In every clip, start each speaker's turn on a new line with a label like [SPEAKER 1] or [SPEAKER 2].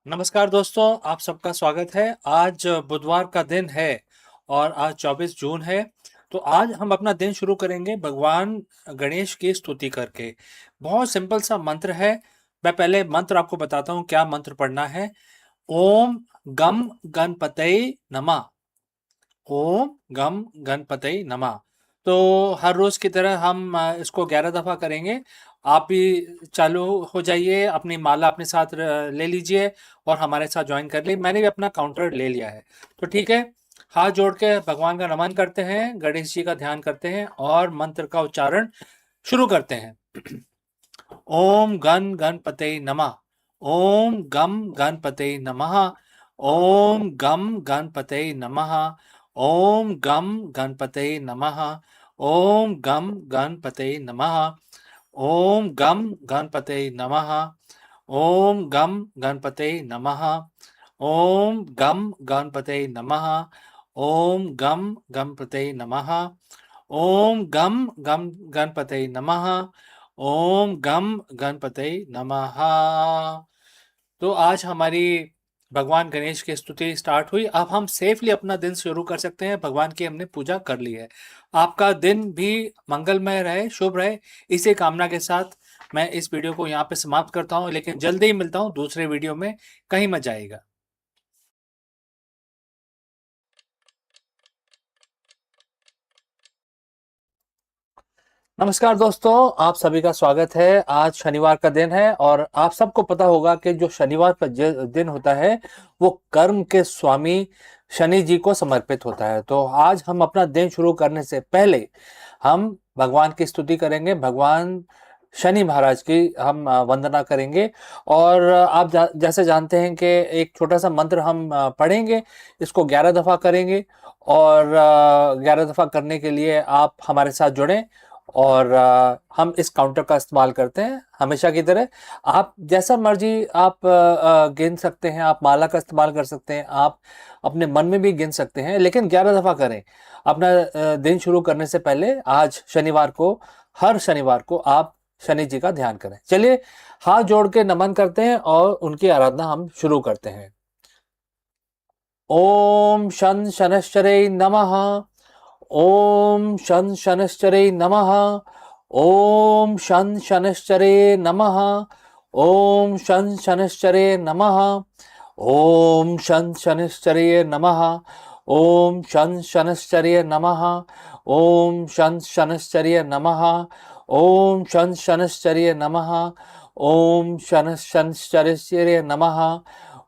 [SPEAKER 1] नमस्कार दोस्तों, आप सबका स्वागत है। आज बुधवार का दिन है और आज 24 जून है। तो आज हम अपना दिन शुरू करेंगे भगवान गणेश की स्तुति करके। बहुत सिंपल सा मंत्र है। मैं पहले मंत्र आपको बताता हूँ क्या मंत्र पढ़ना है। ओम गम गणपतये नमः। ओम गम गणपतये नमः। तो हर रोज की तरह हम इसको 11 दफा करेंगे। आप भी चालू हो जाइए, अपनी माला अपने साथ ले लीजिए और हमारे साथ ज्वाइन कर ली। मैंने भी अपना काउंटर ले लिया है, तो ठीक है। हाथ जोड़ के भगवान का नमन करते हैं, गणेश जी का ध्यान करते हैं और मंत्र का उच्चारण शुरू करते हैं। ओम गण गणपतये नमः। ओम गम गणपतये नमः। ओम गम गणपतये नमः। ओम गम गणपतये नमः। ओम गम गणपतये नमः। ओम गम गणपतये नमः। ओम गम गणपतये नमः। ओम गम गणपतये नमः। ओम गम गणपतये नमः। ओम गम गम गणपतये नमः। ओम गम गणपतये नमः। तो आज हमारी भगवान गणेश की स्तुति स्टार्ट हुई। अब हम सेफली अपना दिन शुरू कर सकते हैं। भगवान की हमने पूजा कर ली है। आपका दिन भी मंगलमय रहे, शुभ रहे, इसी कामना के साथ मैं इस वीडियो को यहाँ पे समाप्त करता हूँ, लेकिन जल्दी ही मिलता हूँ दूसरे वीडियो में। कहीं मत जाइएगा। नमस्कार दोस्तों, आप सभी का स्वागत है। आज शनिवार का दिन है और आप सबको पता होगा कि जो शनिवार का दिन होता है वो कर्म के स्वामी शनि जी को समर्पित होता है। तो आज हम अपना दिन शुरू करने से पहले हम भगवान की स्तुति करेंगे। भगवान शनि महाराज की हम वंदना करेंगे और आप जैसे जानते हैं कि एक छोटा सा मंत्र हम पढ़ेंगे, इसको 11 दफा करेंगे और 11 दफा करने के लिए आप हमारे साथ जुड़ें और हम इस काउंटर का इस्तेमाल करते हैं हमेशा की तरह। आप जैसा मर्जी आप गिन सकते हैं, आप माला का इस्तेमाल कर सकते हैं, आप अपने मन में भी गिन सकते हैं, लेकिन 11 दफा करें अपना दिन शुरू करने से पहले। आज शनिवार को, हर शनिवार को आप शनि जी का ध्यान करें। चलिए हाथ जोड़ के नमन करते हैं और उनकी आराधना हम शुरू करते हैं। ओम शन शनश्चरे नमः। ओम शन शनश्चरे नमः। ओम शन शनश्चरे नमः। ओम शन शनश्चरे नमः। ओम शन शनश्चरे नमः। ओम शन शनश्चरे नमः। ओम शन शनश्चरे नमः। ओम शन शनश्चरे नमः। ओम शन शनश्चरे नमः।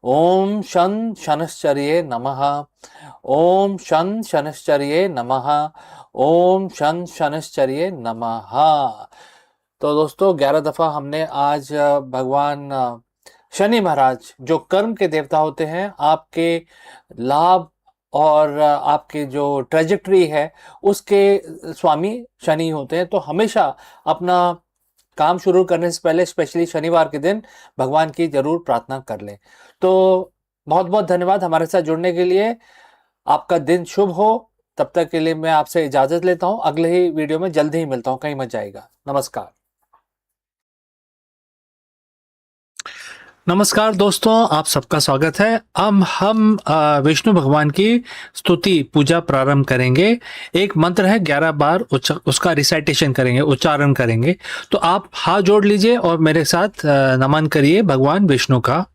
[SPEAKER 1] ओम शन शनश्चर्ये नमः। ओम शन शनश्चर्ये नमः। ओम शन शनश्चर्ये नमः। तो दोस्तों 11 दफा हमने आज भगवान शनि महाराज जो कर्म के देवता होते हैं, आपके लाभ और आपके जो ट्रेजेक्टरी है उसके स्वामी शनि होते हैं। तो हमेशा अपना काम शुरू करने से पहले, स्पेशली शनिवार के दिन, भगवान की जरूर प्रार्थना कर लें। तो बहुत बहुत धन्यवाद हमारे साथ जुड़ने के लिए। आपका दिन शुभ हो। तब तक के लिए मैं आपसे इजाजत लेता हूं। अगले ही वीडियो में जल्दी ही मिलता हूं, कहीं मत जाएगा। नमस्कार। नमस्कार दोस्तों, आप सबका स्वागत है। अब हम विष्णु भगवान की स्तुति पूजा प्रारंभ करेंगे। एक मंत्र है, 11 बार उसका रिसाइटेशन करेंगे, उच्चारण करेंगे। तो आप हाथ जोड़ लीजिए और मेरे साथ नमन करिए भगवान विष्णु का।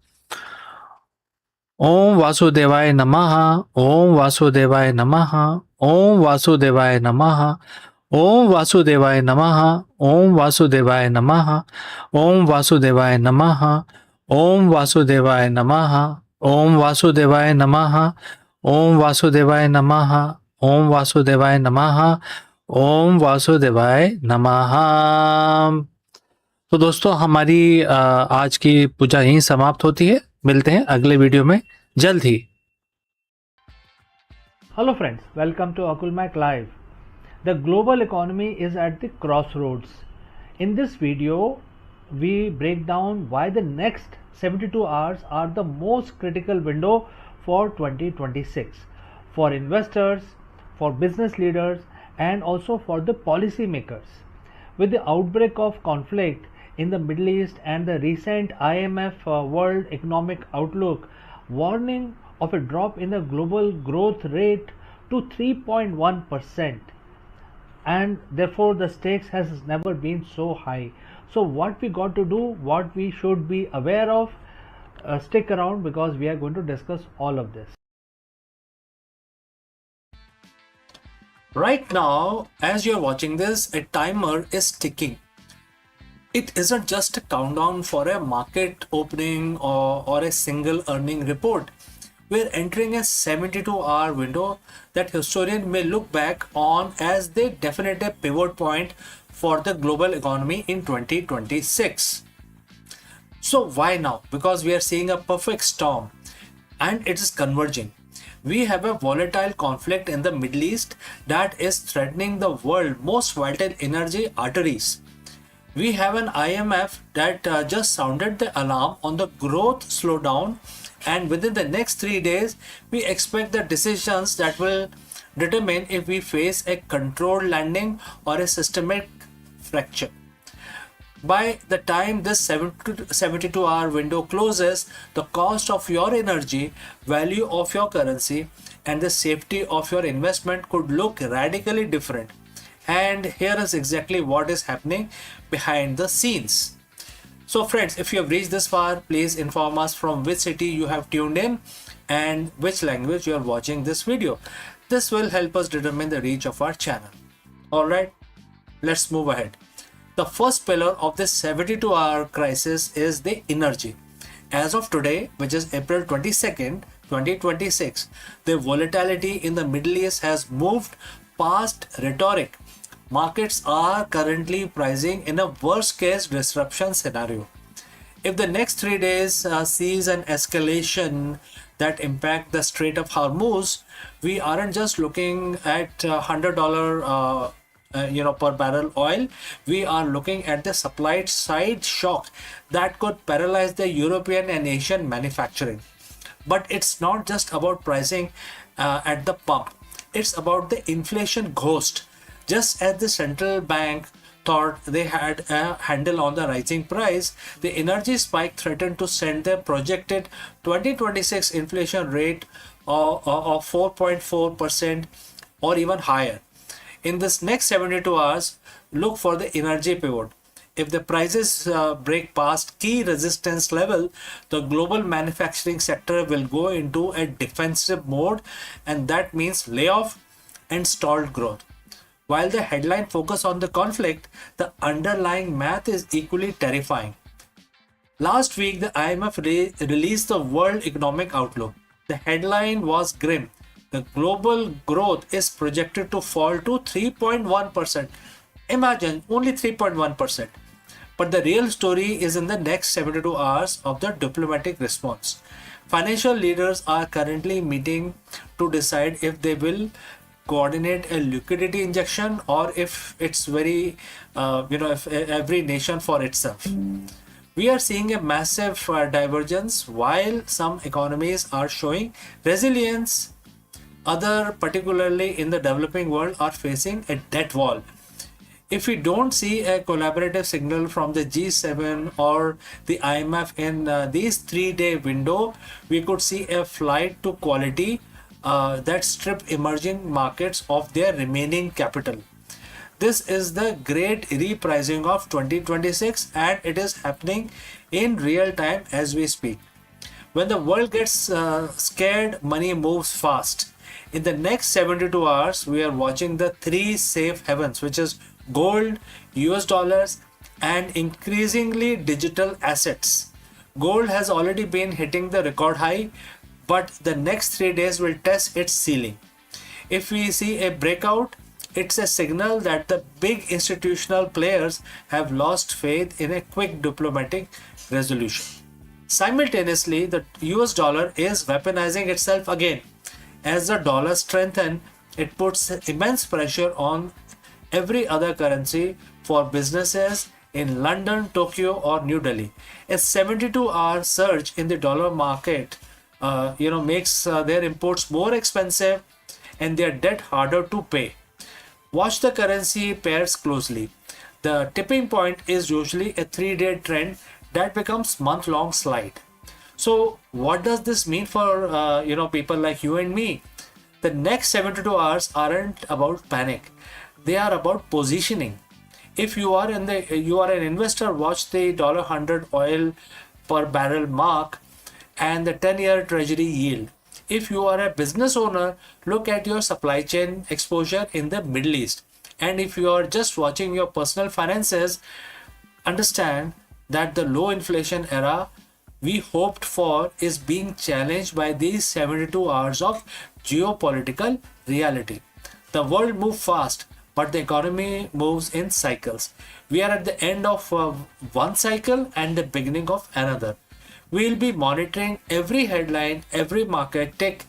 [SPEAKER 1] ओम वासुदेवाय नमः। ओम वासुदेवाय नमः। ओम वासुदेवाय नमः। ओम वासुदेवाय नमः। ओम वासुदेवाय नमः। ओम वासुदेवाय नमः। ओम वासुदेवाय नमः। ओम वासुदेवाय नमः। ओम वासुदेवाय नमः। ओम वासुदेवाय नमः। ओम वासुदेवाय नमः। तो दोस्तों हमारी आज की पूजा यहीं समाप्त होती है। मिलते हैं अगले वीडियो में जल्द ही।
[SPEAKER 2] Hello friends, welcome to Akulmach Live. The global economy is at the crossroads. In this video, we break down why the next 72 hours are the most critical window for 2026 for investors, for business leaders, and also for the policy makers. With the outbreak of conflict in the Middle East and the recent IMF World Economic Outlook warning of a drop in the global growth rate to 3.1%, and therefore the stakes has never been so high. So what we got to do, what we should be aware of, stick around because we are going to discuss all of this.
[SPEAKER 1] Right now, as you're watching this, a timer is ticking. It isn't just a countdown for a market opening or a single earning report. We're entering a 72-hour window that historians may look back on as the definitive pivot point for the global economy in 2026. So why now? Because we are seeing a perfect storm and it is converging. We have a volatile conflict in the Middle East that is threatening the world's most vital energy arteries. We have an IMF that just sounded the alarm on the growth slowdown, and within the next 3 days, we expect the decisions that will determine if we face a controlled landing or a systemic fracture. By the time this 72-hour window closes, the cost of your energy, value of your currency, and the safety of your investment could look radically different. And here is exactly what is happening behind the scenes. So friends, if you have reached this far, please inform us from which city you have tuned in and which language you are watching this video. This will help us determine the reach of our channel. Alright, let's move ahead. The first pillar of this 72-hour crisis is the energy. As of today, which is April 22nd, 2026, the volatility in the Middle East has moved past rhetoric. Markets are currently pricing in a worst-case disruption scenario. If the next 3 days sees an escalation that impact the Strait of Hormuz, we aren't just looking at $100 per barrel oil. We are looking at the supply side shock that could paralyze the European and Asian manufacturing. But it's not just about pricing at the pump. It's about the inflation ghost. Just as the central bank thought they had a handle on the rising price, the energy spike threatened to send their projected 2026 inflation rate of 4.4% or even higher. In this next 72 hours, look for the energy pivot. If the prices break past key resistance level, the global manufacturing sector will go into a defensive mode, and that means layoff and stalled growth. While the headline focus on the conflict, the underlying math is equally terrifying. Last week, the IMF released the World Economic Outlook. The headline was grim. The global growth is projected to fall to 3.1%. Imagine, only 3.1%. But the real story is in the next 72 hours of the diplomatic response. Financial leaders are currently meeting to decide if they will coordinate a liquidity injection or if it's if every nation for itself. We are seeing a massive divergence. While some economies are showing resilience, others, particularly in the developing world, are facing a debt wall. If we don't see a collaborative signal from the G7 or the IMF in these 3-day window, we could see a flight to quality that strip emerging markets of their remaining capital. This is the great repricing of 2026, and it is happening in real time as we speak. When the world gets scared, money moves fast. In the next 72 hours, we are watching the 3 safe havens, which is gold, US dollars, and increasingly digital assets. Gold has already been hitting the record high, but the next 3 days will test its ceiling. If we see a breakout, it's a signal that the big institutional players have lost faith in a quick diplomatic resolution. Simultaneously, the US dollar is weaponizing itself again. As the dollar strengthens, it puts immense pressure on every other currency for businesses in London, Tokyo, or New Delhi. A 72-hour surge in the dollar market makes their imports more expensive and their debt harder to pay. Watch the currency pairs closely. The tipping point is usually a 3-day trend that becomes month-long slide. So what does this mean for people like you and me? The next 72 hours aren't about panic. They are about positioning. If you are an investor, watch the $100 oil per barrel mark and the 10-year treasury yield. If you are a business owner, look at your supply chain exposure in the Middle East. And if you are just watching your personal finances, understand that the low inflation era we hoped for is being challenged by these 72 hours of geopolitical reality. The world moves fast, but the economy moves in cycles. We are at the end of one cycle and the beginning of another. We'll be monitoring every headline, every market tick,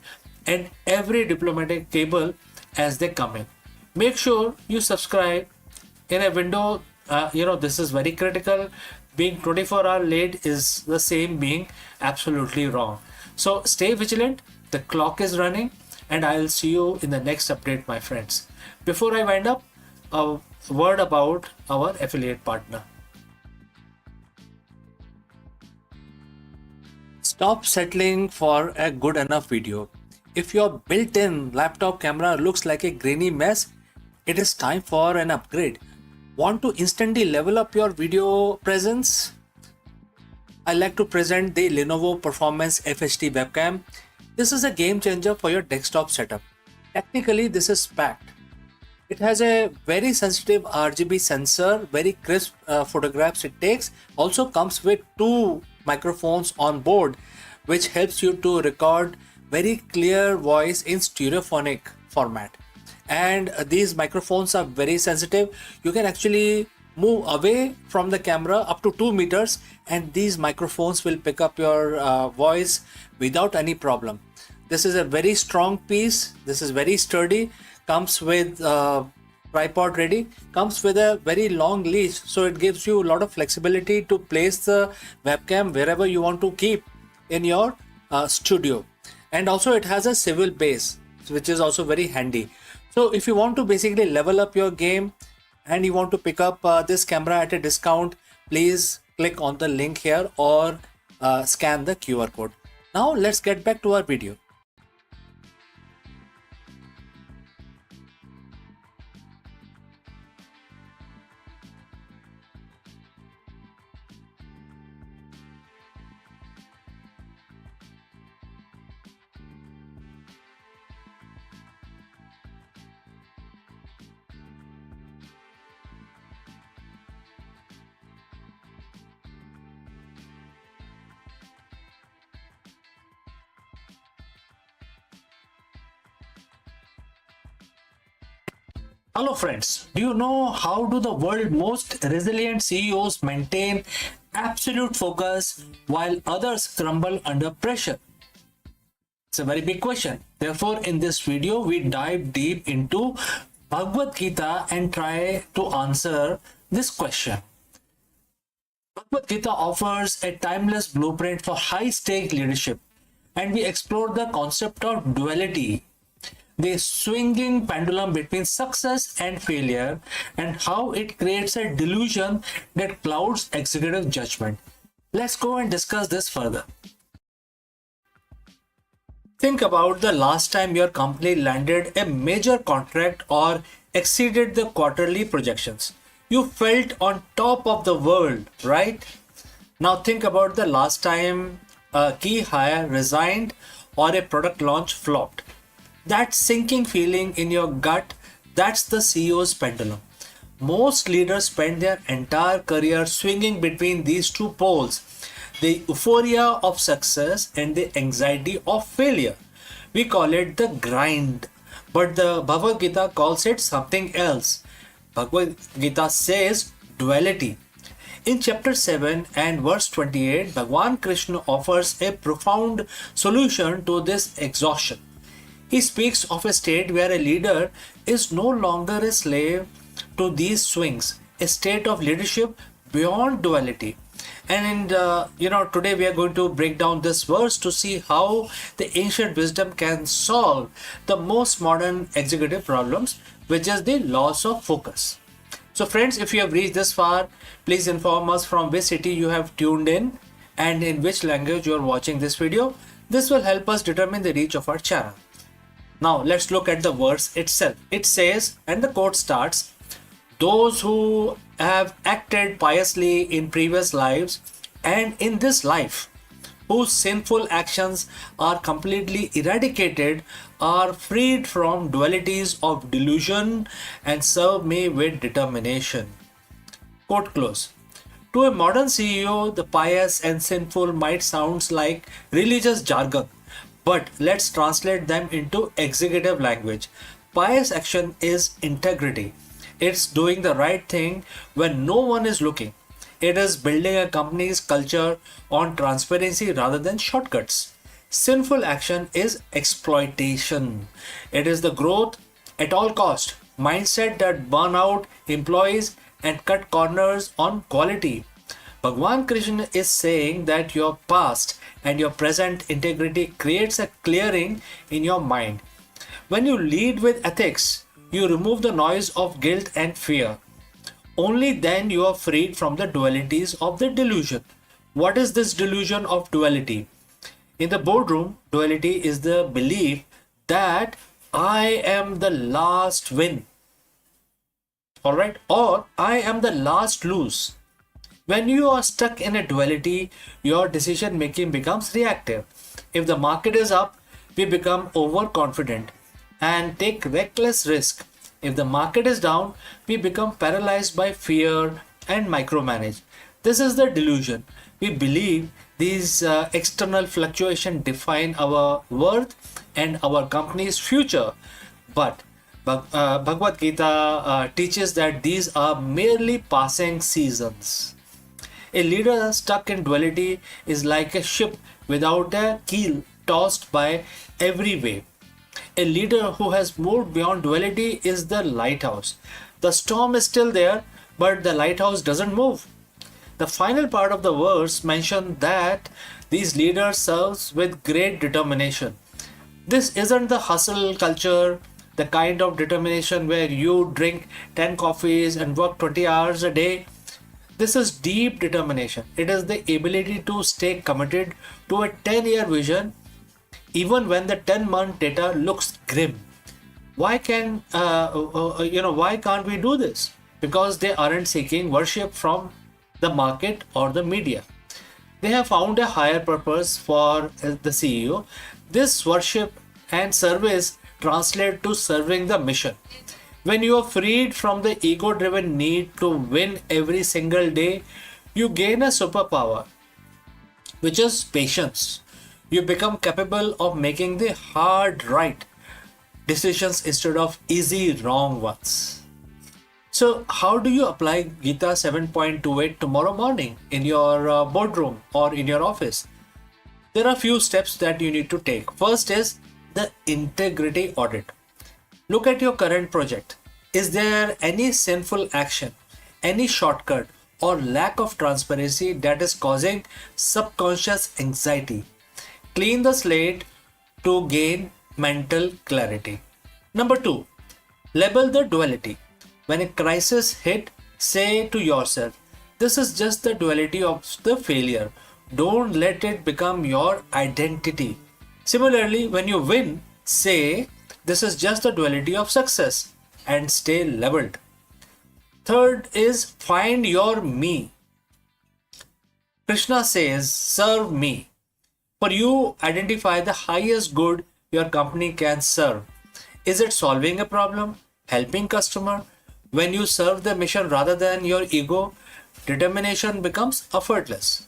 [SPEAKER 1] and every diplomatic cable as they come in. Make sure you subscribe in a window. This is very critical. Being 24-hour late is the same being absolutely wrong. So stay vigilant. The clock is running, and I'll see you in the next update, my friends. Before I wind up, a word about our affiliate partner. Stop settling for a good enough video. If your built-in laptop camera looks like a grainy mess, it is time for an upgrade. Want to instantly level up your video presence? I like to present the Lenovo Performance FHD webcam. This is a game changer for your desktop setup. Technically, this is packed. It has a very sensitive RGB sensor, very crisp photographs it takes. Also comes with 2 microphones on board, which helps you to record very clear voice in stereophonic format. And these microphones are very sensitive. You can actually move away from the camera up to 2 meters and these microphones will pick up your voice without any problem. This is a very strong piece. This is very sturdy. Comes with tripod ready. Comes with a very long leash, so it gives you a lot of flexibility to place the webcam wherever you want to keep in your studio. And also it has a swivel base, which is also very handy. So if you want to basically level up your game and you want to pick up this camera at a discount, please click on the link here or scan the QR code. Now let's get back to our video. Hello friends, do you know how do the world's most resilient CEOs maintain absolute focus while others crumble under pressure? It's a very big question. Therefore, in this video, we dive deep into Bhagavad Gita and try to answer this question. Bhagavad Gita offers a timeless blueprint for high-stake leadership, and we explore the concept of duality, the swinging pendulum between success and failure, and how it creates a delusion that clouds executive judgment. Let's go and discuss this further. Think about the last time your company landed a major contract or exceeded the quarterly projections. You felt on top of the world, right? Now think about the last time a key hire resigned or a product launch flopped. That sinking feeling in your gut, that's the CEO's pendulum. Most leaders spend their entire career swinging between these two poles, the euphoria of success and the anxiety of failure. We call it the grind, but the Bhagavad Gita calls it something else. Bhagavad Gita says duality. In chapter 7 and verse 28, Bhagwan Krishna offers a profound solution to this exhaustion. He speaks of a state where a leader is no longer a slave to these swings, a state of leadership beyond duality. And today we are going to break down this verse to see how the ancient wisdom can solve the most modern executive problems, which is the loss of focus. So friends, if you have reached this far, please inform us from which city you have tuned in and in which language you are watching this video. This will help us determine the reach of our channel. Now let's look at the verse itself. It says, and the quote starts, those who have acted piously in previous lives and in this life, whose sinful actions are completely eradicated, are freed from dualities of delusion and serve me with determination. Quote close. To a modern CEO, the pious and sinful might sound like religious jargon, but let's translate them into executive language. Pious action is integrity. It's doing the right thing when no one is looking. It is building a company's culture on transparency rather than shortcuts. Sinful action is exploitation. It is the growth at all cost mindset that burn out employees and cut corners on quality. Bhagwan Krishna is saying that your past and your present integrity creates a clearing in your mind. When you lead with ethics, you remove the noise of guilt and fear. Only then you are freed from the dualities of the delusion. What is this delusion of duality? In the boardroom, duality is the belief that I am the last win. Alright? Or I am the last lose. When you are stuck in a duality, your decision making becomes reactive. If the market is up, we become overconfident and take reckless risk. If the market is down, we become paralyzed by fear and micromanage. This is the delusion. We believe these external fluctuations define our worth and our company's future. But Bhagavad Gita teaches that these are merely passing seasons. A leader stuck in duality is like a ship without a keel tossed by every wave. A leader who has moved beyond duality is the lighthouse. The storm is still there, but the lighthouse doesn't move. The final part of the verse mentions that these leaders serve with great determination. This isn't the hustle culture, the kind of determination where you drink 10 coffees and work 20 hours a day. This is deep determination. It is the ability to stay committed to a 10-year vision even when the 10-month data looks grim. Why can't we do this? Because they aren't seeking worship from the market or the media. They have found a higher purpose for the CEO. This worship and service translate to serving the mission. When you are freed from the ego-driven need to win every single day, you gain a superpower, which is patience. You become capable of making the hard right decisions instead of easy wrong ones. So how do you apply Gita 7.28 tomorrow morning in your boardroom or in your office? There are few steps that you need to take. First is the integrity audit. Look at your current project. Is there any sinful action, any shortcut or lack of transparency that is causing subconscious anxiety? Clean the slate to gain mental clarity. Number 2, label the duality. When a crisis hit, say to yourself, this is just the duality of the failure. Don't let it become your identity. Similarly, when you win, say, this is just the duality of success and stay leveled. Third is find your me. Krishna says, serve me. For you, identify the highest good your company can serve. Is it solving a problem? Helping customer? When you serve the mission rather than your ego, determination becomes effortless.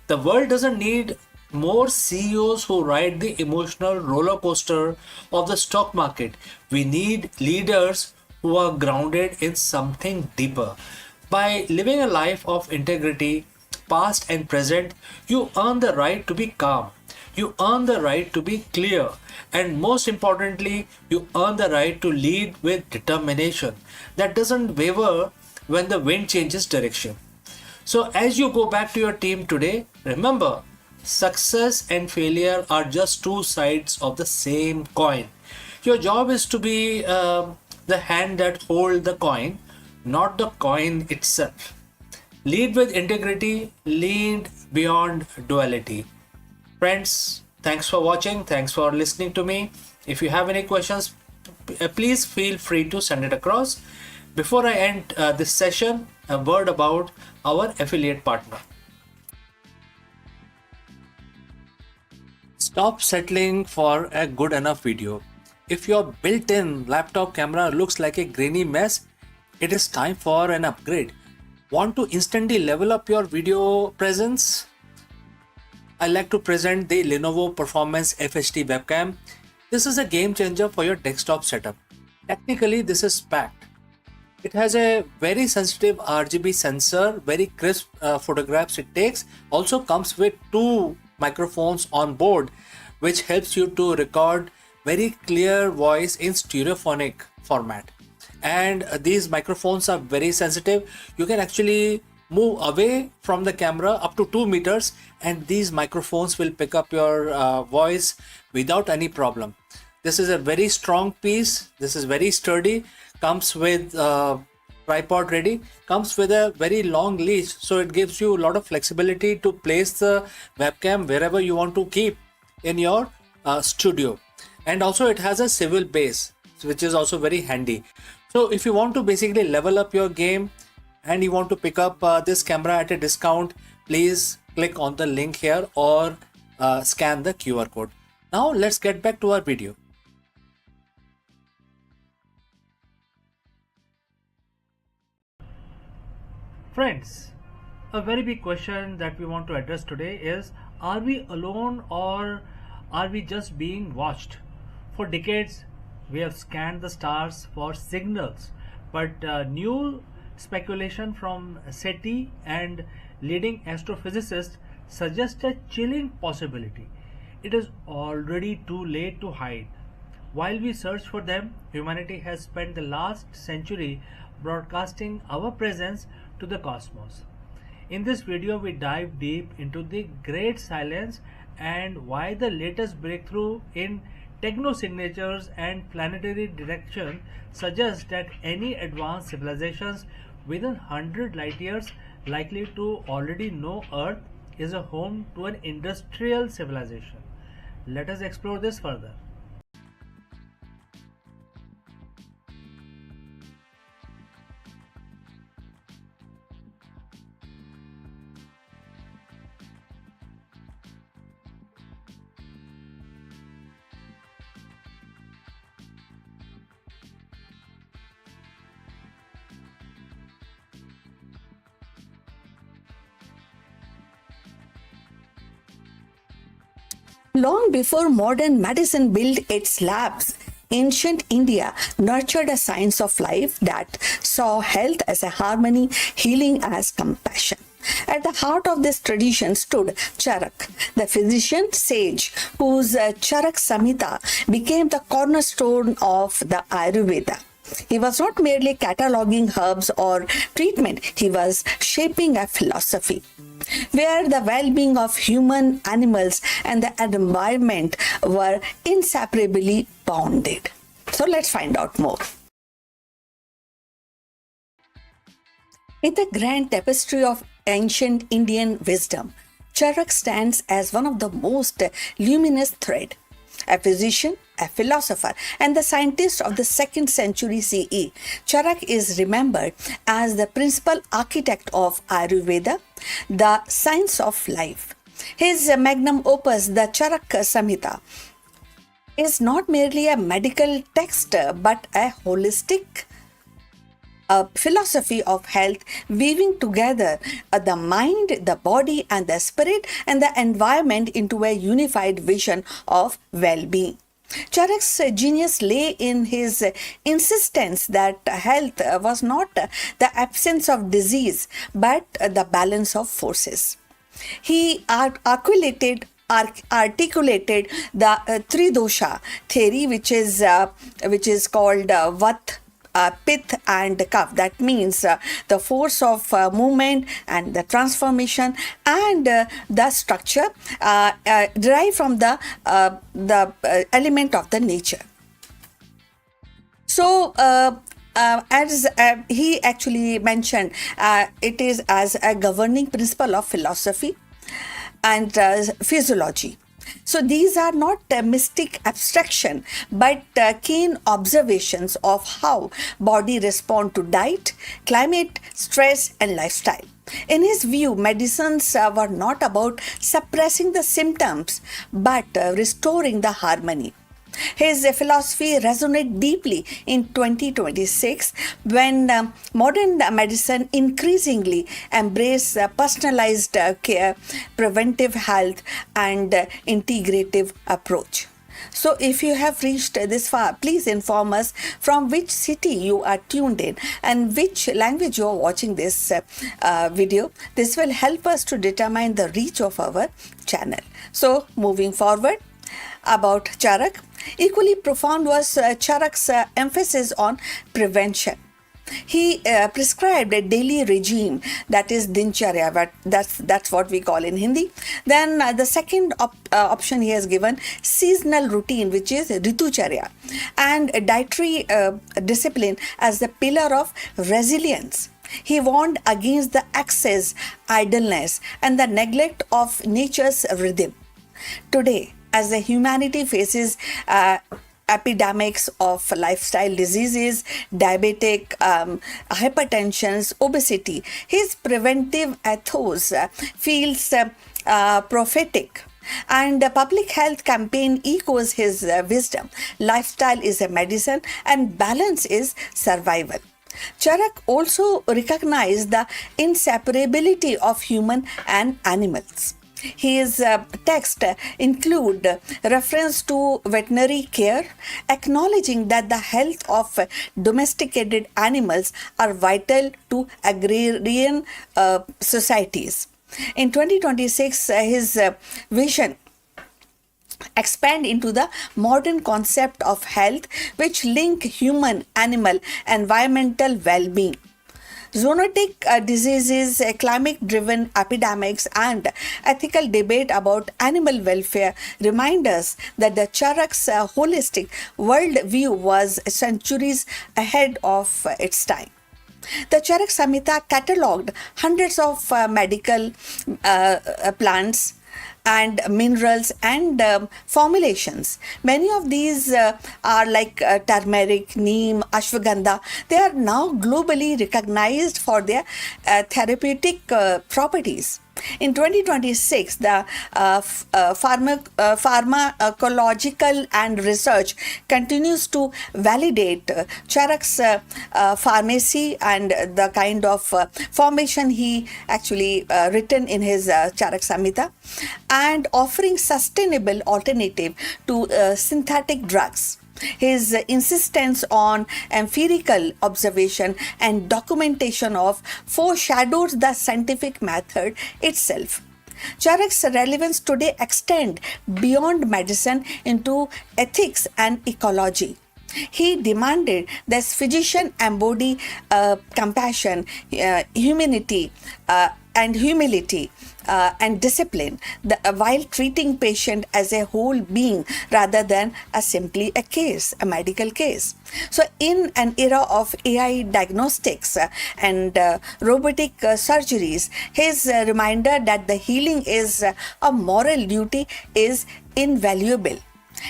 [SPEAKER 1] The world doesn't need more CEOs who ride the emotional roller coaster of the stock market. We need leaders who are grounded in something deeper. By living a life of integrity, past and present, you earn the right to be calm. You earn the right to be clear. And most importantly, you earn the right to lead with determination that doesn't waver when the wind changes direction. So as you go back to your team today, remember, success and failure are just two sides of the same coin. Your job is to be the hand that holds the coin, not the coin itself. Lead with integrity, lead beyond duality. Friends, thanks for watching. Thanks for listening to me. If you have any questions, please feel free to send it across. Before I end this session, a word about our affiliate partner. Stop settling for a good enough video. If your built-in laptop camera looks like a grainy mess, it is time for an upgrade. Want to instantly level up your video presence? I like to present the Lenovo Performance FHD webcam. This is a game changer for your desktop setup. Technically, this is packed. It has a very sensitive RGB sensor, very crisp photographs it takes. Also comes with two microphones on board, which helps you to record very clear voice in stereophonic format. And these microphones are very sensitive. You can actually move away from the camera up to 2 meters and these microphones will pick up your voice without any problem. This is a very strong piece. This is very sturdy. Comes with tripod ready. Comes with a very long leash, so it gives you a lot of flexibility to place the webcam wherever you want to keep in your studio. And also it has a swivel base, which is also very handy. So if you want to basically level up your game and you want to pick up this camera at a discount, please click on the link here or scan the QR code. Now let's get back to our video.
[SPEAKER 2] Friends, a very big question that we want to address today is, are we alone or are we just being watched? For decades, we have scanned the stars for signals, but new speculation from SETI and leading astrophysicists suggest a chilling possibility. It is already too late to hide. While we search for them, humanity has spent the last century broadcasting our presence to the cosmos. In this video, we dive deep into the great silence and why the latest breakthrough in technosignatures and planetary direction suggests that any advanced civilizations within 100 light years likely to already know Earth is a home to an industrial civilization. Let us explore this further.
[SPEAKER 3] Long before modern medicine built its labs, ancient India nurtured a science of life that saw health as a harmony, healing as compassion. At the heart of this tradition stood Charak, the physician sage whose Charak Samhita became the cornerstone of the Ayurveda. He was not merely cataloging herbs or treatment, he was shaping a philosophy where the well-being of human, animals, and the environment were inseparably bounded. So let's find out more. In the grand tapestry of ancient Indian wisdom, Charak stands as one of the most luminous thread. A physician, a philosopher, and the scientist of the 2nd century CE, Charak is remembered as the principal architect of Ayurveda, the science of life. His magnum opus, the Charak Samhita, is not merely a medical text but a holistic philosophy of health, weaving together the mind, the body, and the spirit and the environment into a unified vision of well-being. Charak's genius lay in his insistence that health was not the absence of disease but the balance of forces. He articulated the Tridosha theory, which is called Vat, Pith and Kaph. That means the force of movement and the transformation and the structure derived from the element of the nature. So As he actually mentioned, it is as a governing principle of philosophy and physiology. So these are not mystic abstraction, but keen observations of how body respond to diet, climate, stress, and lifestyle. In his view, medicines were not about suppressing the symptoms, but restoring the harmony. His philosophy resonated deeply in 2026 when modern medicine increasingly embrace personalized care, preventive health, and integrative approach. So, if you have reached this far, please inform us from which city you are tuned in and which language you are watching this video. This will help us to determine the reach of our channel. So, moving forward, about Charak. Equally profound was Charak's emphasis on prevention. He prescribed a daily regime, that is dincharya, but that's what we call in Hindi. Then the second option he has given, seasonal routine, which is ritucharya, and a dietary discipline as the pillar of resilience. He warned against the excess, idleness, and the neglect of nature's rhythm. Today, as the humanity faces epidemics of lifestyle diseases, diabetic, hypertension, obesity, his preventive ethos feels prophetic. And the public health campaign echoes his wisdom. Lifestyle is a medicine and balance is survival. Charak also recognized the inseparability of human and animals. His text include reference to veterinary care, acknowledging that the health of domesticated animals are vital to agrarian societies. In 2026, his vision expand into the modern concept of health, which link human, animal, environmental well-being. Zoonotic diseases, climate-driven epidemics, and ethical debate about animal welfare remind us that the Charak's holistic worldview was centuries ahead of its time. The Charak Samhita catalogued hundreds of medical plants and minerals and formulations. Many of these are like turmeric, neem, ashwagandha. They are now globally recognized for their therapeutic properties. In 2026, the pharmacological and research continues to validate Charak's pharmacy and the kind of formation he actually written in his Charak Samhita, and offering sustainable alternative to synthetic drugs. His insistence on empirical observation and documentation of foreshadows the scientific method itself. Charak's relevance today extends beyond medicine into ethics and ecology. He demanded that physician embody compassion, humanity, and humility and discipline while treating patient as a whole being rather than simply a medical case. So in an era of AI diagnostics and robotic surgeries, his reminder that the healing is a moral duty is invaluable.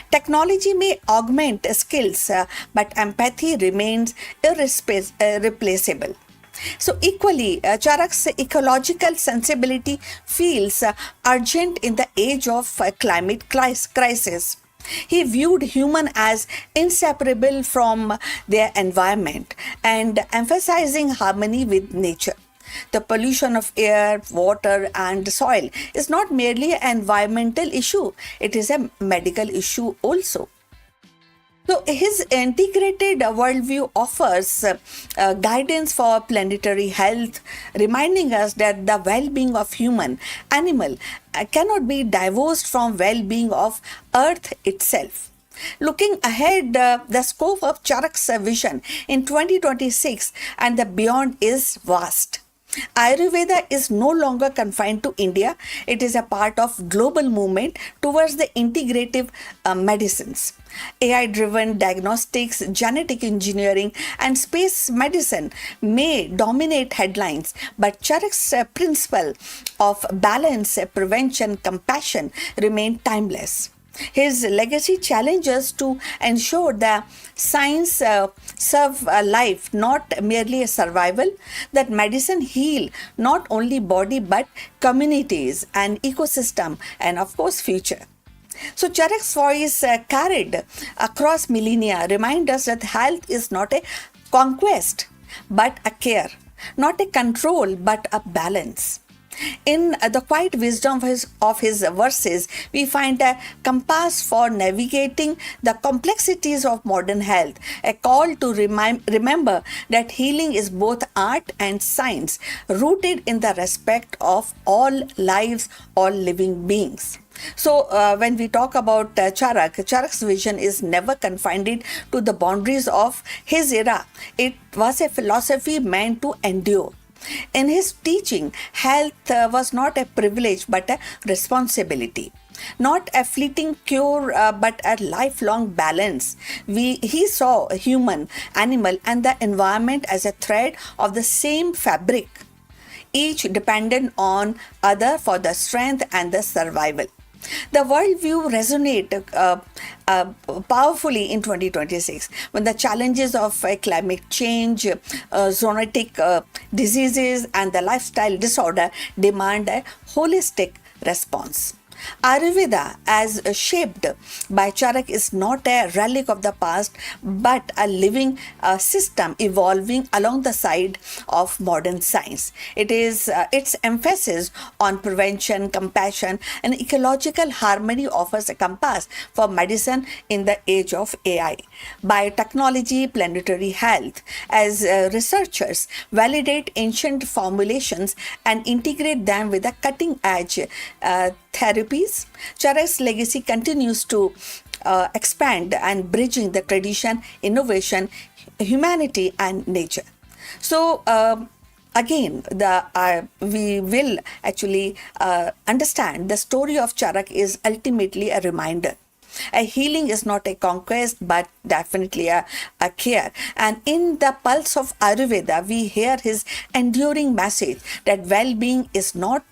[SPEAKER 3] Technology may augment skills, but empathy remains irreplaceable. So equally, Charak's ecological sensibility feels urgent in the age of climate crisis. He viewed human as inseparable from their environment and emphasizing harmony with nature. The pollution of air, water, and soil is not merely an environmental issue, it is a medical issue also. So his integrated worldview offers guidance for planetary health, reminding us that the well-being of human, animal cannot be divorced from well-being of Earth itself. Looking ahead, the scope of Charak's vision in 2026 and the beyond is vast. Ayurveda is no longer confined to India. It is a part of global movement towards the integrative medicines. AI-driven diagnostics, genetic engineering, and space medicine may dominate headlines, but Charak's principle of balance, prevention, compassion remain timeless. His legacy challenges to ensure that science serve a life, not merely a survival, that medicine heal not only body but communities and ecosystem and of course future. So Charak's voice carried across millennia remind us that health is not a conquest but a care, not a control but a balance. In the quiet wisdom of his verses, we find a compass for navigating the complexities of modern health, a call to remember that healing is both art and science, rooted in the respect of all lives, all living beings. So, when we talk about Charak's vision is never confined to the boundaries of his era. It was a philosophy meant to endure. In his teaching, health was not a privilege but a responsibility. Not a fleeting cure but a lifelong balance. He saw human, animal, and the environment as a thread of the same fabric, each dependent on other for the strength and the survival. The worldview resonated powerfully in 2026 when the challenges of climate change, zoonotic diseases, and the lifestyle disorder demand a holistic response. Ayurveda, as shaped by Charak, is not a relic of the past but a living system evolving along the side of modern science. It is its emphasis on prevention, compassion, and ecological harmony offers a compass for medicine in the age of AI. Biotechnology, planetary health, as researchers validate ancient formulations and integrate them with a cutting edge therapies, Charak's legacy continues to expand and bridging the tradition, innovation, humanity, and nature. So, again, we will actually understand the story of Charak is ultimately a reminder. A healing is not a conquest, but definitely a care. And in the pulse of Ayurveda, we hear his enduring message that well-being is not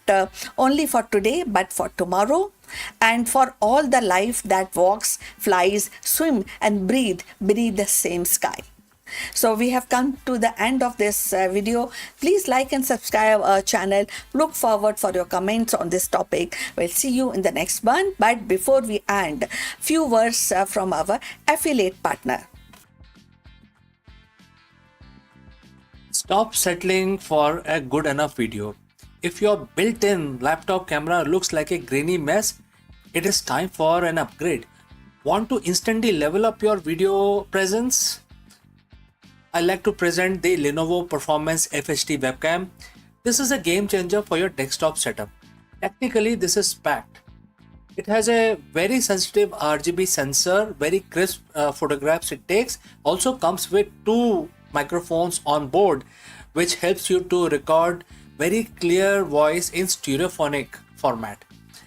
[SPEAKER 3] only for today, but for tomorrow, and for all the life that walks, flies, swim, and breathe beneath the same sky. So we have come to the end of this video. Please like and subscribe our channel. Look forward for your comments on this topic. We'll see you in the next one. But before we end, few words from our affiliate partner.
[SPEAKER 1] Stop settling for a good enough video. If your built-in laptop camera looks like a grainy mess, it is time for an upgrade. Want to instantly level up your video presence? I like to present the Lenovo Performance FHD webcam. This is a game changer for your desktop setup. Technically, this is packed. It has a very sensitive RGB sensor, very crisp photographs it takes. Also comes with 2 microphones on board, which helps you to record very clear voice in stereophonic format.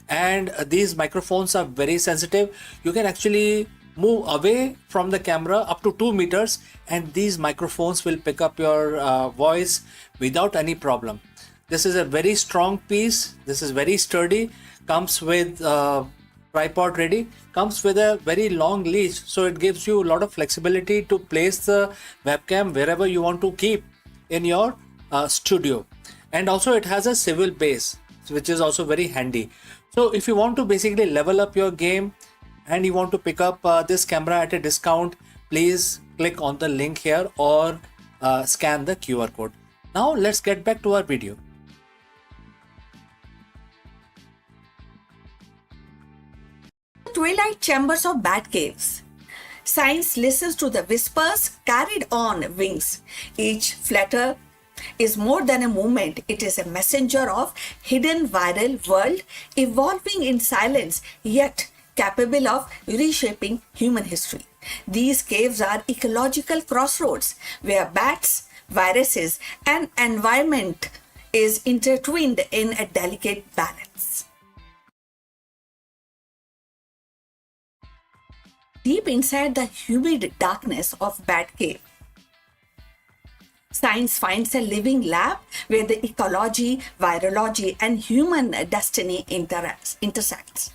[SPEAKER 1] And these microphones are very sensitive. You can actually move away from the camera up to 2 meters and these microphones will pick up your voice without any problem. This is a very strong piece. This is very sturdy. Comes with tripod ready. Comes with a very long leash, so it gives you a lot of flexibility to place the webcam wherever you want to keep in your studio. And also it has a swivel base, which is also very handy. So if you want to basically level up your game and you want to pick up this camera at a discount, please click on the link here or scan the QR code. Now let's get back to our video.
[SPEAKER 3] Twilight chambers of bat caves. Science listens to the whispers carried on wings. Each flutter is more than a movement. It is a messenger of hidden viral world evolving in silence yet capable of reshaping human history. These caves are ecological crossroads where bats, viruses, and environment is intertwined in a delicate balance. Deep inside the humid darkness of Bat Cave, science finds a living lab where the ecology, virology, and human destiny intersects.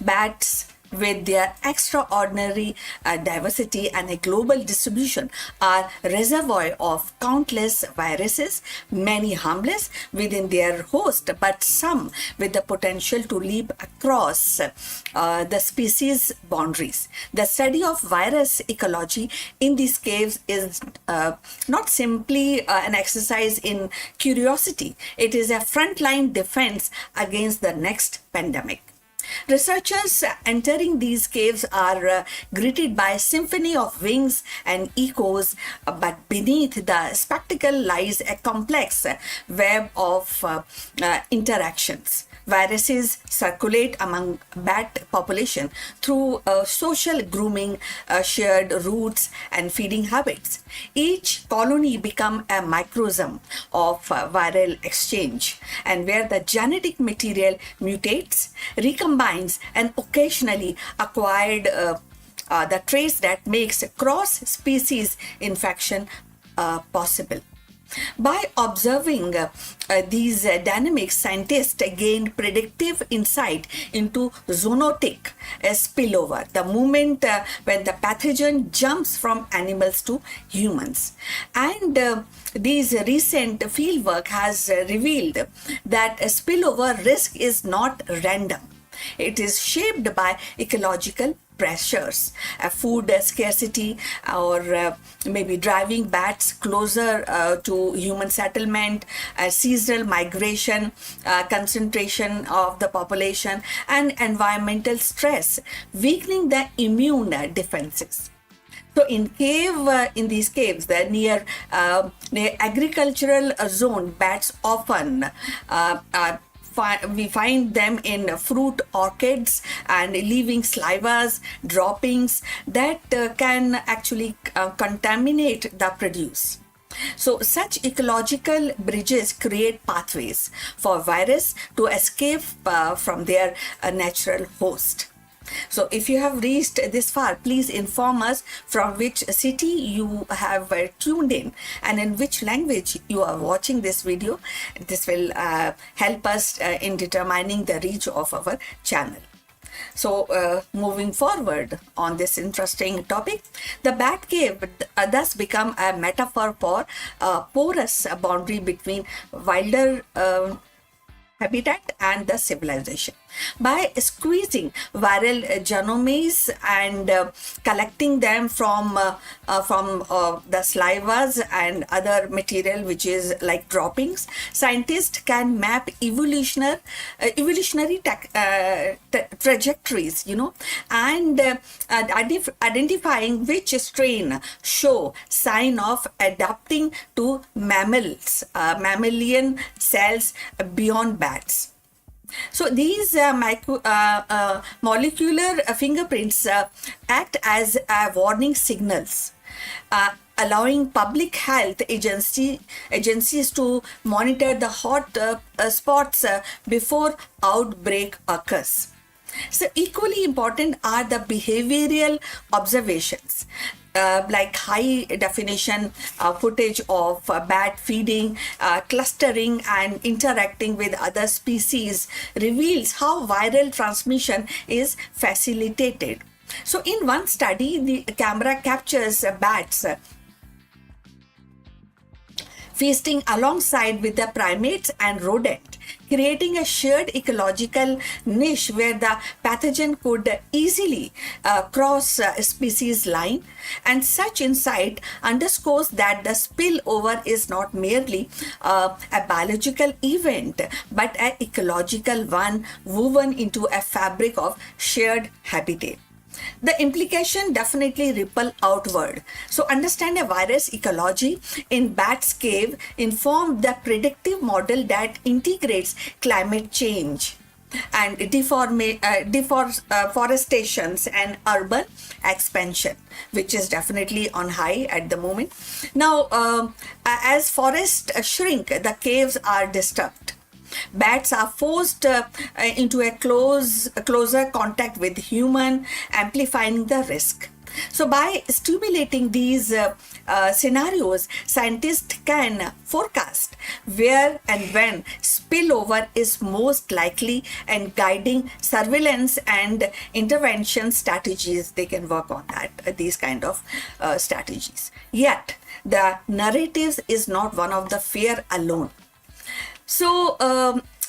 [SPEAKER 3] Bats, with their extraordinary diversity and a global distribution, are reservoir of countless viruses, many harmless within their host, but some with the potential to leap across the species boundaries. The study of virus ecology in these caves is not simply an exercise in curiosity. It is a frontline defense against the next pandemic. Researchers entering these caves are greeted by a symphony of wings and echoes, but beneath the spectacle lies a complex web of interactions. Viruses circulate among bat population through social grooming, shared routes, and feeding habits. Each colony becomes a microcosm of viral exchange, and where the genetic material mutates, recombines, and occasionally acquired the traits that makes cross-species infection possible. By observing these dynamics, scientists gained predictive insight into zoonotic spillover, the moment when the pathogen jumps from animals to humans. And these recent fieldwork has revealed that a spillover risk is not random. It is shaped by ecological pressures, food scarcity, or maybe driving bats closer to human settlement, seasonal migration, concentration of the population, and environmental stress, weakening the immune defenses. So in these caves, the near agricultural zone, bats often we find them in fruit orchids and leaving salivas, droppings that can actually contaminate the produce. So such ecological bridges create pathways for virus to escape from their natural host. So if you have reached this far, please inform us from which city you have tuned in and in which language you are watching this video. This will help us in determining the reach of our channel. So moving forward on this interesting topic, the bat cave thus become a metaphor for a porous boundary between wilder habitat and the civilization. By squeezing viral genomes and collecting them from the salivas and other material which is like droppings, scientists can map evolutionary trajectories, and identifying which strain show sign of adapting to mammalian cells beyond bats. So these molecular fingerprints act as warning signals, allowing public health agencies to monitor the hot spots before outbreak occurs. So equally important are the behavioral observations. Like high definition footage of bat feeding, clustering, and interacting with other species reveals how viral transmission is facilitated. So in one study, the camera captures bats feasting alongside with the primates and rodent, creating a shared ecological niche where the pathogen could easily cross species line. And such insight underscores that the spillover is not merely a biological event, but an ecological one woven into a fabric of shared habitat. The implication definitely ripple outward. So understand a virus ecology in bat's cave inform the predictive model that integrates climate change, and deforestations and urban expansion, which is definitely on high at the moment. Now, as forests shrink, the caves are disturbed. Bats are forced into a closer contact with human, amplifying the risk. So, by stimulating these scenarios, scientists can forecast where and when spillover is most likely and guiding surveillance and intervention strategies. They can work on that, these kind of strategies. Yet, the narratives is not one of the fear alone. So,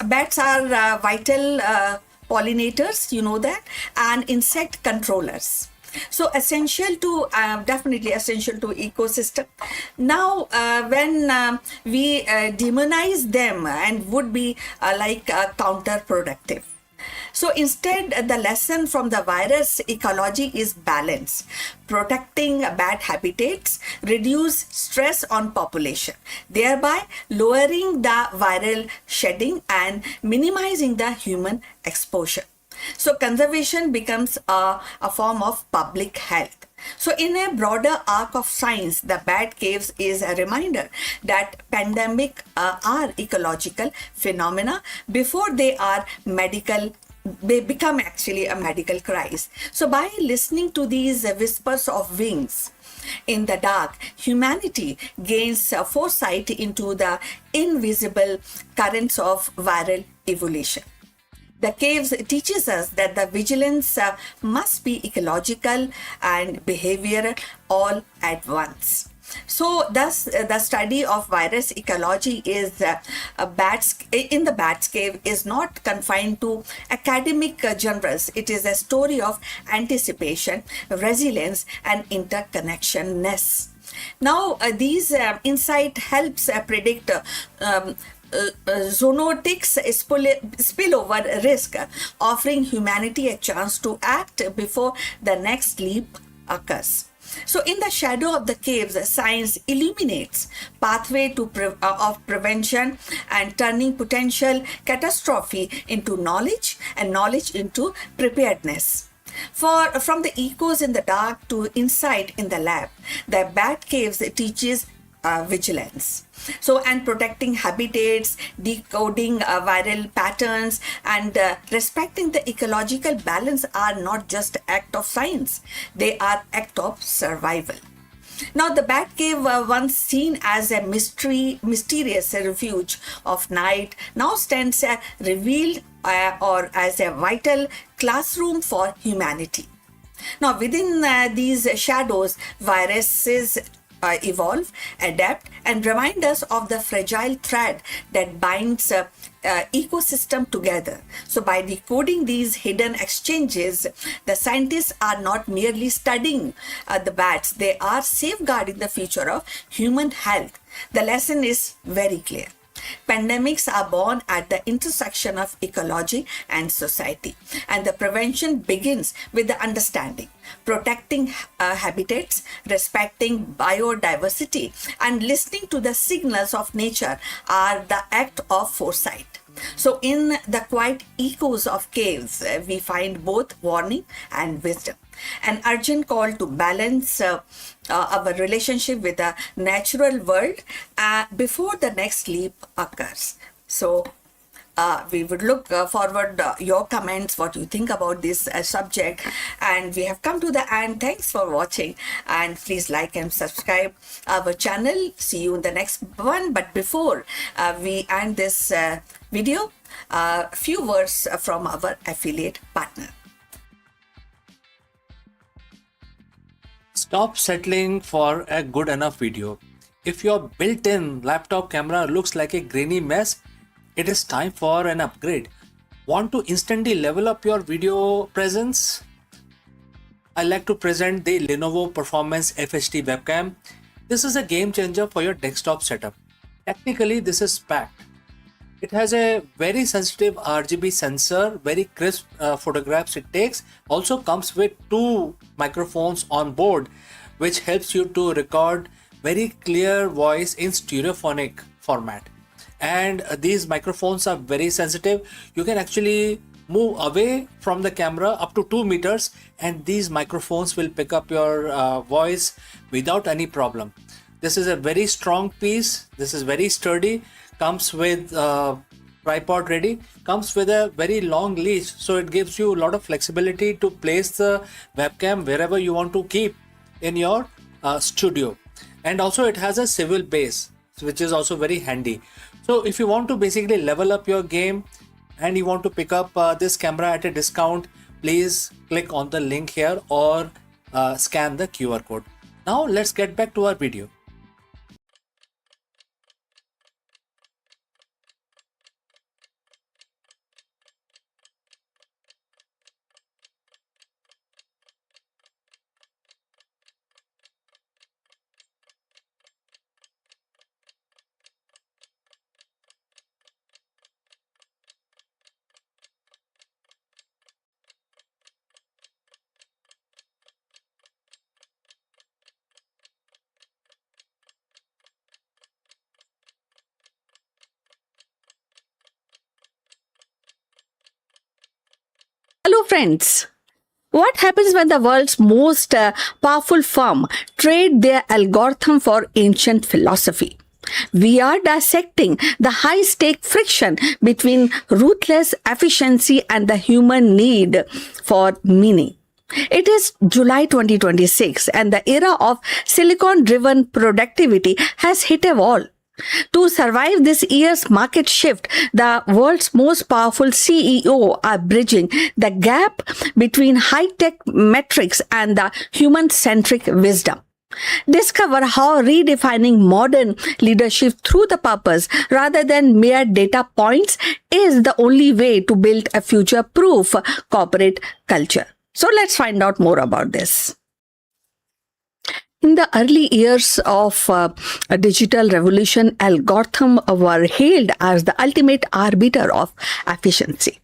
[SPEAKER 3] bats are vital pollinators, you know that, and insect controllers. So essential to definitely essential to ecosystem. Now, when we demonize them and would be like counterproductive. So instead, the lesson from the virus ecology is balance, protecting bat habitats, reduce stress on population, thereby lowering the viral shedding and minimizing the human exposure. So conservation becomes a form of public health. So in a broader arc of science, the bat caves is a reminder that pandemic are ecological phenomena before they become actually a medical crisis. So by listening to these whispers of wings in the dark, humanity gains foresight into the invisible currents of viral evolution. The caves teaches us that the vigilance must be ecological and behavioral all at once. So, thus, the study of virus ecology is bats in the bats cave is not confined to academic genres. It is a story of anticipation, resilience, and interconnectionness. Now, these insight helps predict zoonotics spillover risk, offering humanity a chance to act before the next leap occurs. So, in the shadow of the caves, science illuminates pathway to of prevention and turning potential catastrophe into knowledge and knowledge into preparedness. From the echoes in the dark to insight in the lab, the bat caves teaches vigilance. So, and protecting habitats, decoding viral patterns, and respecting the ecological balance are not just act of science; they are act of survival. Now, the bat cave, once seen as a mysterious refuge of night, now stands revealed or as a vital classroom for humanity. Now, within these shadows, viruses evolve, adapt, and remind us of the fragile thread that binds ecosystem together. So by decoding these hidden exchanges, the scientists are not merely studying the bats, they are safeguarding the future of human health. The lesson is very clear. Pandemics are born at the intersection of ecology and society, and the prevention begins with the understanding. Protecting habitats, respecting biodiversity, and listening to the signals of nature are the act of foresight. So, in the quiet echoes of caves, we find both warning and wisdom. An urgent call to balance our relationship with the natural world before the next leap occurs. So, we would look forward your comments, what you think about this subject. And we have come to the end. Thanks for watching, and please like and subscribe our channel. See you in the next one. But before we end this video, a few words from our affiliate partner.
[SPEAKER 1] Stop settling for a good enough video. If your built-in laptop camera looks like a grainy mess, it is time for an upgrade. Want to instantly level up your video presence? I like to present the Lenovo Performance FHD webcam. This is a game changer for your desktop setup. Technically, this is packed. It has a very sensitive RGB sensor, very crisp photographs it takes. Also comes with 2 microphones on board, which helps you to record very clear voice in stereophonic format. And these microphones are very sensitive. You can actually move away from the camera up to 2 meters, and these microphones will pick up your voice without any problem. This is a very strong piece. This is very sturdy. Comes with tripod ready. Comes with a very long leash, so it gives you a lot of flexibility to place the webcam wherever you want to keep in your studio. And also it has a swivel base, which is also very handy. So if you want to basically level up your game and you want to pick up this camera at a discount, please click on the link here or scan the QR code. Now let's get back to our video.
[SPEAKER 3] Hello, friends. What happens when the world's most powerful firm trade their algorithm for ancient philosophy? We are dissecting the high-stake friction between ruthless efficiency and the human need for meaning. It is July 2026 and the era of silicon-driven productivity has hit a wall. To survive this year's market shift, the world's most powerful CEO are bridging the gap between high-tech metrics and the human-centric wisdom. Discover how redefining modern leadership through the purpose rather than mere data points is the only way to build a future-proof corporate culture. So let's find out more about this. In the early years of a digital revolution, algorithms were hailed as the ultimate arbiter of efficiency.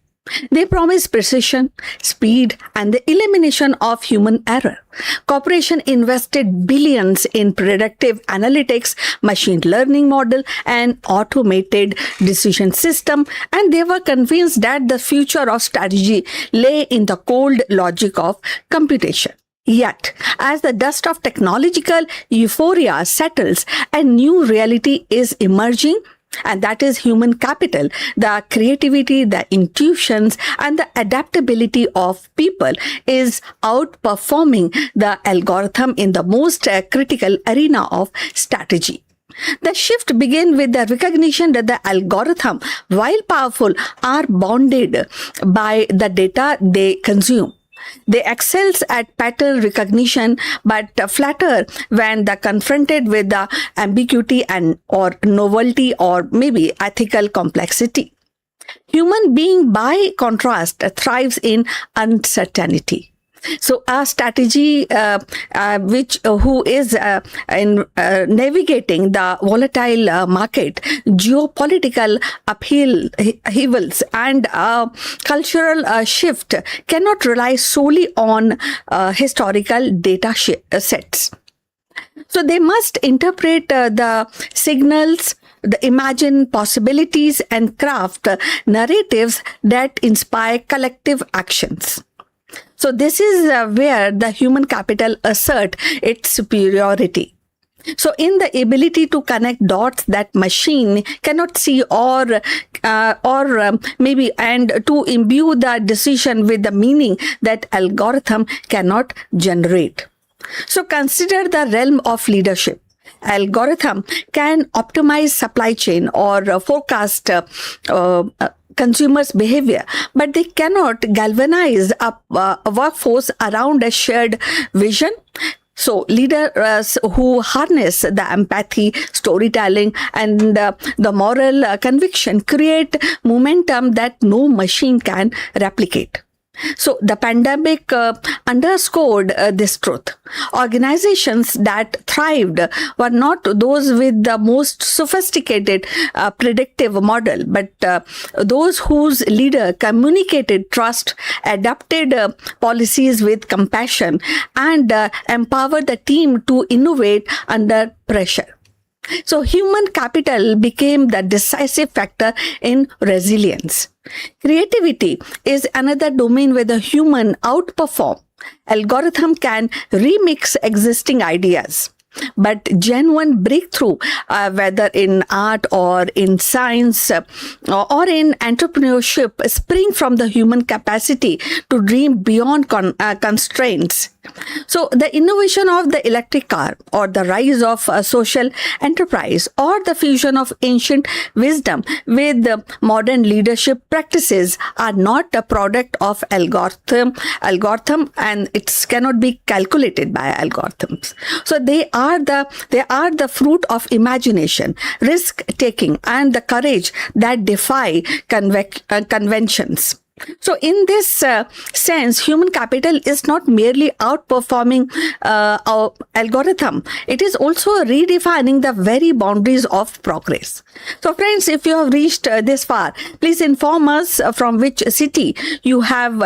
[SPEAKER 3] They promise precision, speed, and the elimination of human error. Corporations invested billions in predictive analytics, machine learning model, and automated decision system, and they were convinced that the future of strategy lay in the cold logic of computation. Yet, as the dust of technological euphoria settles, a new reality is emerging, and that is human capital. The creativity, the intuitions, and the adaptability of people is outperforming the algorithm in the most critical arena of strategy. The shift began with the recognition that the algorithm, while powerful, are bounded by the data they consume. They excel at pattern recognition, but flatter when they're confronted with the ambiguity or novelty or maybe ethical complexity. Human being, by contrast, thrives in uncertainty. So a strategy who is in navigating the volatile market, geopolitical upheavals, and cultural shift cannot rely solely on historical data sets. So they must interpret the signals, the imagine possibilities, and craft narratives that inspire collective actions. So this is where the human capital assert its superiority. So in the ability to connect dots that machine cannot see or maybe and to imbue the decision with the meaning that algorithm cannot generate. So consider the realm of leadership. Algorithm can optimize supply chain or forecast consumers' behavior, but they cannot galvanize a workforce around a shared vision. So leaders who harness the empathy, storytelling, and the moral conviction create momentum that no machine can replicate. So the pandemic underscored this truth. Organizations that thrived were not those with the most sophisticated predictive model, but those whose leader communicated trust, adapted policies with compassion, and empowered the team to innovate under pressure. So human capital became the decisive factor in resilience. Creativity is another domain where the human outperform. Algorithm can remix existing ideas. But genuine breakthrough, whether in art or in science or in entrepreneurship, spring from the human capacity to dream beyond constraints. So the innovation of the electric car, or the rise of social enterprise, or the fusion of ancient wisdom with modern leadership practices are not a product of algorithm, and it cannot be calculated by algorithms. So they are the fruit of imagination, risk taking, and the courage that defy conventions. So in this sense, human capital is not merely outperforming our algorithm. It is also redefining the very boundaries of progress. So friends, if you have reached this far, please inform us from which city you have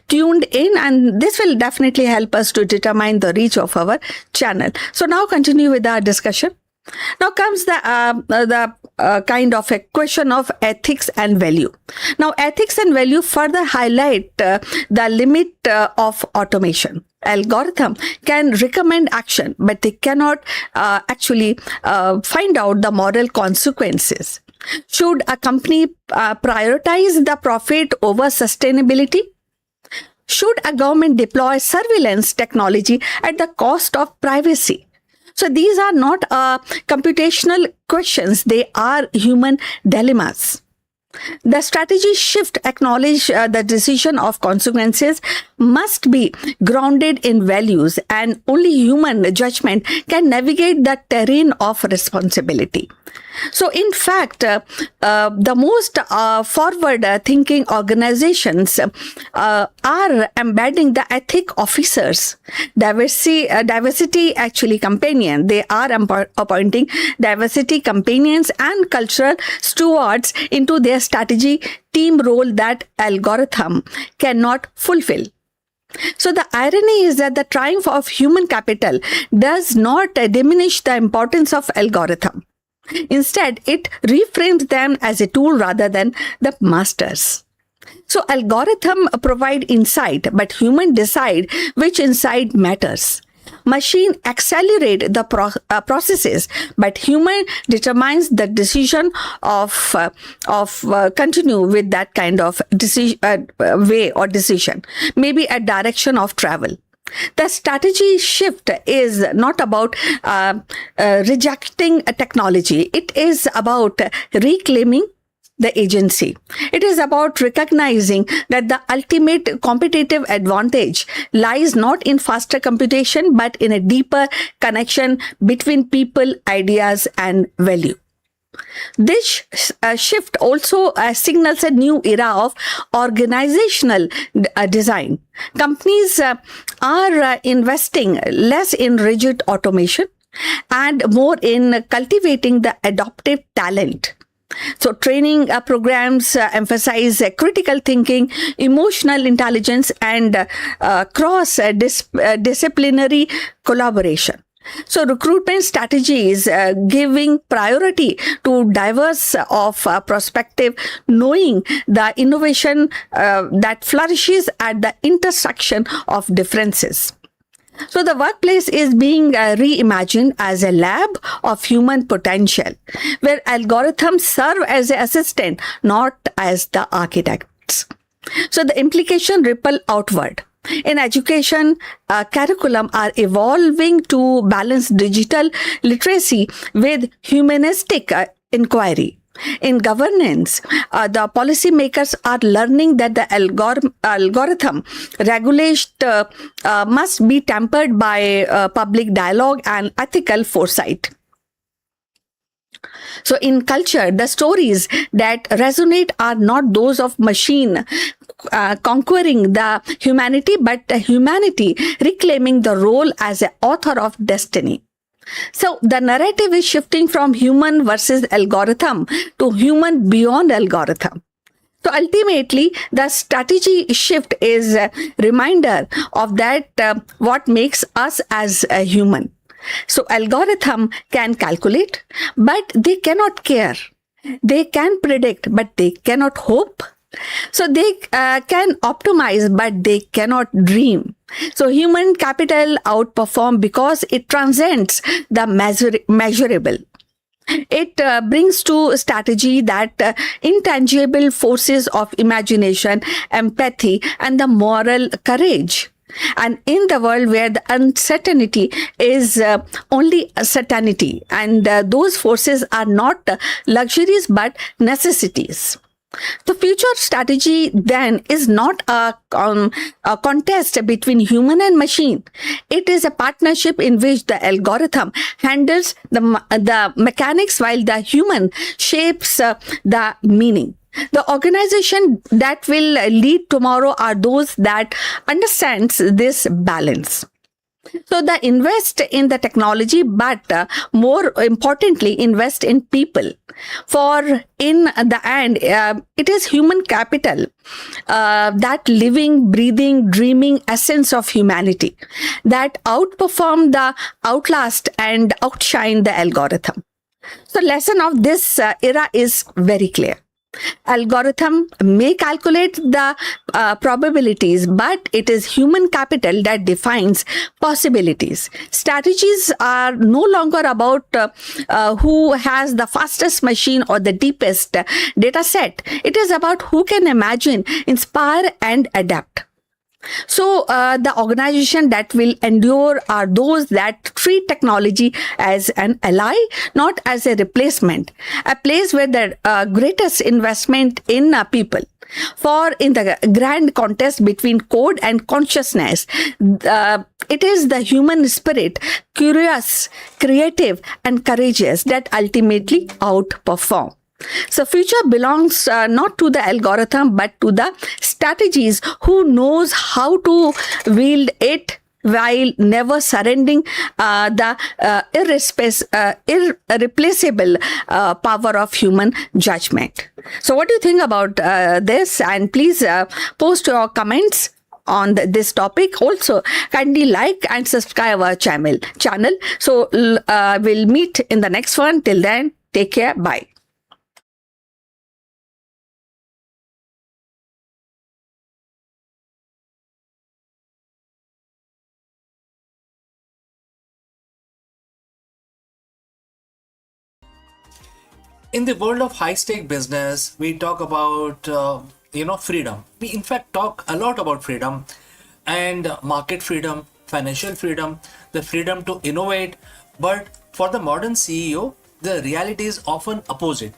[SPEAKER 3] tuned in, and this will definitely help us to determine the reach of our channel. So now continue with our discussion. Now comes the kind of a question of ethics and value. Now, ethics and value further highlight the limit of automation. Algorithm can recommend action, but they cannot actually find out the moral consequences. Should a company prioritize the profit over sustainability? Should a government deploy surveillance technology at the cost of privacy? So these are not computational questions, they are human dilemmas. The strategy shift acknowledge the decision of consequences must be grounded in values, and only human judgment can navigate the terrain of responsibility. So in fact, the most forward-thinking organizations are embedding the ethic officers, diversity actually companion. They are appointing diversity companions and cultural stewards into their strategy team role that algorithm cannot fulfill. So the irony is that the triumph of human capital does not diminish the importance of algorithm. Instead, it reframes them as a tool rather than the masters. So algorithm provide insight, but human decide which insight matters. Machine accelerate the processes, but human determines the decision of continue with that kind of way or decision, maybe a direction of travel. The strategy shift is not about rejecting a technology. It is about reclaiming the agency. It is about recognizing that the ultimate competitive advantage lies not in faster computation, but in a deeper connection between people, ideas, and value. This shift also signals a new era of organizational design. Companies are investing less in rigid automation and more in cultivating the adaptive talent. So training programs emphasize critical thinking, emotional intelligence, and cross-disciplinary collaboration. So recruitment strategies giving priority to diverse of perspective, knowing the innovation that flourishes at the intersection of differences. So the workplace is being reimagined as a lab of human potential, where algorithms serve as an assistant, not as the architects. So the implication ripple outward. In education, curriculum are evolving to balance digital literacy with humanistic inquiry. In governance, the policymakers are learning that the algorithm regulation must be tempered by public dialogue and ethical foresight. So in culture, the stories that resonate are not those of machine conquering the humanity, but the humanity reclaiming the role as an author of destiny. So the narrative is shifting from human versus algorithm to human beyond algorithm. So ultimately, the strategy shift is a reminder of that what makes us as a human. So algorithm can calculate, but they cannot care. They can predict, but they cannot hope. So they can optimize, but they cannot dream. So human capital outperform because it transcends the measurable. It brings to strategy that intangible forces of imagination, empathy, and the moral courage. And in the world where the uncertainty is only a certainty, and those forces are not luxuries but necessities. The future strategy then is not a contest between human and machine. It is a partnership in which the algorithm handles the mechanics while the human shapes the meaning. The organization that will lead tomorrow are those that understands this balance. So the invest in the technology, but more importantly, invest in people. For in the end, it is human capital, that living, breathing, dreaming essence of humanity that outperform the outlast and outshine the algorithm. So lesson of this era is very clear. Algorithm may calculate the probabilities, but it is human capital that defines possibilities. Strategies are no longer about who has the fastest machine or the deepest data set. It is about who can imagine, inspire, and adapt. So the organization that will endure are those that treat technology as an ally, not as a replacement, a place where the greatest investment in people. For in the grand contest between code and consciousness, it is the human spirit, curious, creative, and courageous, that ultimately outperform. So future belongs not to the algorithm but to the strategies who knows how to wield it while never surrendering the irreplaceable power of human judgment. So what do you think about this? And please post your comments on this topic. Also, kindly like and subscribe our channel. So we'll meet in the next one. Till then, take care. Bye.
[SPEAKER 1] In the world of high-stake business, we talk about freedom. We in fact talk a lot about freedom and market freedom, financial freedom, the freedom to innovate. But for the modern CEO, the reality is often opposite.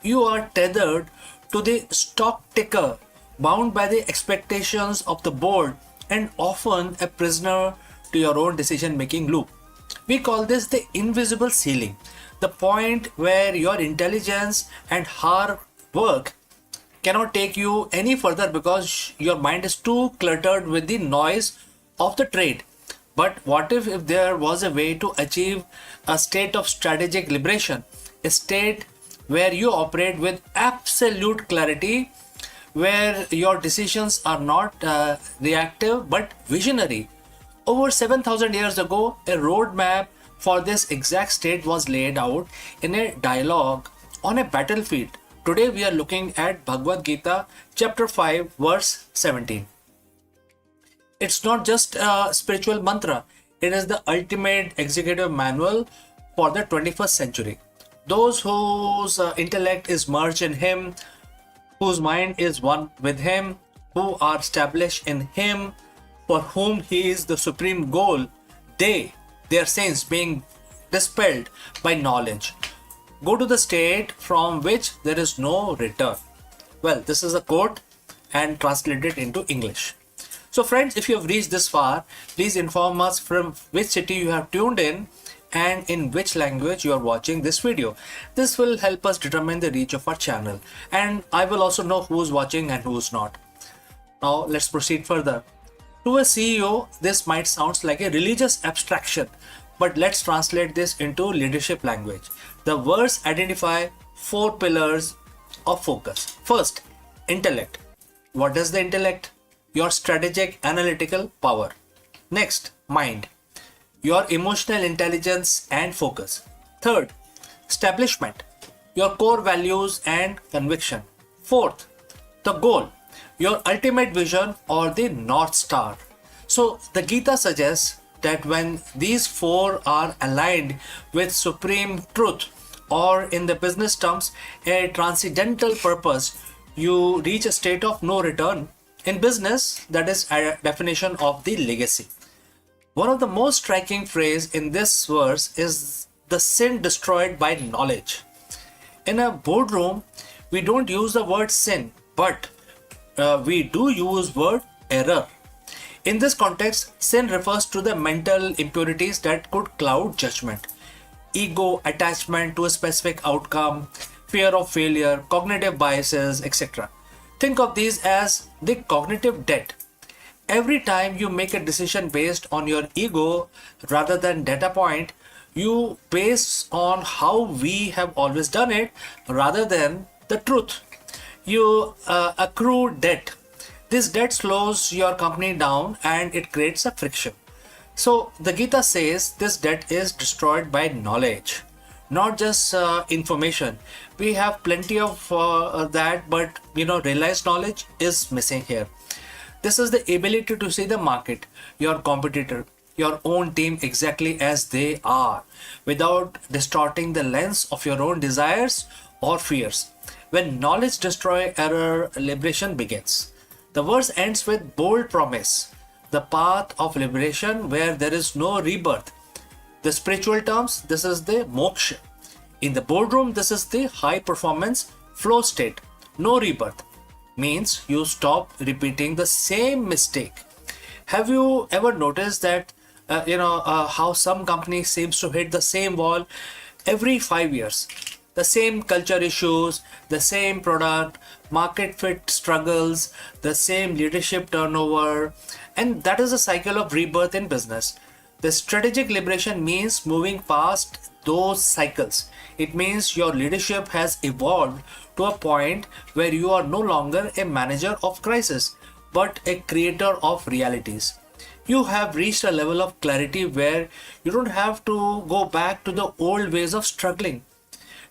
[SPEAKER 1] You are tethered to the stock ticker, bound by the expectations of the board, and often a prisoner to your own decision-making loop. We call this the invisible ceiling, the point where your intelligence and hard work cannot take you any further because your mind is too cluttered with the noise of the trade. But what if there was a way to achieve a state of strategic liberation, a state where you operate with absolute clarity, where your decisions are not reactive but visionary? Over 7,000 years ago, a roadmap for this exact state was laid out in a dialogue on a battlefield. Today we are looking at Bhagavad Gita chapter 5 verse 17. It's not just a spiritual mantra, it is the ultimate executive manual for the 21st century. Those whose intellect is merged in Him, whose mind is one with Him, who are established in Him, for whom He is the supreme goal, their sins being dispelled by knowledge, go to the state from which there is no return. Well, this is a quote and translated into English. So friends, if you have reached this far, please inform us from which city you have tuned in and in which language you are watching this video. This will help us determine the reach of our channel, and I will also know who's watching and who's not. Now let's proceed further. To a CEO, this might sound like a religious abstraction, but let's translate this into leadership language. The words identify 4 pillars of focus. First, intellect. What is the intellect? Your strategic analytical power. Next, mind. your emotional intelligence and focus. Third, establishment, your core values and conviction. Fourth, the goal, your ultimate vision or the North Star. So the Gita suggests that when these four are aligned with supreme truth, or in the business terms, a transcendental purpose, you reach a state of no return. In business, that is a definition of the legacy. One of the most striking phrases in this verse is the sin destroyed by knowledge. In a boardroom, we don't use the word sin, but we do use word error. In this context, sin refers to the mental impurities that could cloud judgment. Ego, attachment to a specific outcome, fear of failure, cognitive biases, etc. Think of these as the cognitive debt. Every time you make a decision based on your ego rather than data point, you base on how we have always done it rather than the truth. You accrue debt. This debt slows your company down and it creates a friction. So the Gita says this debt is destroyed by knowledge, not just information. We have plenty of that, but realized knowledge is missing here. This is the ability to see the market, your competitor, your own team exactly as they are, without distorting the lens of your own desires or fears. When knowledge destroys error, liberation begins. The verse ends with bold promise, the path of liberation where there is no rebirth. The spiritual terms, this is the moksha. In the boardroom, this is the high performance flow state. No rebirth means you stop repeating the same mistake. Have you ever noticed that how some companies seems to hit the same wall every 5 years? The same culture issues, the same product, market fit struggles, the same leadership turnover, and that is a cycle of rebirth in business. The strategic liberation means moving past those cycles. It means your leadership has evolved to a point where you are no longer a manager of crisis, but a creator of realities. You have reached a level of clarity where you don't have to go back to the old ways of struggling.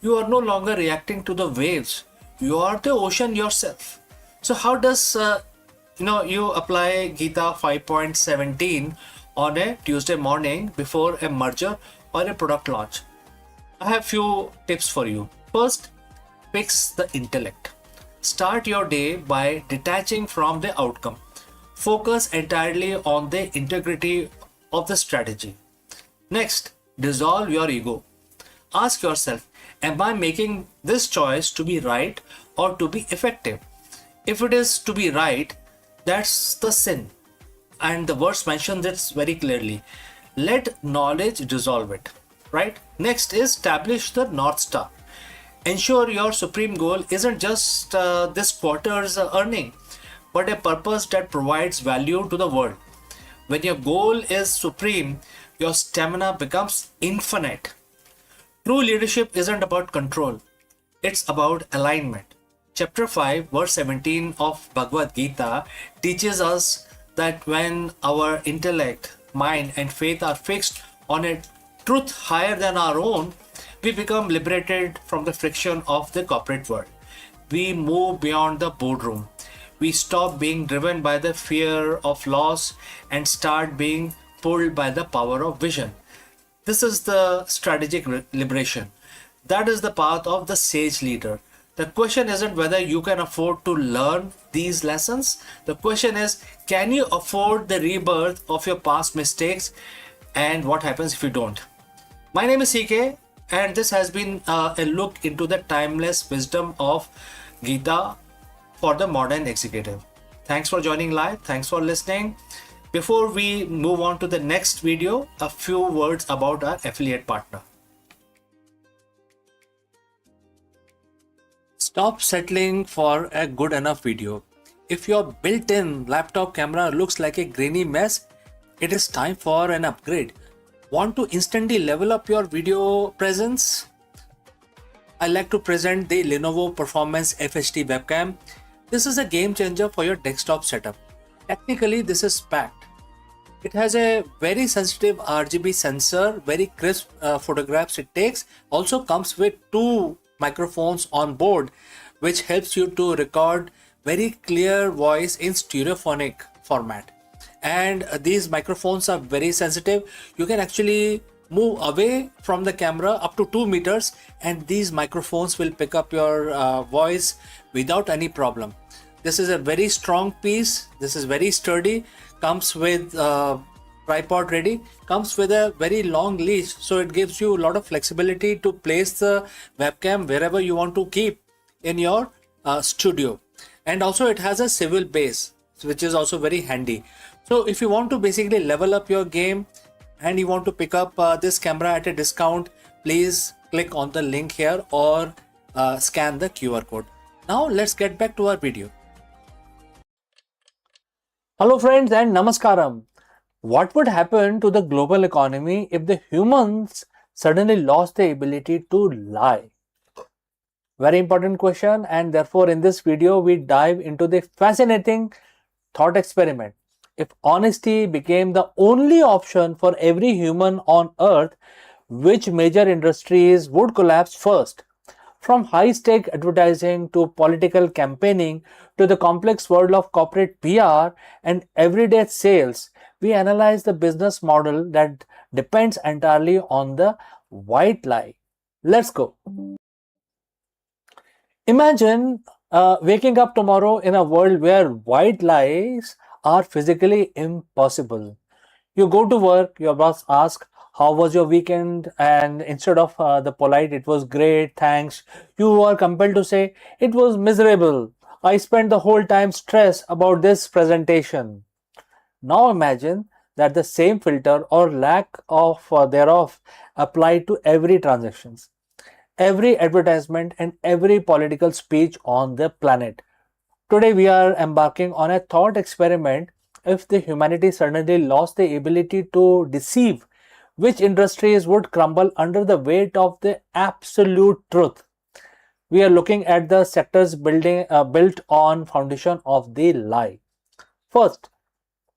[SPEAKER 1] You are no longer reacting to the waves. You are the ocean yourself. So how does you apply Gita 5.17 on a Tuesday morning before a merger or a product launch? I have few tips for you. First, fix the intellect. Start your day by detaching from the outcome. Focus entirely on the integrity of the strategy. Next, dissolve your ego. Ask yourself, am I making this choice to be right or to be effective? If it is to be right, that's the sin. And the verse mentions this very clearly. Let knowledge dissolve it. Right? Next is establish the North Star. Ensure your supreme goal isn't just this quarter's earning, but a purpose that provides value to the world. When your goal is supreme, your stamina becomes infinite. True leadership isn't about control, it's about alignment. Chapter 5, verse 17 of Bhagavad Gita teaches us that when our intellect, mind, and faith are fixed on a truth higher than our own, we become liberated from the friction of the corporate world. We move beyond the boardroom. We stop being driven by the fear of loss and start being pulled by the power of vision. This is the strategic liberation. That is the path of the sage leader. The question isn't whether you can afford to learn these lessons. The question is, can you afford the rebirth of your past mistakes, and what happens if you don't? My name is CK, and this has been a look into the timeless wisdom of Gita for the modern executive. Thanks for joining live. Thanks for listening. Before we move on to the next video, a few words about our affiliate partner. Stop settling for a good enough video. If your built-in laptop camera looks like a grainy mess, it is time for an upgrade. Want to instantly level up your video presence? I like to present the Lenovo Performance FHD webcam. This is a game changer for your desktop setup. Technically, this is packed. It has a very sensitive RGB sensor, very crisp photographs it takes. Also comes with two microphones on board, which helps you to record very clear voice in stereophonic format. And these microphones are very sensitive. You can actually move away from the camera up to 2 meters, and these microphones will pick up your voice without any problem. This is a very strong piece. This is very sturdy. Comes with tripod ready. Comes with a very long leash, so it gives you a lot of flexibility to place the webcam wherever you want to keep in your studio. And also it has a swivel base, which is also very handy. So if you want to basically level up your game and you want to pick up this camera at a discount, please click on the link here or scan the QR code. Now let's get back to our video. Hello friends and namaskaram. What would happen to the global economy if the humans suddenly lost the ability to lie? Very important question, and therefore in this video we dive into the fascinating thought experiment. If honesty became the only option for every human on earth, which major industries would collapse first? From high-stake advertising to political campaigning to the complex world of corporate PR and everyday sales, we analyze the business model that depends entirely on the white lie. Let's go. Imagine waking up tomorrow in a world where white lies are physically impossible. You go to work, your boss asks, how was your weekend? And instead of the polite, it was great, thanks, you are compelled to say, it was miserable. I spent the whole time stressed about this presentation. Now imagine that the same filter or lack of thereof applied to every transactions, every advertisement and every political speech on the planet. Today we are embarking on a thought experiment. If the humanity suddenly lost the ability to deceive, which industries would crumble under the weight of the absolute truth? We are looking at the sectors built on foundation of the lie. First,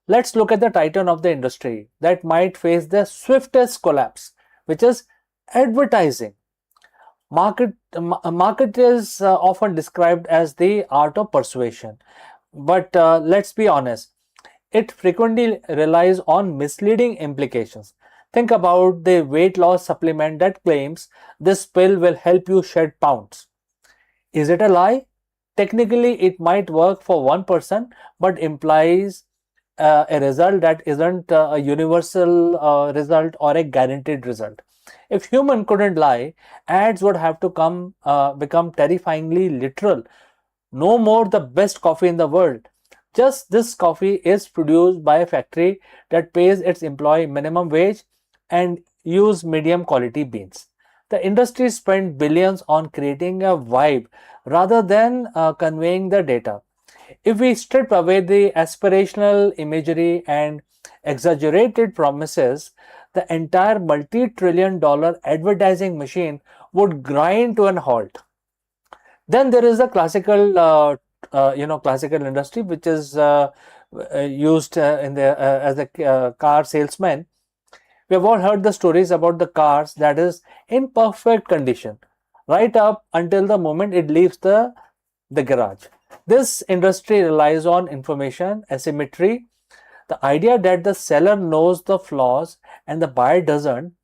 [SPEAKER 1] let's look at the titan of the industry that might face the swiftest collapse, which is advertising. Market is often described as the art of persuasion, but let's be honest, it frequently relies on misleading implications. Think about the weight loss supplement that claims this pill will help you shed pounds. Is it a lie? Technically, it might work for one person, but implies a result that isn't a universal result or a guaranteed result. If human couldn't lie, ads would have to become terrifyingly literal. No more the best coffee in the world. Just this coffee is produced by a factory that pays its employee minimum wage and use medium quality beans. The industry spent billions on creating a vibe rather than conveying the data. If we strip away the aspirational imagery and exaggerated promises, the entire multi-trillion-dollar advertising machine would grind to an halt. Then there is the classical industry, which is used in the as a car salesman. We have all heard the stories about the cars that is in perfect condition, right up until the moment it leaves the garage. This industry relies on information asymmetry, the idea that the seller knows the flaws and the buyer doesn't.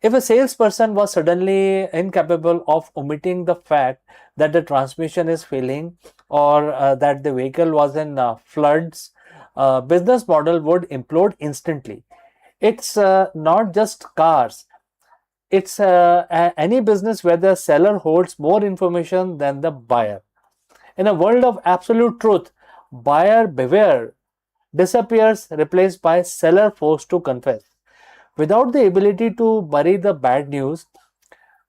[SPEAKER 1] If a salesperson was suddenly incapable of omitting the fact that the transmission is failing or that the vehicle was in floods, business model would implode instantly. It's not just cars. It's any business where the seller holds more information than the buyer. In a world of absolute truth, buyer beware disappears, replaced by seller forced to confess. Without the ability to bury the bad news,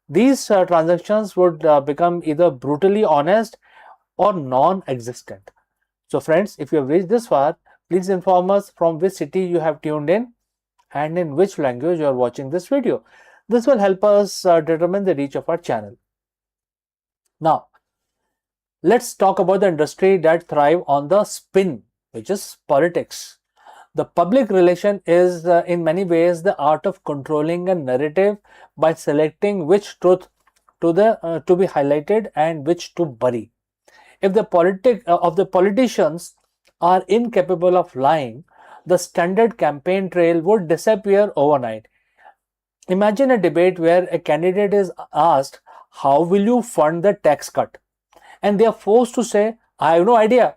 [SPEAKER 1] these transactions would become either brutally honest or non-existent. So friends, if you have reached this far, please inform us from which city you have tuned in and in which language you are watching this video. This will help us determine the reach of our channel. Now, let's talk about the industry that thrive on the spin, which is politics. The public relation is in many ways the art of controlling a narrative by selecting which truth to be highlighted and which to bury. If the politicians are incapable of lying, the standard campaign trail would disappear overnight. Imagine a debate where a candidate is asked, "How will you fund the tax cut?" And they are forced to say, "I have no idea.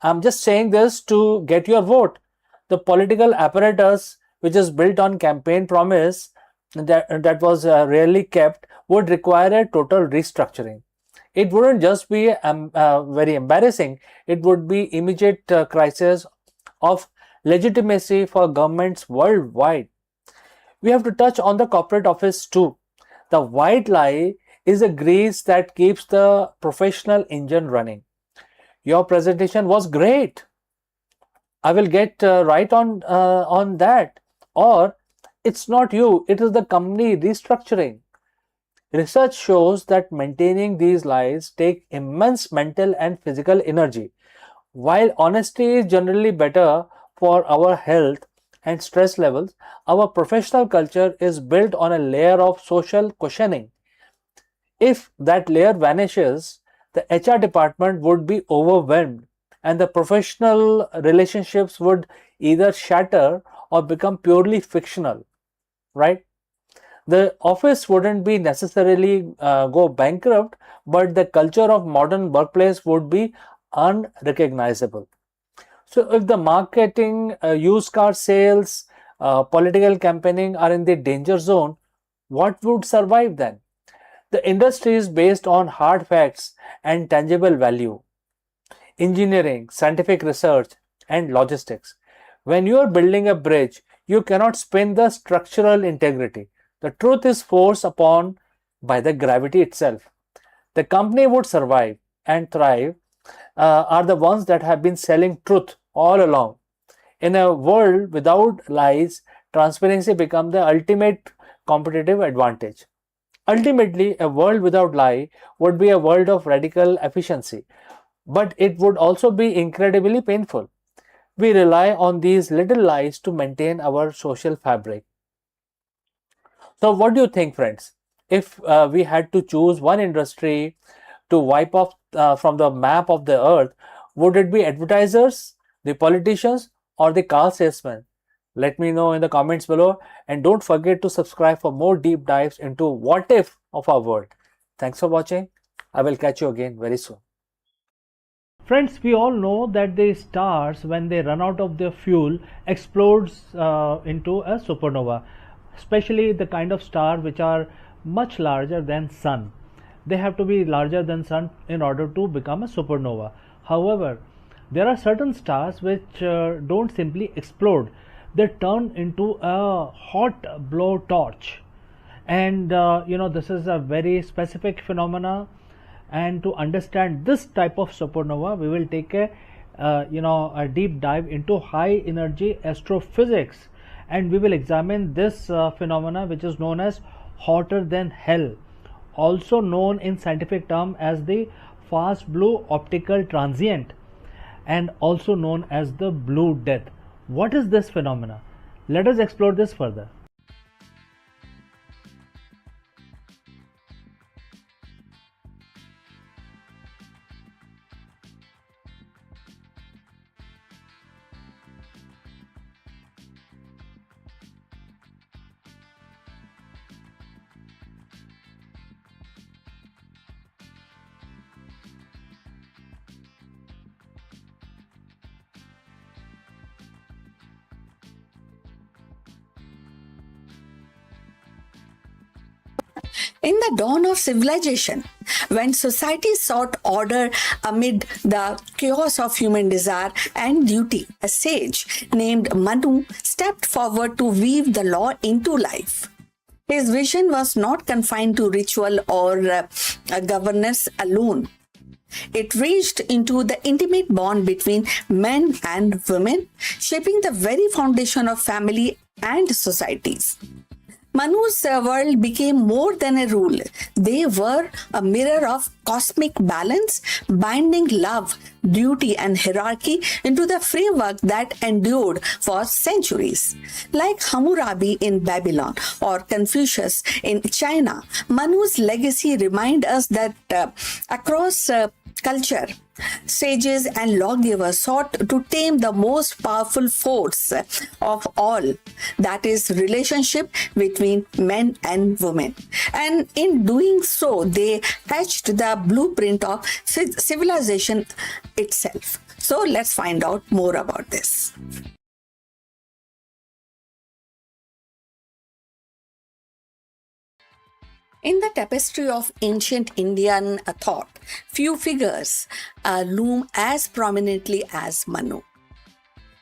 [SPEAKER 1] I'm just saying this to get your vote." The political apparatus, which is built on campaign promise that was rarely kept, would require a total restructuring. It wouldn't just be very embarrassing, it would be immediate crisis of legitimacy for governments worldwide. We have to touch on the corporate office too. The white lie is a grease that keeps the professional engine running. Your presentation was great. I will get right on that. Or it's not you, it is the company restructuring. Research shows that maintaining these lies take immense mental and physical energy. While honesty is generally better for our health and stress levels, our professional culture is built on a layer of social cushioning. If that layer vanishes, the HR department would be overwhelmed and the professional relationships would either shatter or become purely fictional, right? The office wouldn't be necessarily go bankrupt, but the culture of modern workplace would be unrecognizable. So if the marketing, used car sales, political campaigning are in the danger zone, what would survive then? The industry is based on hard facts and tangible value: engineering, scientific research, and logistics. When you are building a bridge, you cannot spin the structural integrity. The truth is forced upon by the gravity itself. The company would survive and thrive are the ones that have been selling truth all along. In a world without lies, transparency becomes the ultimate competitive advantage. Ultimately, a world without lie would be a world of radical efficiency, but it would also be incredibly painful. We rely on these little lies to maintain our social fabric. So, what do you think, friends? If we had to choose one industry to wipe off from the map of the earth, would it be advertisers, the politicians, or the car salesmen? Let me know in the comments below, and don't forget to subscribe for more deep dives into what if of our world. Thanks for watching. I will catch you again very soon.
[SPEAKER 2] Friends, we all know that the stars, when they run out of their fuel, explodes into a supernova, especially the kind of star which are much larger than sun. They have to be larger than sun in order to become a supernova. However, there are certain stars which don't simply explode, they turn into a hot blowtorch. And this is a very specific phenomena, and to understand this type of supernova we will take a deep dive into high energy astrophysics, and we will examine this phenomena which is known as hotter than hell, also known in scientific term as the fast blue optical transient, and also known as the blue death. What is this phenomena? Let us explore this further.
[SPEAKER 3] In the dawn of civilization, when society sought order amid the chaos of human desire and duty, a sage named Manu stepped forward to weave the law into life. His vision was not confined to ritual or governance alone. It reached into the intimate bond between men and women, shaping the very foundation of family and societies. Manu's world became more than a rule. They were a mirror of cosmic balance, binding love, duty, and hierarchy into the framework that endured for centuries. Like Hammurabi in Babylon or Confucius in China, Manu's legacy reminds us that across culture, sages and lawgivers sought to tame the most powerful force of all, that is relationship between men and women. And in doing so, they etched the blueprint of civilization itself. So let's find out more about this. In the tapestry of ancient Indian thought, few figures loom as prominently as Manu,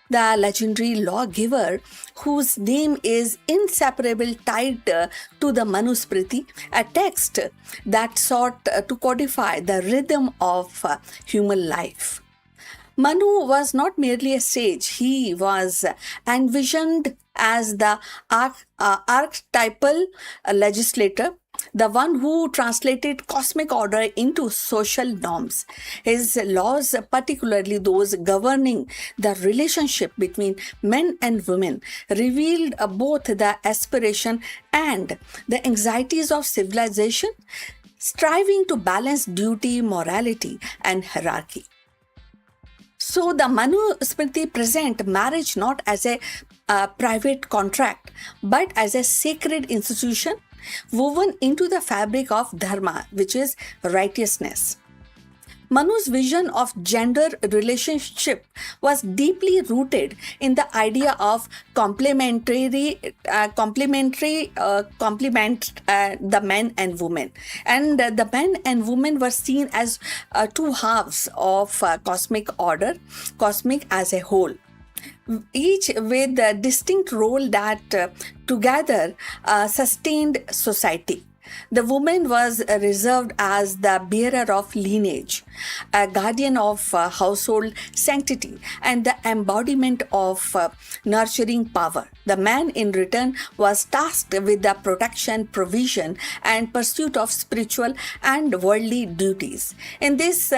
[SPEAKER 3] the legendary lawgiver whose name is inseparably tied to the Manusmriti, a text that sought to codify the rhythm of human life. Manu was not merely a sage, he was envisioned as the archetypal legislator, the one who translated cosmic order into social norms. His laws, particularly those governing the relationship between men and women, revealed both the aspiration and the anxieties of civilization, striving to balance duty, morality, and hierarchy. So the Manusmriti present marriage not as a private contract, but as a sacred institution woven into the fabric of dharma, which is righteousness. Manu's vision of gender relationship was deeply rooted in the idea of complement the men and women, and the men and women were seen as two halves of cosmic order, cosmic as a whole, each with a distinct role that together sustained society. The woman was reserved as the bearer of lineage, a guardian of household sanctity, and the embodiment of nurturing power. The man, in return, was tasked with the protection, provision, and pursuit of spiritual and worldly duties. In this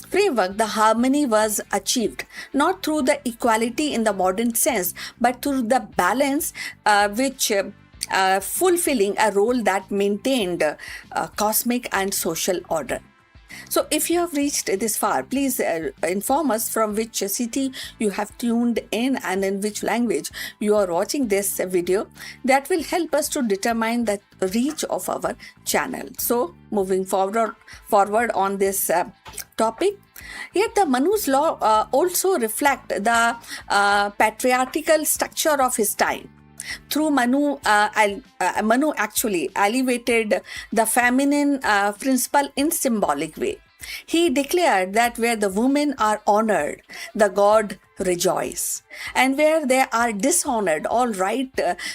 [SPEAKER 3] framework, the harmony was achieved not through the equality in the modern sense, but through the balance which fulfilling a role that maintained cosmic and social order. So if you have reached this far, please inform us from which city you have tuned in and in which language you are watching this video. That will help us to determine the reach of our channel. So moving forward on this topic, yet the Manu's law also reflect the patriarchal structure of his time. Through Manu actually elevated the feminine principle in symbolic way. He declared that where the women are honored, the god rejoice, and where they are dishonored, all right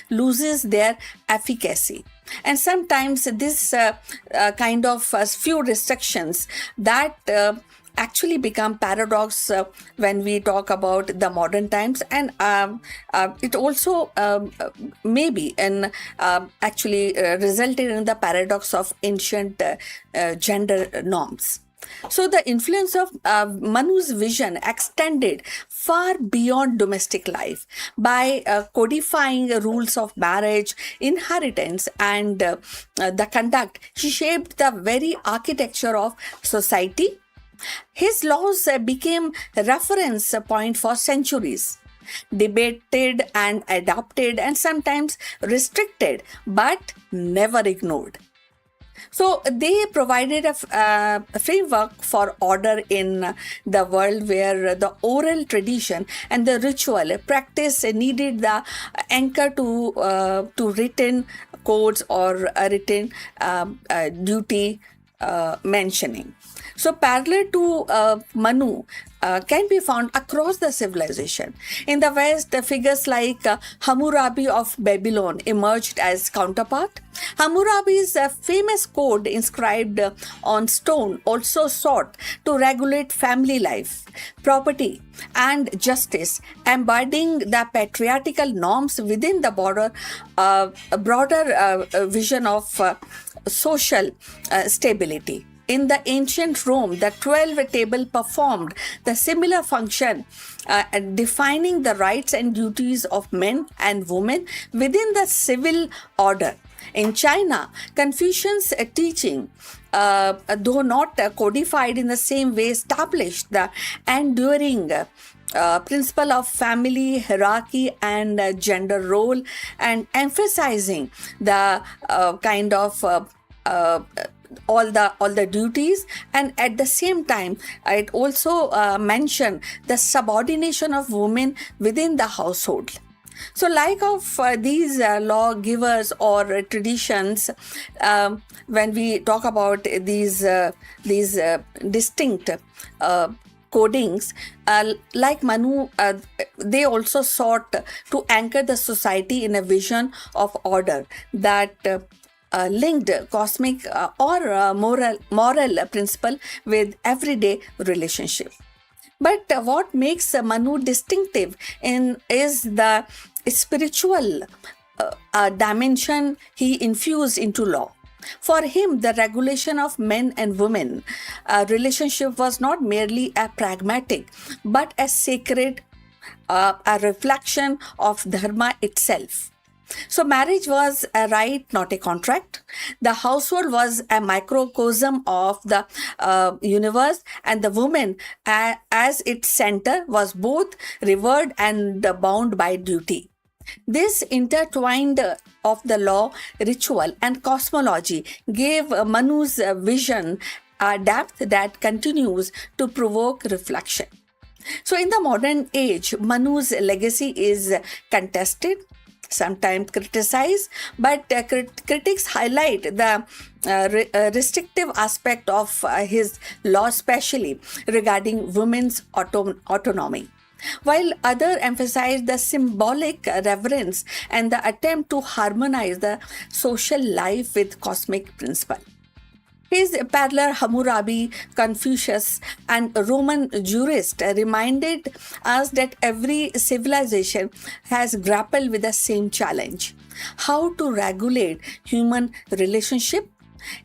[SPEAKER 3] loses their efficacy. And sometimes this kind of few restrictions that actually become paradox when we talk about the modern times, and it also maybe and actually resulted in the paradox of ancient gender norms. So the influence of Manu's vision extended far beyond domestic life by codifying rules of marriage, inheritance, and the conduct. He shaped the very architecture of society. His laws became a reference point for centuries, debated and adopted and sometimes restricted, but never ignored. So they provided a framework for order in the world where the oral tradition and the ritual practice needed the anchor to written codes or a written duty mentioning. So, parallel to Manu can be found across the civilization. In the West, the figures like Hammurabi of Babylon emerged as counterpart. Hammurabi's famous code inscribed on stone also sought to regulate family life, property, and justice, embodying the patriarchal norms within the broader vision of social stability. In the ancient Rome, the 12 table performed the similar function, defining the rights and duties of men and women within the civil order. In China, Confucian's teaching, though not codified in the same way, established the enduring principle of family hierarchy and gender role, and emphasizing the kind of all the duties, and at the same time it also mentioned the subordination of women within the household. So, like of these lawgivers or traditions, when we talk about these distinct codings, like Manu, they also sought to anchor the society in a vision of order that linked cosmic or moral principle with everyday relationship. But what makes Manu distinctive is the spiritual dimension he infused into law. For him, the regulation of men and women relationship was not merely a pragmatic, but a sacred, a reflection of dharma itself. So, marriage was a right, not a contract. The household was a microcosm of the universe, and the woman, as its center, was both revered and bound by duty. This intertwined of the law, ritual, and cosmology gave Manu's vision a depth that continues to provoke reflection. So, in the modern age, Manu's legacy is contested, sometimes criticized, but critics highlight the restrictive aspect of his law, especially regarding women's autonomy, while others emphasize the symbolic reverence and the attempt to harmonize the social life with cosmic principle. His parallel Hammurabi, Confucius, and Roman jurist reminded us that every civilization has grappled with the same challenge: how to regulate human relationship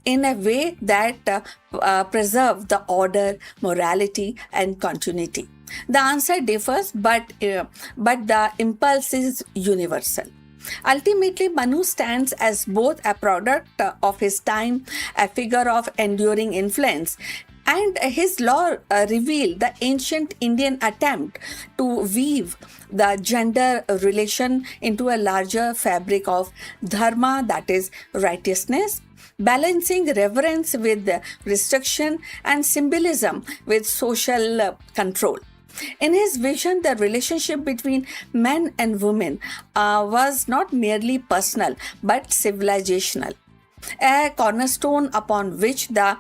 [SPEAKER 3] in a way that preserve the order, morality, and continuity. The answer differs, but the impulse is universal. Ultimately, Manu stands as both a product of his time, a figure of enduring influence, and his law revealed the ancient Indian attempt to weave the gender relation into a larger fabric of dharma, that is, righteousness, balancing reverence with restriction and symbolism with social control. In his vision, the relationship between men and women was not merely personal but civilizational, a cornerstone upon which the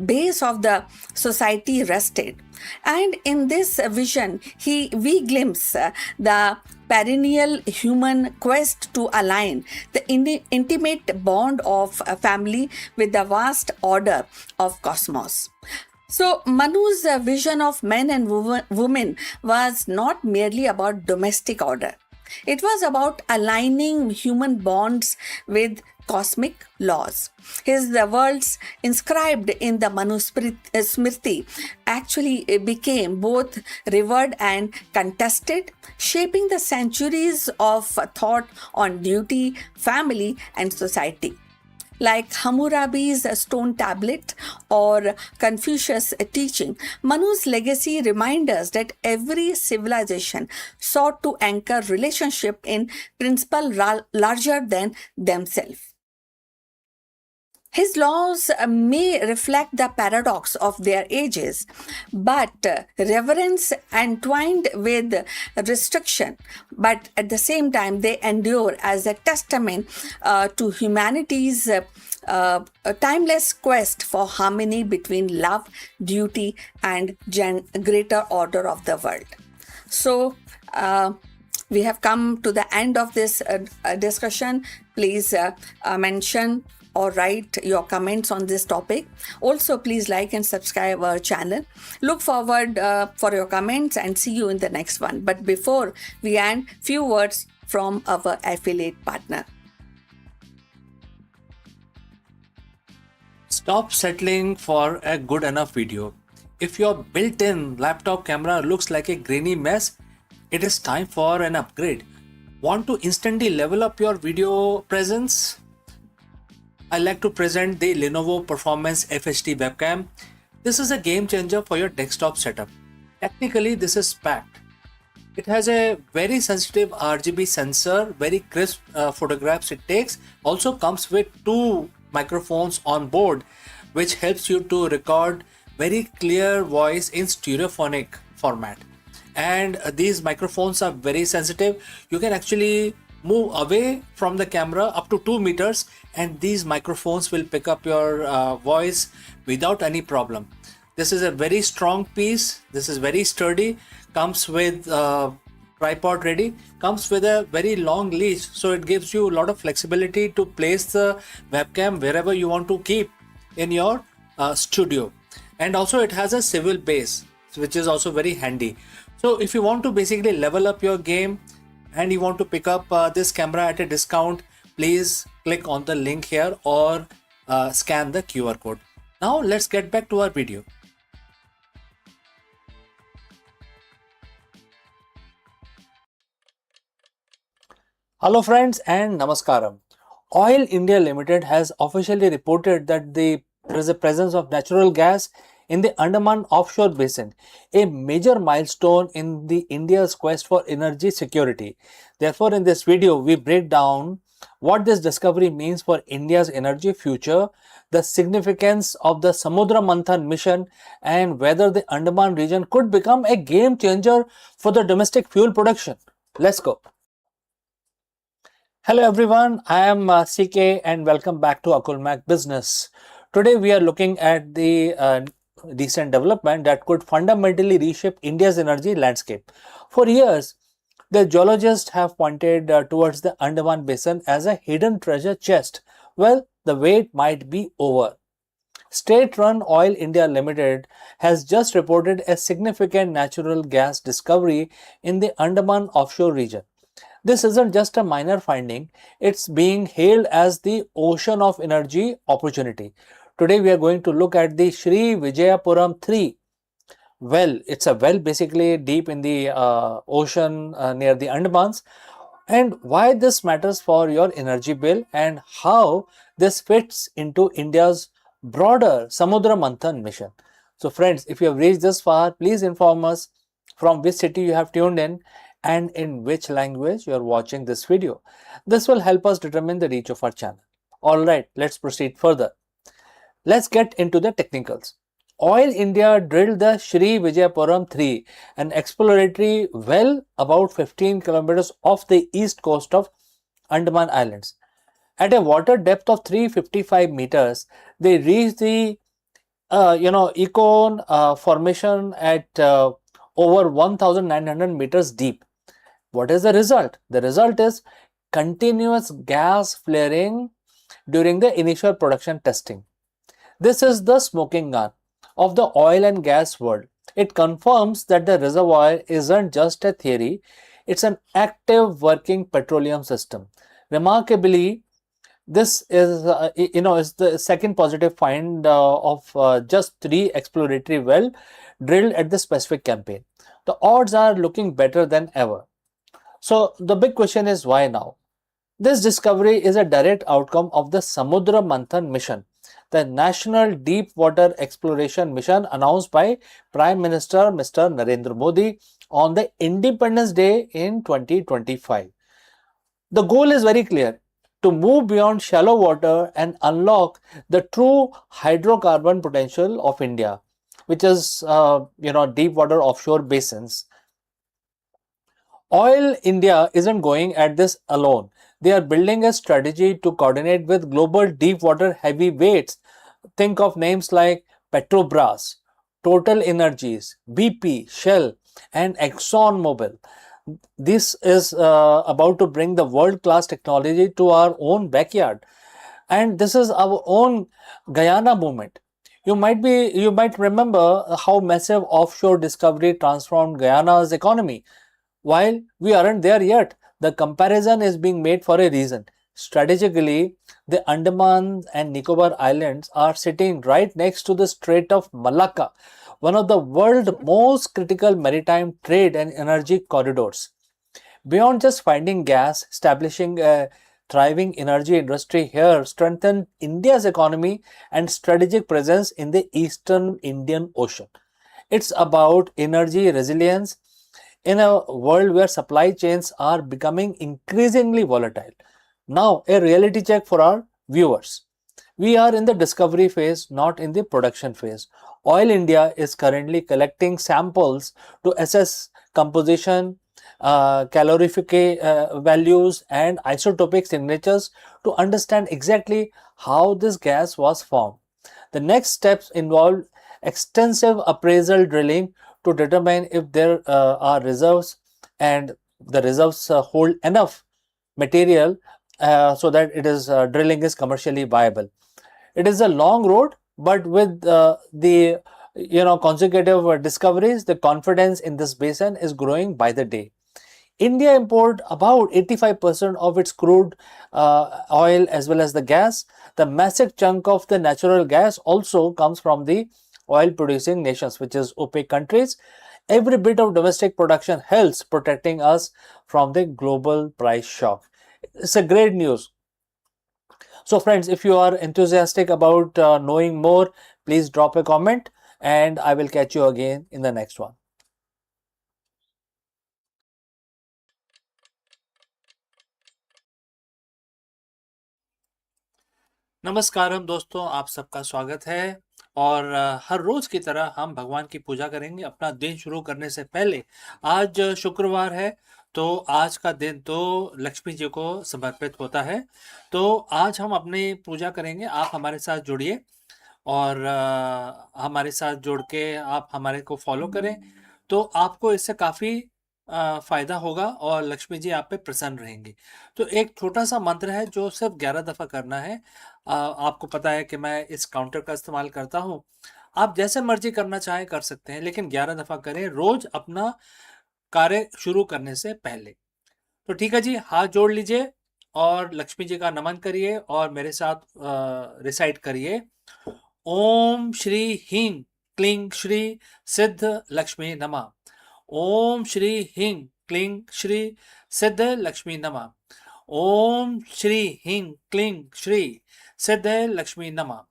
[SPEAKER 3] base of the society rested. And in this vision, we glimpse the perennial human quest to align the intimate bond of a family with the vast order of cosmos. So, Manu's vision of men and women was not merely about domestic order. It was about aligning human bonds with cosmic laws. His words inscribed in the Smriti actually became both revered and contested, shaping the centuries of thought on duty, family, and society. Like Hammurabi's stone tablet or Confucius' teaching, Manu's legacy reminds us that every civilization sought to anchor relationship in principle larger than themselves. His laws may reflect the paradox of their ages, but reverence entwined with restriction, but at the same time they endure as a testament to humanity's a timeless quest for harmony between love, duty, and greater order of the world. So, we have come to the end of this discussion. Please mention or write your comments on this topic. Also, please like and subscribe our channel. Look forward for your comments and see you in the next one. But before we end, few words from our affiliate partner.
[SPEAKER 1] Stop settling for a good enough video. If your built-in laptop camera looks like a grainy mess, it is time for an upgrade. Want to instantly level up your video presence? I like to present the Lenovo Performance FHD webcam. This is a game changer for your desktop setup. Technically, this is packed. It has a very sensitive RGB sensor, very crisp photographs it takes. Also comes with two microphones on board, which helps you to record very clear voice in stereophonic format. And these microphones are very sensitive. You can actually move away from the camera up to 2 meters and these microphones will pick up your voice without any problem. This is a very strong piece. This is very sturdy. Comes with tripod ready. Comes with a very long leash, so it gives you a lot of flexibility to place the webcam wherever you want to keep in your studio. And also it has a swivel base, which is also very handy. So if you want to basically level up your game and you want to pick up this camera at a discount, please click on the link here or scan the QR code. Now let's get back to our video. Hello friends and Namaskaram. Oil India Limited has officially reported that there is a presence of natural gas in the Andaman offshore basin, a major milestone in the India's quest for energy security. Therefore, in this video, we break down what this discovery means for India's energy future, the significance of the Samudra Manthan mission, and whether the Andaman region could become a game changer for the domestic fuel production. Let's go. Hello everyone, I am CK and welcome back to Akulmach Business. Today we are looking at the recent development that could fundamentally reshape India's energy landscape. For years, the geologists have pointed towards the Andaman Basin as a hidden treasure chest. Well, the wait might be over. State-run Oil India Limited has just reported a significant natural gas discovery in the Andaman offshore region. This isn't just a minor finding, it's being hailed as the ocean of energy opportunity. Today we are going to look at the Sri Vijayapuram 3 well. It's a well basically deep in the ocean near the Andamans, and why this matters for your energy bill and how this fits into India's broader Samudra Manthan mission. So friends, if you have reached this far, please inform us from which city you have tuned in and in which language you are watching this video. This will help us determine the reach of our channel. Alright, let's proceed further. Let's get into the technicals. Oil India drilled the Sri Vijayapuram 3, an exploratory well about 15 kilometers off the east coast of Andaman Islands. At a water depth of 355 meters, they reached the Econ formation at over 1900 meters deep. What is the result? The result is continuous gas flaring during the initial production testing. This is the smoking gun of the oil and gas world. It confirms that the reservoir isn't just a theory, it's an active working petroleum system. Remarkably, this is is the second positive find of just 3 exploratory wells drilled at the specific campaign. The odds are looking better than ever. So the big question is, why now? This discovery is a direct outcome of the Samudra Manthan mission, the National Deep Water Exploration Mission announced by Prime Minister Mr. Narendra Modi on the Independence Day in 2025. The goal is very clear: to move beyond shallow water and unlock the true hydrocarbon potential of India, which is deep water offshore basins. Oil India isn't going at this alone. They are building a strategy to coordinate with global deep water heavyweights. Think of names like Petrobras, Total Energies, BP, Shell, and ExxonMobil. This is about to bring the world class technology to our own backyard, and this is our own Guyana movement. You might remember how massive offshore discovery transformed Guyana's economy. While we aren't there yet, the comparison is being made for a reason. Strategically, the Andaman and Nicobar Islands are sitting right next to the Strait of Malacca, one of the world's most critical maritime trade and energy corridors. Beyond just finding gas, establishing a thriving energy industry here strengthened India's economy and strategic presence in the eastern Indian Ocean. It's about energy resilience in a world where supply chains are becoming increasingly volatile. Now, a reality check for our viewers. We are in the discovery phase, not in the production phase. Oil India is currently collecting samples to assess composition, calorific values, and isotopic signatures to understand exactly how this gas was formed. The next steps involve extensive appraisal drilling to determine if there are reserves and the reserves hold enough material so that drilling is commercially viable. It is a long road, but with the consecutive discoveries, the confidence in this basin is growing by the day. India import about 85% of its crude oil as well as the gas. The massive chunk of the natural gas also comes from the oil producing nations, which is OPEC countries. Every bit of domestic production helps protecting us from the global price shock. It's a great news. So friends, if you are enthusiastic about knowing more, please drop a comment and I will catch you again in the next one. नमस्कारम दोस्तों, आप सबका स्वागत है। और हर रोज की तरह हम भगवान की पूजा करेंगे अपना दिन शुरू करने से पहले। आज शुक्रवार है, तो आज का दिन तो लक्ष्मी जी को समर्पित होता है। तो आज हम अपनी पूजा करेंगे। आप हमारे साथ जुड़िए और हमारे साथ जुड़ के आप हमारे को फॉलो करें, तो आपको इससे काफ़ी फ़ायदा होगा और लक्ष्मी जी आप पे प्रसन्न रहेंगी। तो एक छोटा सा मंत्र है जो सिर्फ 11 दफ़ा करना है। आपको पता है कि मैं इस काउंटर का इस्तेमाल करता हूँ। आप जैसे मर्जी करना चाहें कर सकते हैं, लेकिन 11 दफ़ा करें रोज अपना कार्य शुरू करने से पहले। तो ठीक है जी, हाथ जोड़ लीजिए और लक्ष्मी जी का नमन करिए और मेरे साथ रिसाइट करिए। ओम श्री ह्रीं क्लीं श्री सिद्ध लक्ष्मी नमः। ओम श्री ह्रीं क्लीं श्री सिद्ध लक्ष्मी नमः। ओम श्री ह्रीं क्लीं श्री सिद्ध लक्ष्मी नमः।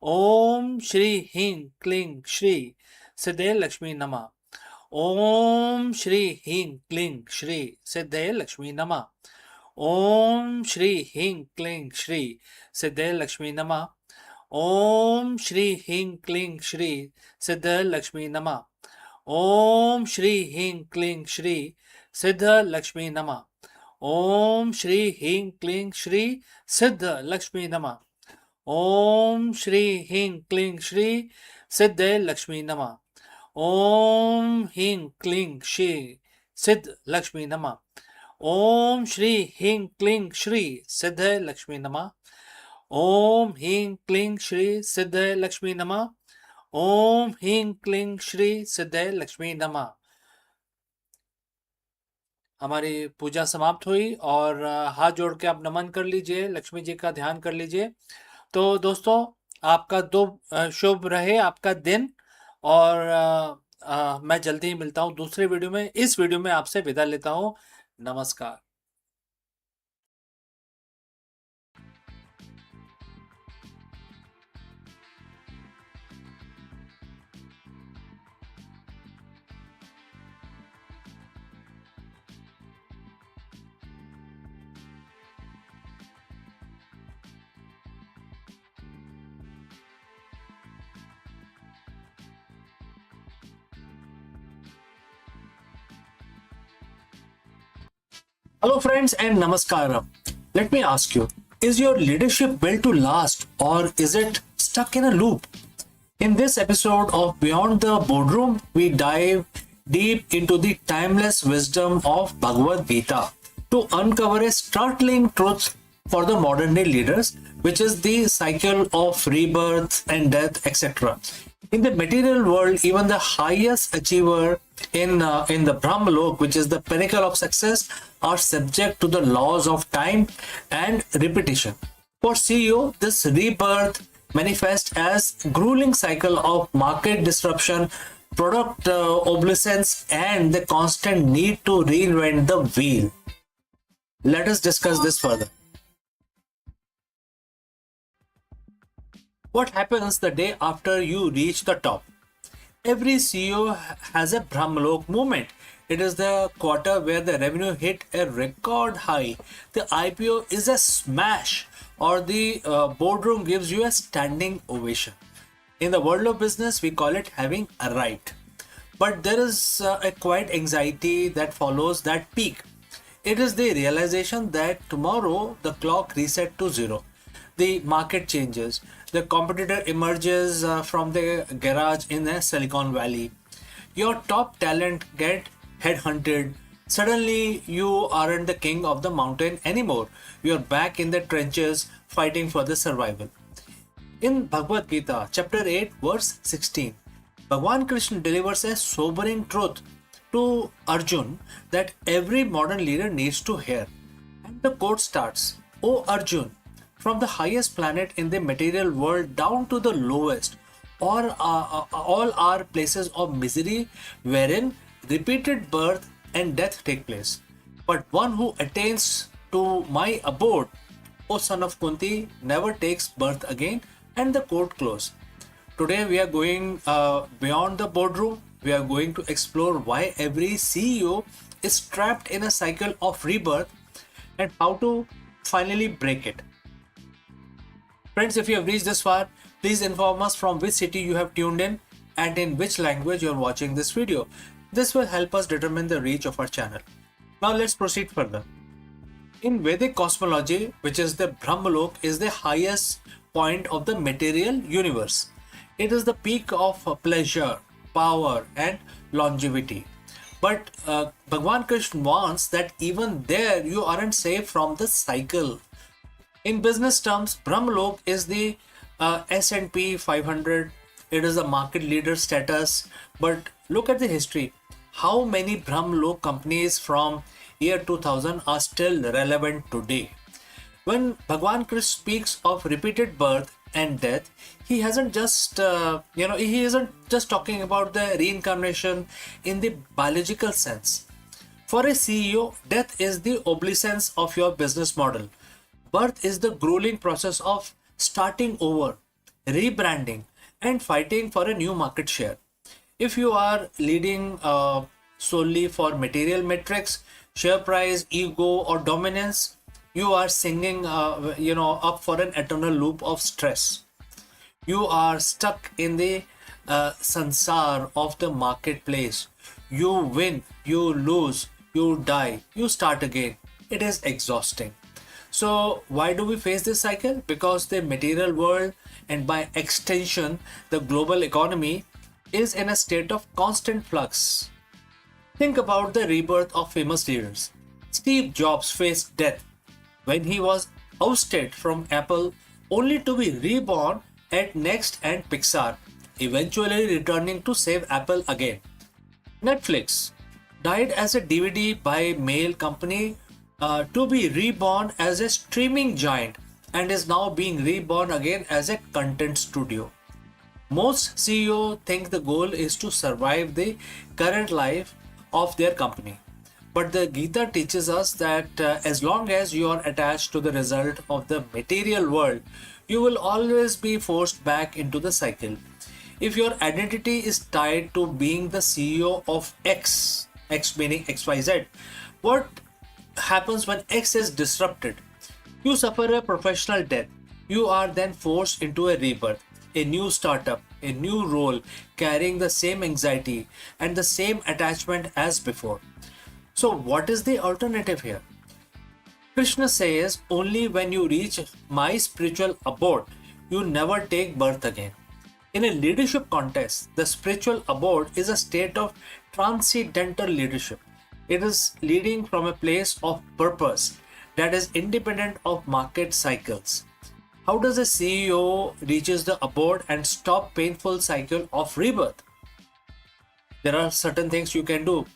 [SPEAKER 1] ओम श्री ह्रीं क्लीं श्री सिद्ध लक्ष्मी नमः। ओम श्री ह्रीं क्लीं श्री सिद्ध लक्ष्मी नमः। ओम श्री ह्रीं क्लीं श्री सिद्ध लक्ष्मी नमः। ओम श्री ह्रीं क्लीं श्री सिद्ध लक्ष्मी नमः। ओम श्री ह्रीं क्लीं श्री सिद्ध लक्ष्मी नमः। ओम श्री ह्रीं क्लीं श्री सिद्ध लक्ष्मी नमः। ओम श्री ह्रीं क्लीं श्री सिद्ध लक्ष्मी नमः। ओम ह्रीं क्लीं श्री सिद्ध लक्ष्मी नमः। ओम श्री ह्रीं क्लीं श्री सिद्ध लक्ष्मी नमः। ओम ह्रीं क्लीं श्री सिद्ध लक्ष्मी नमः। ओम ह्रीं क्लीं श्री सिद्ध लक्ष्मी नमः। हमारी पूजा समाप्त हुई और हाथ जोड़ के आप नमन कर लीजिए, लक्ष्मी जी का ध्यान कर लीजिए। तो दोस्तों, आपका शुभ रहे आपका दिन और मैं जल्दी ही मिलता हूँ दूसरे वीडियो में। इस वीडियो में आपसे विदा लेता हूँ। नमस्कार। Hello friends and namaskaram. Let me ask you, is your leadership built to last or is it stuck in a loop? In this episode of Beyond the Boardroom, we dive deep into the timeless wisdom of Bhagavad Gita to uncover a startling truth for the modern day leaders, which is the cycle of rebirth and death, etc. In the material world, even the highest achiever in the Brahmalok, which is the pinnacle of success, are subject to the laws of time and repetition. For CEO, this rebirth manifests as grueling cycle of market disruption, product obsolescence, and the constant need to reinvent the wheel. Let us discuss this further. What happens the day after you reach the top? Every CEO has a Brahmalok moment. It is the quarter where the revenue hit a record high, the IPO is a smash, or the boardroom gives you a standing ovation. In the world of business, we call it having arrived. But there is a quiet anxiety that follows that peak. It is the realization that tomorrow the clock reset to zero. The market changes. The competitor emerges from the garage in the Silicon Valley. Your top talent get headhunted. Suddenly, you aren't the king of the mountain anymore. You're back in the trenches fighting for the survival. In Bhagavad Gita, chapter 8, verse 16, Bhagwan Krishna delivers a sobering truth to Arjun that every modern leader needs to hear. And the quote starts, O Arjun, from the highest planet in the material world down to the lowest, all are places of misery wherein repeated birth and death take place. But one who attains to my abode, O son of Kunti, never takes birth again. And the quote close. Today we are going beyond the boardroom. We are going to explore why every CEO is trapped in a cycle of rebirth and how to finally break it. Friends, if you have reached this far, please inform us from which city you have tuned in and in which language you are watching this video. This will help us determine the reach of our channel. Now let's proceed further. In Vedic cosmology, which is the Brahmalok, is the highest point of the material universe. It is the peak of pleasure, power, and longevity. But Bhagwan Krishna wants that even there you aren't safe from the cycle. In business terms, Brahmalok is the S&P 500. It is the market leader status. But look at the history. How many Brahmalok companies from year 2000 are still relevant today? When Bhagwan Krishna speaks of repeated birth and death, he hasn't just he isn't just talking about the reincarnation in the biological sense. For a CEO, death is the obsolescence of your business model. Birth is the grueling process of starting over, rebranding, and fighting for a new market share. If you are leading solely for material metrics, share price, ego, or dominance, you are singing up for an eternal loop of stress. You are stuck in the sansar of the marketplace. You win, you lose, you die, you start again. It is exhausting. So why do we face this cycle? Because the material world, and by extension the global economy, is in a state of constant flux. Think about the rebirth of famous leaders. Steve Jobs faced death when he was ousted from Apple, only to be reborn at Next and Pixar, eventually returning to save Apple again. Netflix died as a DVD by mail company to be reborn as a streaming giant, and is now being reborn again as a content studio. Most CEOs think the goal is to survive the current life of their company. But the Gita teaches us that as long as you are attached to the result of the material world, you will always be forced back into the cycle. If your identity is tied to being the CEO of X, X meaning XYZ, what happens when X is disrupted? You suffer a professional death. You are then forced into a rebirth, a new startup, a new role, carrying the same anxiety and the same attachment as before. So what is the alternative here? Krishna says, only when you reach my spiritual abode, you never take birth again. In a leadership context, the spiritual abode is a state of transcendental leadership. It is leading from a place of purpose that is independent of market cycles. How does a CEO reaches the abode and stop painful cycle of rebirth? There are certain things you can do.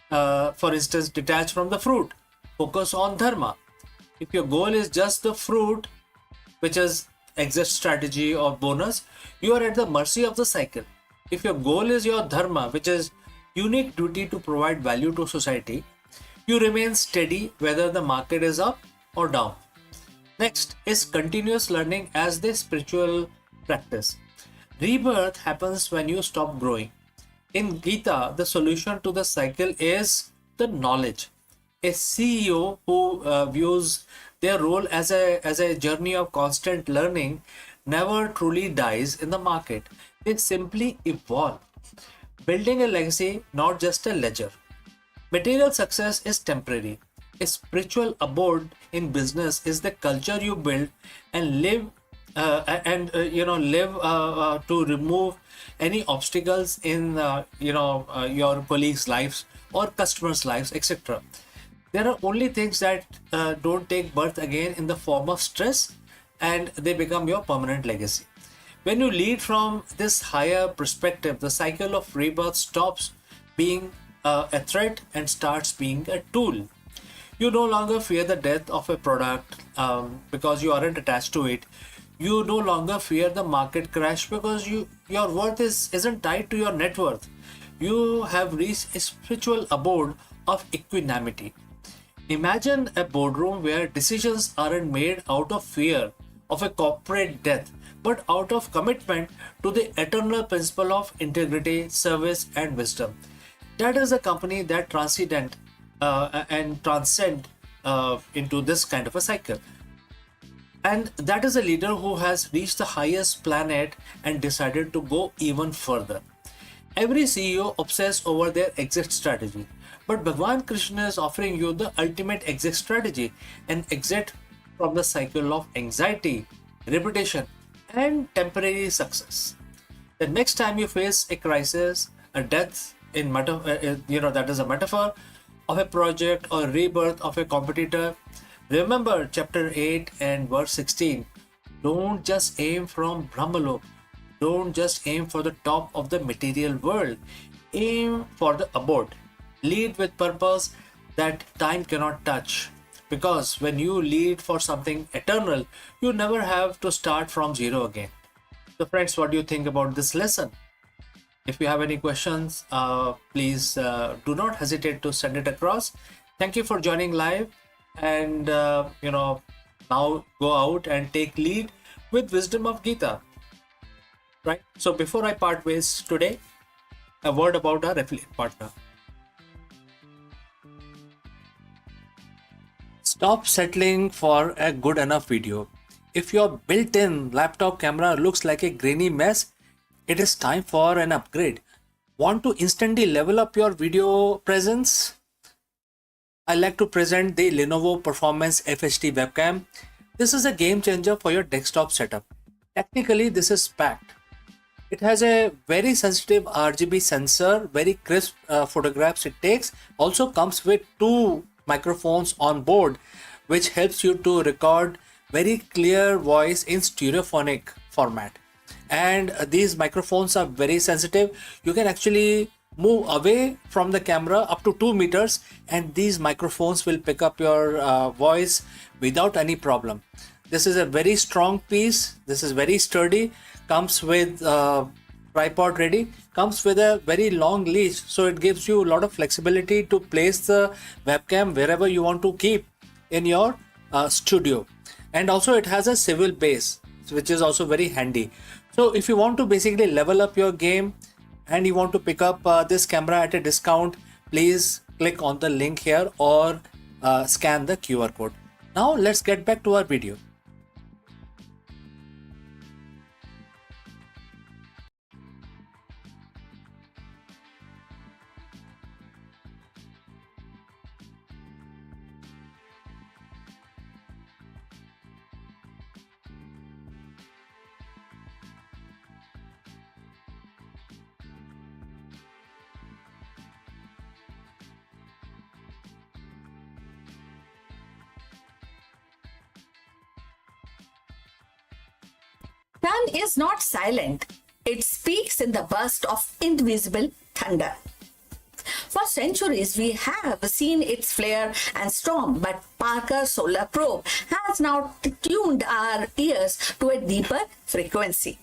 [SPEAKER 1] For instance, detach from the fruit, focus on dharma. If your goal is just the fruit, which is exit strategy or bonus, you are at the mercy of the cycle. If your goal is your dharma, which is unique duty to provide value to society, you remain steady whether the market is up or down. Next is continuous learning as the spiritual practice. Rebirth happens when you stop growing. In Gita, the solution to the cycle is the knowledge. A CEO who views their role as a journey of constant learning never truly dies in the market. They simply evolve, building a legacy, not just a ledger. Material success is temporary. A spiritual abode in business is the culture you build and live to remove any obstacles in your colleagues' lives or customers' lives, etc. There are only things that don't take birth again in the form of stress, and they become your permanent legacy. When you lead from this higher perspective, the cycle of rebirth stops being a threat and starts being a tool. You no longer fear the death of a product because you aren't attached to it. You no longer fear the market crash because your worth isn't tied to your net worth. You have reached a spiritual abode of equanimity. Imagine a boardroom where decisions aren't made out of fear of a corporate death, but out of commitment to the eternal principle of integrity, service, and wisdom. That is a company that transcend into this kind of a cycle. And that is a leader who has reached the highest planet and decided to go even further. Every CEO obsesses over their exit strategy, but Bhagwan Krishna is offering you the ultimate exit strategy, an exit from the cycle of anxiety, repetition, and temporary success. The next time you face a crisis, a death that is a metaphor of a project or rebirth of a competitor, remember chapter 8 and verse 16. Don't just aim from Brahmalok. Don't just aim for the top of the material world. Aim for the abode. Lead with purpose that time cannot touch. Because when you lead for something eternal, you never have to start from zero again. So friends, what do you think about this lesson? If you have any questions, please do not hesitate to send it across. Thank you for joining live, and now go out and take lead with wisdom of Gita. Right. So before I part ways today, a word about our affiliate partner. Stop settling for a good enough video. If your built-in laptop camera looks like a grainy mess, it is time for an upgrade. Want to instantly level up your video presence? I like to present the Lenovo Performance FHD webcam. This is a game changer for your desktop setup. Technically, this is packed. It has a very sensitive RGB sensor, very crisp photographs it takes. Also comes with 2 microphones on board, which helps you to record very clear voice in stereophonic format. And these microphones are very sensitive. You can actually move away from the camera up to 2 meters, and these microphones will pick up your voice without any problem. This is a very strong piece. This is very sturdy. Comes with tripod ready. Comes with a very long leash, so it gives you a lot of flexibility to place the webcam wherever you want to keep in your studio. And also it has a swivel base, which is also very handy. So if you want to basically level up your game and you want to pick up this camera at a discount, please click on the link here or scan the QR code. Now let's get back to our video.
[SPEAKER 3] Sun is not silent. It speaks in the burst of invisible thunder. For centuries, we have seen its flare and storm, but Parker's solar probe has now tuned our ears to a deeper frequency.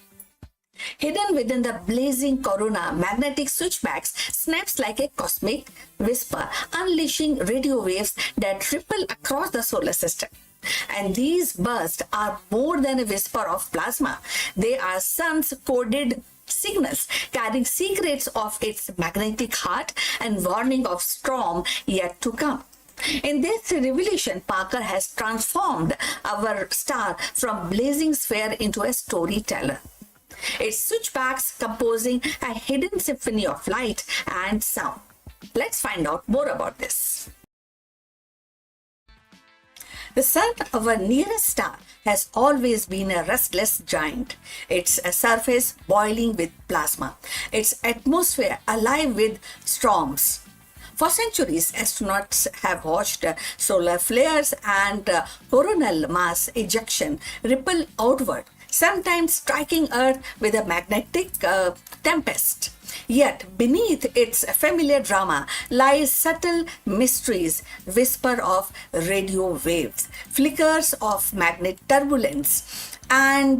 [SPEAKER 3] Hidden within the blazing corona, magnetic switchbacks snaps like a cosmic whisper, unleashing radio waves that ripple across the solar system. And these bursts are more than a whisper of plasma. They are sun's coded signals carrying secrets of its magnetic heart and warning of storm yet to come. In this revelation, Parker has transformed our star from blazing sphere into a storyteller. Its switchbacks composing a hidden symphony of light and sound. Let's find out more about this. The sun, our nearest star, has always been a restless giant. Its surface boiling with plasma, its atmosphere alive with storms. For centuries, astronauts have watched solar flares and coronal mass ejection ripple outward, sometimes striking Earth with a magnetic tempest. Yet beneath its familiar drama lies subtle mysteries, whisper of radio waves, flickers of magnet turbulence, and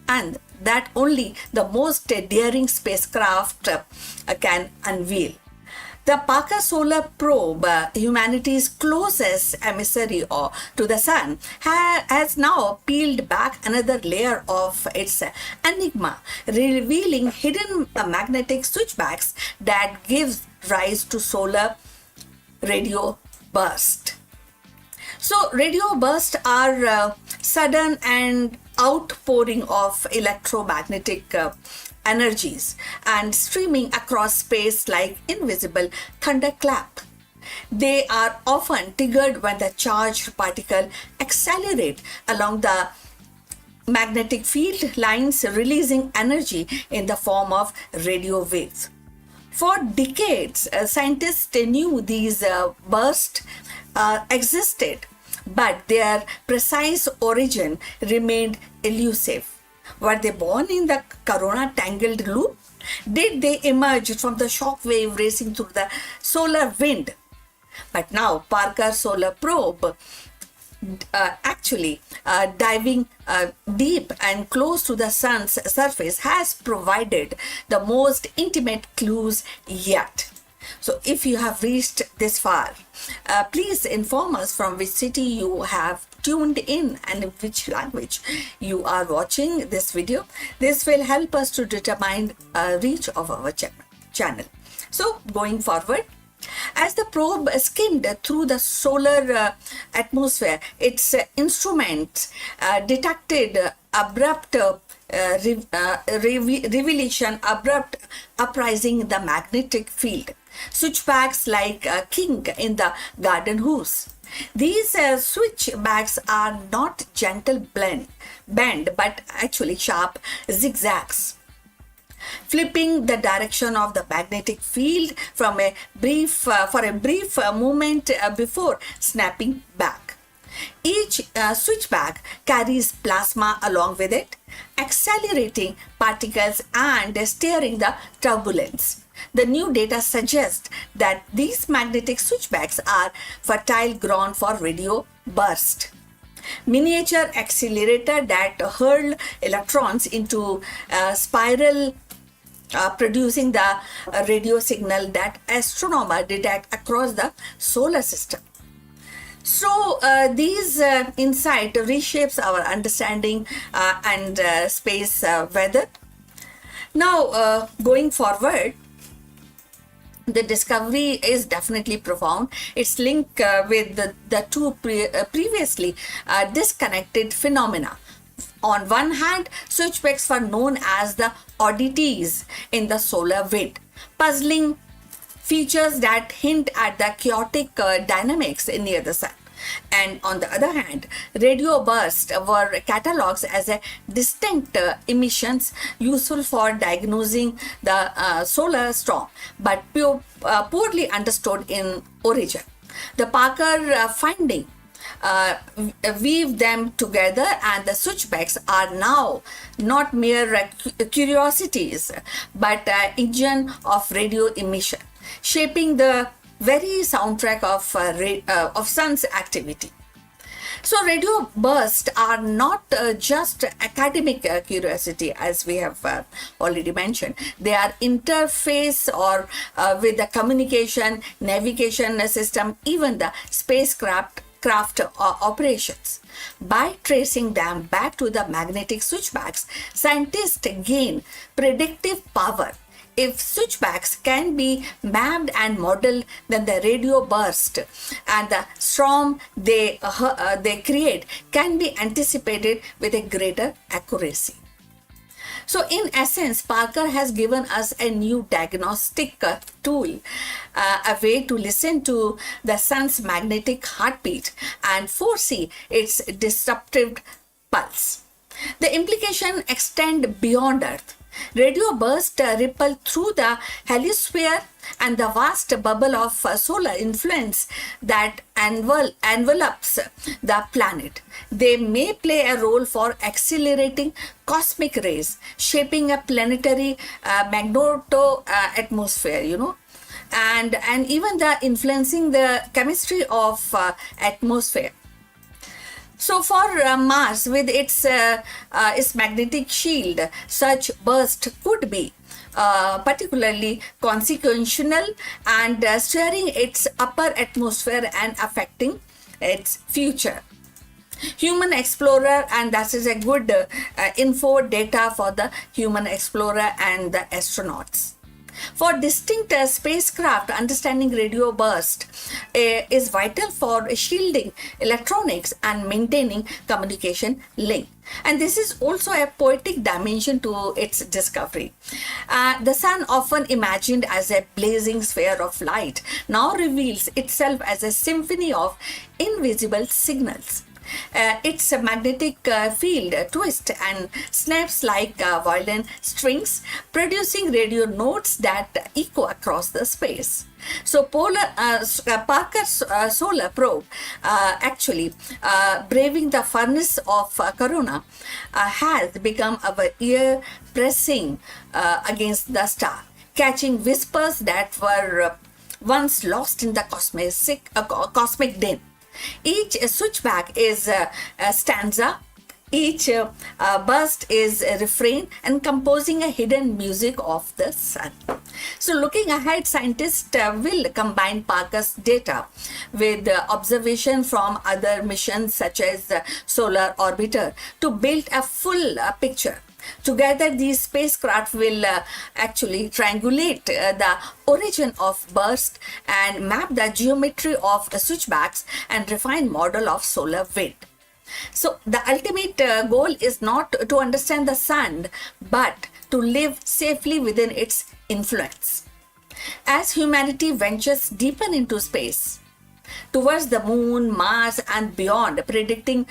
[SPEAKER 3] that only the most daring spacecraft can unveil. The Parker Solar Probe, humanity's closest emissary to the sun, has now peeled back another layer of its enigma, revealing hidden magnetic switchbacks that gives rise to solar radio bursts. So, radio bursts are sudden and outpouring of electromagnetic energies and streaming across space like invisible thunderclap. They are often triggered when the charged particle accelerate along the magnetic field lines, releasing energy in the form of radio waves. For decades, scientists knew these bursts existed, but their precise origin remained elusive. Were they born in the corona tangled loop? Did they emerge from the shock wave racing through the solar wind? But now Parker Solar Probe diving deep and close to the sun's surface has provided the most intimate clues yet. So if you have reached this far, please inform us from which city you have tuned in and in which language you are watching this video. This will help us to determine reach of our channel. So going forward, as the probe skimmed through the solar atmosphere, its instruments detected abrupt revelation, abrupt uprising the magnetic field. Switchbacks like a king in the garden hose. These switchbacks are not gentle bend, but actually sharp zigzags, flipping the direction of the magnetic field from a brief moment before snapping back. Each switchback carries plasma along with it, accelerating particles and steering the turbulence. The new data suggests that these magnetic switchbacks are fertile ground for radio burst. Miniature accelerator that hurl electrons into spiral, producing the radio signal that astronomers detect across the solar system. So these insight reshapes our understanding and space weather. Now going forward, the discovery is definitely profound. It's linked with the two previously disconnected phenomena. On one hand, switchbacks were known as the oddities in the solar wind, puzzling features that hint at the chaotic dynamics near the sun. And on the other hand, radio bursts were catalogued as a distinct emissions useful for diagnosing the solar storm, but poorly understood in origin. The Parker finding weave them together, and the switchbacks are now not mere curiosities but engine of radio emission, shaping the very soundtrack of sun's activity. So radio bursts are not just academic curiosity, as we have already mentioned. They are interface or with the communication, navigation system, even the spacecraft operations. By tracing them back to the magnetic switchbacks, scientists gain predictive power. If switchbacks can be mapped and modeled, then the radio burst and the storm they create can be anticipated with a greater accuracy. So in essence, Parker has given us a new diagnostic tool, a way to listen to the sun's magnetic heartbeat and foresee its disruptive pulse. The implication extend beyond Earth. Radio bursts ripple through the heliosphere and the vast bubble of solar influence that envelops the planet. They may play a role for accelerating cosmic rays, shaping a planetary magneto atmosphere, and even the influencing the chemistry of atmosphere. So for Mars, with its magnetic shield, such burst could be particularly consequential and steering its upper atmosphere and affecting its future. Human explorer, and that is a good info data for the human explorer and the astronauts. For distinct spacecraft, understanding radio burst is vital for shielding electronics and maintaining communication link. And this is also a poetic dimension to its discovery. The sun, often imagined as a blazing sphere of light, now reveals itself as a symphony of invisible signals. Its magnetic field twists and snaps like violin strings, producing radio notes that echo across the space. So Parker's solar probe, actually braving the furnace of Corona, has become our ear pressing against the star, catching whispers that were once lost in the cosmic din. Each switchback is a stanza, each burst is a refrain, and composing a hidden music of the sun. So looking ahead, scientists will combine Parker's data with observation from other missions such as Solar Orbiter to build a full picture. Together, these spacecraft will actually triangulate the origin of burst and map the geometry of switchbacks and refine model of solar wind. So the ultimate goal is not to understand the sun, but to live safely within its influence. As humanity ventures deeper into space, towards the moon, Mars, and beyond, predicting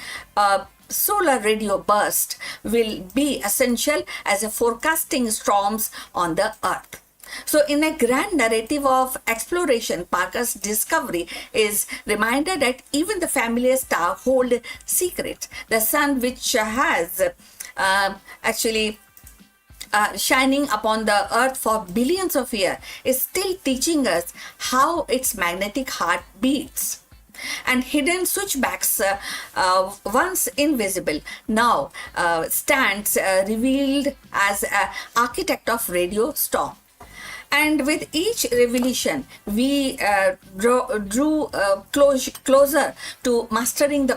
[SPEAKER 3] solar radio burst will be essential as a forecasting storms on the earth. So in a grand narrative of exploration, Parker's discovery is reminder that even the familiar star hold secret. The sun, which has actually shining upon the earth for billions of years, is still teaching us how its magnetic heart beats. And hidden switchbacks, once invisible, now stands revealed as an architect of radio storm. And with each revelation, we drew closer to mastering the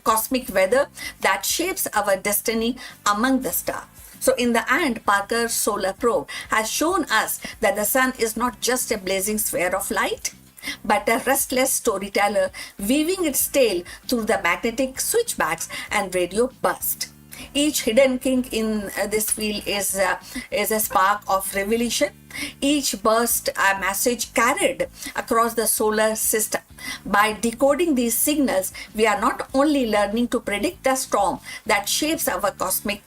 [SPEAKER 3] cosmic weather that shapes our destiny among the stars. So in the end, Parker's solar probe has shown us that the sun is not just a blazing sphere of light, but a restless storyteller weaving its tale through the magnetic switchbacks and radio burst. Each hidden kink in this field is a spark of revelation. Each burst a message carried across the solar system. By decoding these signals, we are not only learning to predict the storm that shapes our cosmic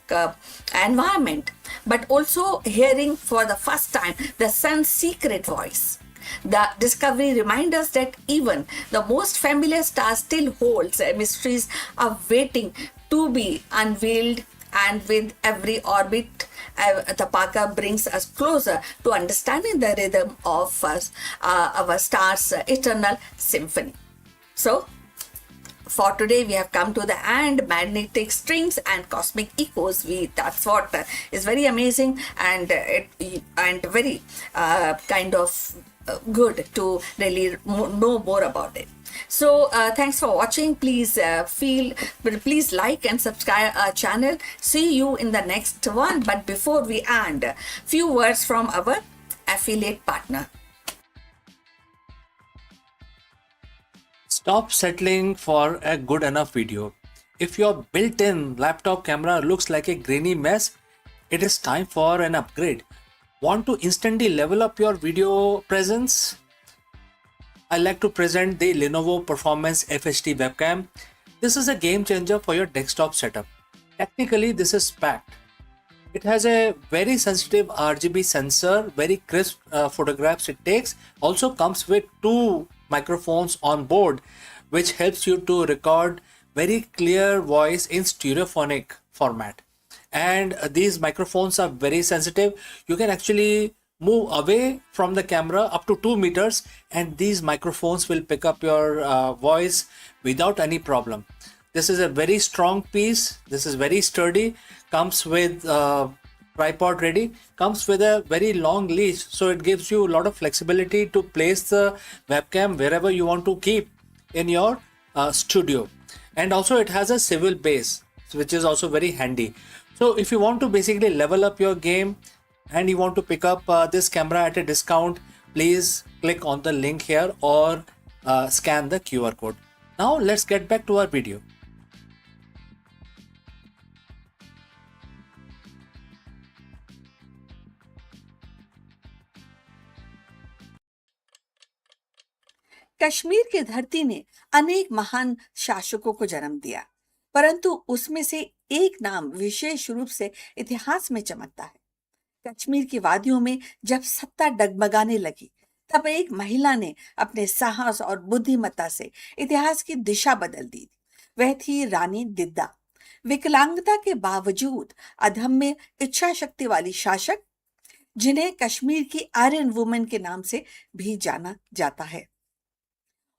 [SPEAKER 3] environment, but also hearing for the first time the sun's secret voice. The discovery reminds us that even the most familiar star still holds mysteries of waiting to be unveiled, and with every orbit, Tapaka brings us closer to understanding the rhythm of our star's eternal symphony. So, for today we have come to the end. Magnetic strings and cosmic echoes, that's what is very amazing, and very kind of good to really know more about it. So thanks for watching. Please please like and subscribe our channel. See you in the next one. But before we end, few words from our affiliate partner.
[SPEAKER 1] Stop settling for a good enough video. If your built-in laptop camera looks like a grainy mess, it is time for an upgrade. Want to instantly level up your video presence? I like to present the Lenovo Performance FHD webcam. This is a game changer for your desktop setup. Technically, this is packed. It has a very sensitive RGB sensor, very crisp photographs it takes. Also comes with two microphones on board, which helps you to record very clear voice in stereophonic format. And these microphones are very sensitive. You can actually move away from the camera up to 2 meters, and these microphones will pick up your voice without any problem. This is a very strong piece. This is very sturdy. Comes with tripod ready. Comes with a very long leash, so it gives you a lot of flexibility to place the webcam wherever you want to keep in your studio. And also it has a swivel base, which is also very handy. So if you want to basically level up your game and you want to pick up this camera at a discount, please click on the link here or scan the QR code. Now let's get back to our video.
[SPEAKER 3] Kashmir की धरती ने अनेक महान शासकों को जन्म दिया, परंतु उसमें से एक नाम विशेष रूप से इतिहास में चमकता है। कश्मीर की वादियों में जब सत्ता डगमगाने लगी, तब एक महिला ने अपने साहस और बुद्धिमत्ता से इतिहास की दिशा बदल दी। वह थी रानी दिद्दा, विकलांगता के बावजूद अदम्य इच्छा शक्ति वाली शासक, जिन्हें कश्मीर की आयरन वुमन के नाम से भी जाना जाता है।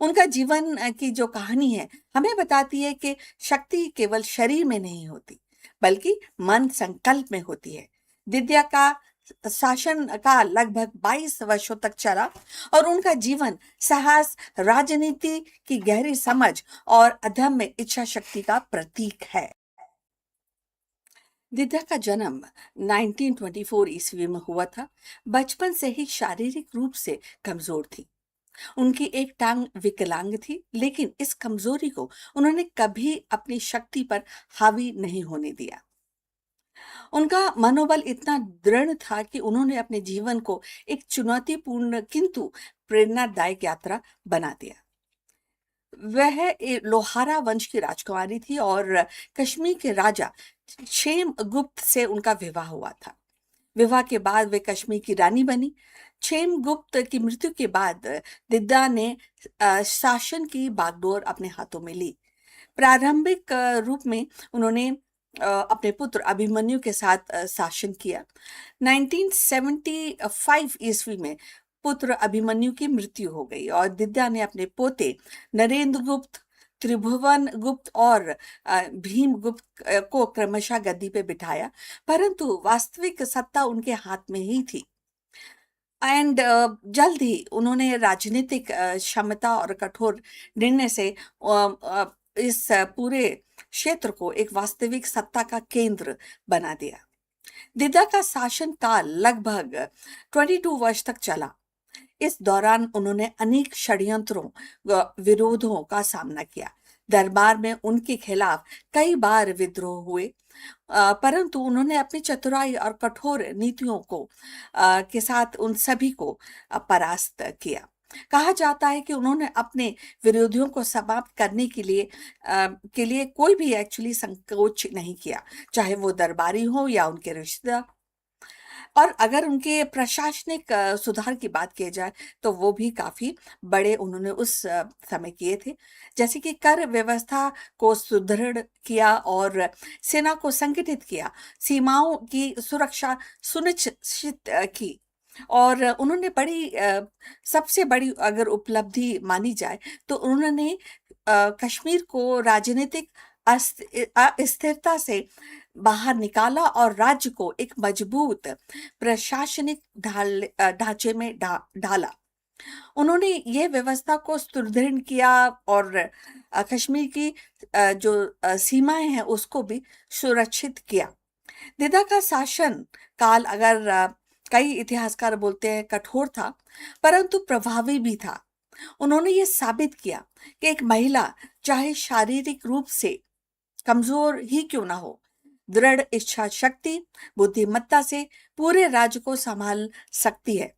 [SPEAKER 3] उनका जीवन की जो कहानी है हमें बताती है कि शक्ति केवल शरीर में नहीं होती, बल्कि मन संकल्प में होती है। दिद्या का शासन का लगभग 22 वर्षों तक चला और उनका जीवन साहस, राजनीति की गहरी समझ और अदम्य इच्छा शक्ति का प्रतीक है। दिद्या का जन्म 1924 ईस्वी में हुआ था। बचपन से ही शारीरिक रूप से कमजोर थी। उनकी एक टांग विकलांग थी, लेकिन इस कमजोरी को उन्होंने कभी अपनी शक्ति पर हावी नहीं होने दिया। उनका मनोबल इतना दृढ़ था कि उन्होंने अपने जीवन को एक चुनौतीपूर्ण किंतु प्रेरणादायक यात्रा बना दिया। वह लोहारा वंश की राजकुमारी थी और कश्मीर के राजा क्षेम गुप्त से उनका विवाह हुआ था। विवाह के बाद वे कश्मीर की रानी बनी। क्षेम गुप्त की मृत्यु के बाद दिद्दा ने शासन की बागडोर अपने हाथों में ली। प्रारंभिक रूप में उन्होंने अपने पुत्र अभिमन्यु के साथ शासन किया। 1975 ईस्वी में पुत्र अभिमन्यु की मृत्यु हो गई और दिद्दा ने अपने पोते नरेंद्र गुप्त, त्रिभुवन गुप्त और भीम गुप्त को क्रमशः गद्दी पे बिठाया, परंतु वास्तविक सत्ता उनके हाथ में ही थी। एंड जल्द ही उन्होंने राजनीतिक क्षमता और कठोर निर्णय से इस पूरे क्षेत्र को एक वास्तविक सत्ता का केंद्र बना दिया। दिद्दा का शासन काल लगभग 22 वर्ष तक चला। इस दौरान उन्होंने अनेक षड्यंत्रों विरोधों का सामना किया। दरबार में उनके खिलाफ कई बार विद्रोह हुए, परंतु उन्होंने अपनी चतुराई और कठोर नीतियों को के साथ उन सभी को परास्त किया। कहा जाता है कि उन्होंने अपने विरोधियों को समाप्त करने के लिए कोई भी एक्चुअली संकोच नहीं किया, चाहे वो दरबारी हो या उनके रिश्तेदार। और अगर उनके प्रशासनिक सुधार की बात की जाए तो वो भी काफी बड़े उन्होंने उस समय किए थे, जैसे कि कर व्यवस्था को सुदृढ़ किया और सेना को संगठित किया, सीमाओं की सुरक्षा सुनिश्चित की। और उन्होंने सबसे बड़ी अगर उपलब्धि मानी जाए तो उन्होंने कश्मीर को राजनीतिक अस्थिरता से बाहर निकाला और राज्य को एक मजबूत प्रशासनिक ढांचे में ढाला। उन्होंने ये व्यवस्था को सुदृढ़ किया और कश्मीर की जो सीमाएं हैं उसको भी सुरक्षित किया। दिदा का शासन काल अगर कई इतिहासकार बोलते हैं कठोर था, परंतु प्रभावी भी था। उन्होंने ये साबित किया कि एक महिला चाहे शारीरिक रूप से कमजोर ही क्यों ना हो, दृढ़ इच्छा शक्ति बुद्धिमत्ता से पूरे राज्य को संभाल सकती है।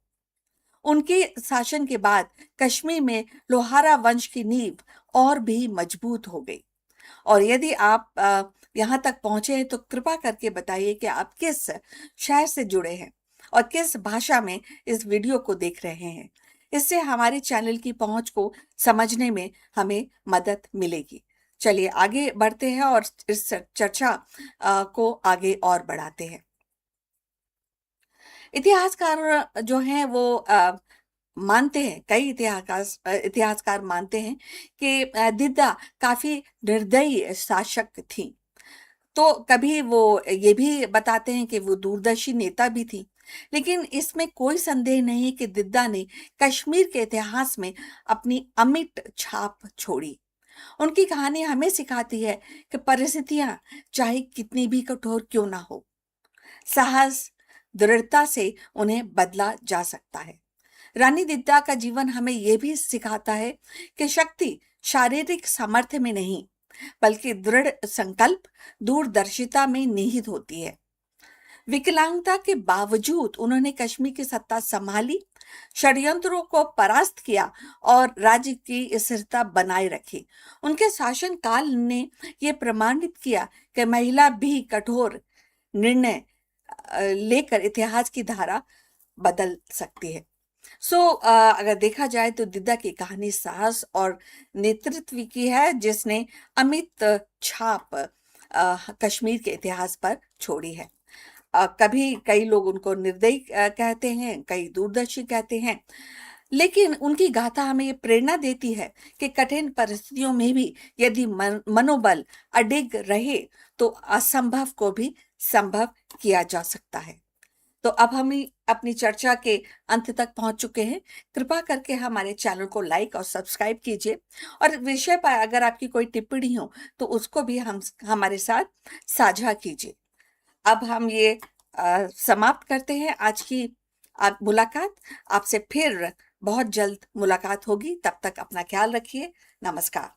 [SPEAKER 3] उनके शासन के बाद कश्मीर में लोहारा वंश की नींव और भी मजबूत हो गई। और यदि आप यहाँ तक पहुंचे हैं तो कृपा करके बताइए कि आप किस शहर से जुड़े हैं और किस भाषा में इस वीडियो को देख रहे हैं। इससे हमारे चैनल की पहुंच को समझने में हमें मदद मिलेगी। चलिए आगे बढ़ते हैं और इस चर्चा को आगे और बढ़ाते हैं। इतिहासकार जो हैं वो मानते हैं, कई इतिहासकार मानते हैं कि दिद्दा काफी निर्दयी शासक थी। तो कभी वो ये भी बताते हैं कि वो दूरदर्शी नेता भी थी। लेकिन इसमें कोई संदेह नहीं कि दिद्दा ने कश्मीर के इतिहास में अपनी अमिट छाप छोड़ी। उनकी कहानी हमें सिखाती है कि परिस्थितियां चाहे कितनी भी कठोर क्यों ना हो, साहस दृढ़ता से उन्हें बदला जा सकता है। रानी दिद्दा का जीवन हमें यह भी सिखाता है कि शक्ति शारीरिक सामर्थ्य में नहीं बल्कि दृढ़ संकल्प दूरदर्शिता में निहित होती है। विकलांगता के बावजूद उन्होंने कश्मीर की सत्ता संभाली, षड्यंत्रों को परास्त किया और राज्य की स्थिरता बनाए रखी। उनके शासन काल ने यह प्रमाणित किया कि महिला भी कठोर निर्णय लेकर इतिहास की धारा बदल सकती है। अगर देखा जाए तो दिद्दा की कहानी साहस और नेतृत्व की है, जिसने अमित छाप कश्मीर के इतिहास पर छोड़ी है। कभी कई लोग उनको निर्दयी कहते हैं, कई दूरदर्शी कहते हैं, लेकिन उनकी गाथा हमें ये प्रेरणा देती है कि कठिन परिस्थितियों में भी यदि मनोबल अडिग रहे तो असंभव को भी संभव किया जा सकता है। तो अब हम अपनी चर्चा के अंत तक पहुंच चुके हैं। कृपा करके हमारे चैनल को लाइक और सब्सक्राइब कीजिए और विषय पर अगर आपकी कोई टिप्पणी हो तो उसको भी हमारे साथ साझा कीजिए। अब हम ये समाप्त करते हैं आज की मुलाकात। आपसे फिर बहुत जल्द मुलाकात होगी। तब तक अपना ख्याल रखिए। नमस्कार।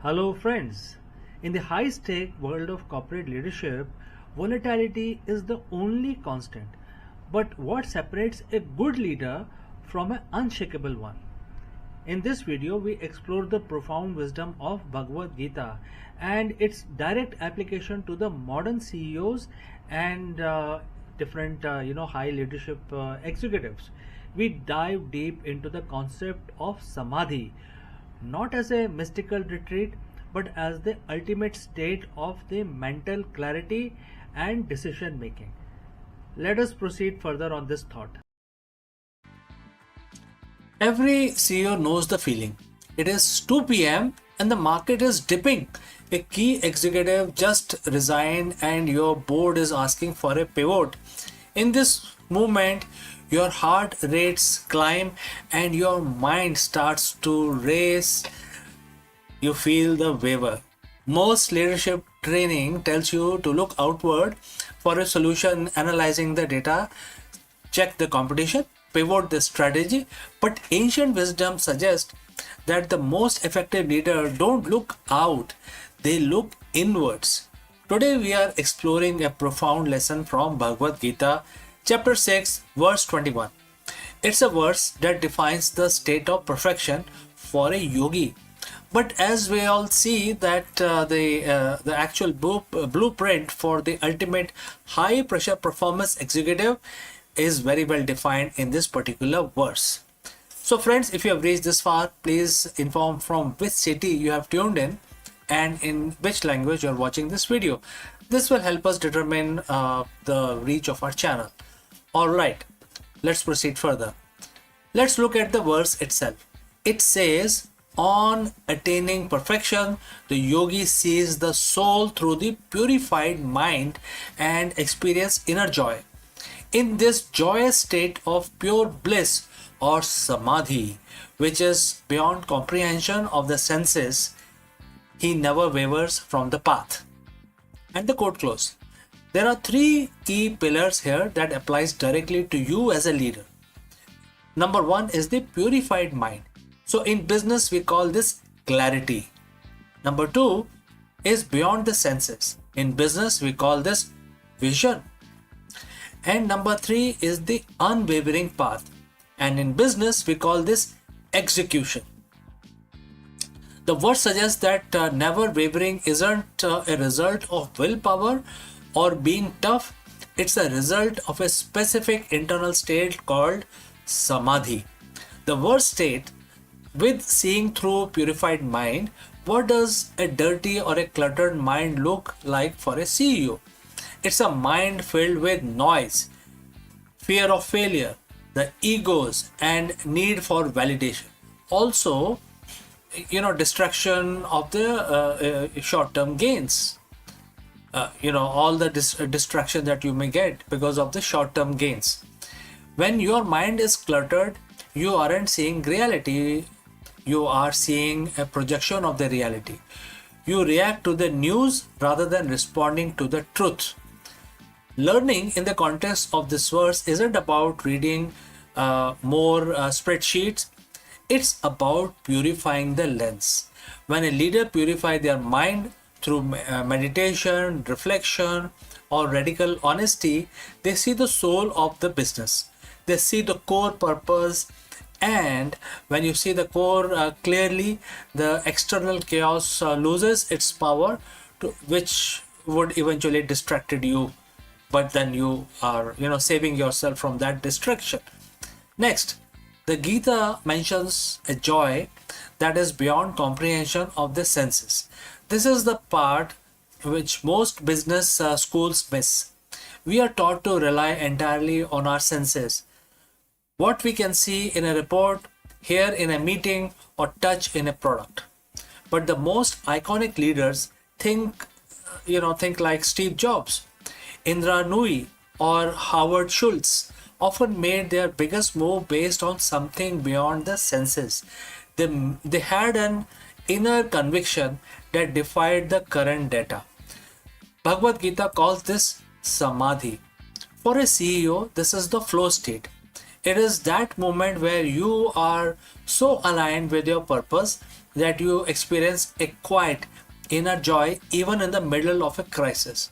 [SPEAKER 2] Hello friends. In the high-stake world of corporate leadership, volatility is the only constant. But what separates a good leader from an unshakable one? In this video, we explore the profound wisdom of Bhagavad Gita and its direct application to the modern CEOs and different high leadership executives. We dive deep into the concept of samadhi, not as a mystical retreat but as the ultimate state of the mental clarity and decision making. Let us proceed further on this thought.
[SPEAKER 1] Every CEO knows the feeling. It is 2 p.m. and the market is dipping. A key executive just resigned and your board is asking for a pivot. In this movement, your heart rates climb and your mind starts to race. You feel the waver. Most leadership training tells you to look outward for a solution, analyzing the data, check the competition, pivot the strategy. But ancient wisdom suggests that the most effective leader don't look out, they look inwards. Today we are exploring a profound lesson from Bhagavad Gita, chapter 6, verse 21. It's a verse that defines the state of perfection for a yogi. But as we all see that the actual blueprint for the ultimate high pressure performance executive is very well defined in this particular verse. So friends, if you have reached this far, please inform from which city you have tuned in and in which language you are watching this video. This will help us determine the reach of our channel. Alright, let's proceed further. Let's look at the verse itself. It says, on attaining perfection, the yogi sees the soul through the purified mind and experience inner joy. In this joyous state of pure bliss or samadhi, which is beyond comprehension of the senses, he never wavers from the path. And the quote close. There are three key pillars here that applies directly to you as a leader. Number one is the purified mind. So in business, we call this clarity. Number two is beyond the senses. In business, we call this vision. And number three is the unwavering path. And in business, we call this execution. The verse suggests that never wavering isn't a result of willpower or being tough. It's a result of a specific internal state called samadhi. The verse states, with seeing through purified mind, what does a dirty or a cluttered mind look like for a CEO? It's a mind filled with noise, fear of failure, the egos and need for validation. Also, distraction of the short-term gains. All the distraction that you may get because of the short-term gains. When your mind is cluttered, you aren't seeing reality. You are seeing a projection of the reality. You react to the news rather than responding to the truth. Learning in the context of this verse isn't about reading more spreadsheets. It's about purifying the lens. When a leader purifies their mind through meditation, reflection, or radical honesty, they see the soul of the business. They see the core purpose. And when you see the core clearly, the external chaos loses its power, which would eventually distracted you. But then you are, saving yourself from that distraction. Next, the Gita mentions a joy that is beyond comprehension of the senses. This is the part which most business schools miss. We are taught to rely entirely on our senses. What we can see in a report, hear in a meeting, or touch in a product. But the most iconic leaders think like Steve Jobs, Indra Nooyi, or Howard Schultz often made their biggest move based on something beyond the senses. They had an inner conviction that defied the current data. Bhagavad Gita calls this samadhi. For a CEO, this is the flow state. It is that moment where you are so aligned with your purpose that you experience a quiet inner joy even in the middle of a crisis.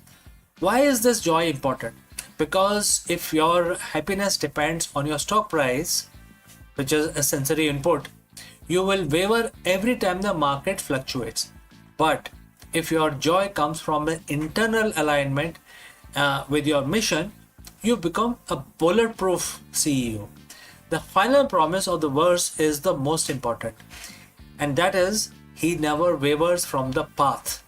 [SPEAKER 1] Why is this joy important? Because if your happiness depends on your stock price, which is a sensory input, you will waver every time the market fluctuates. But if your joy comes from an internal alignment with your mission, you become a bulletproof CEO. The final promise of the verse is the most important, and that is, he never wavers from the path.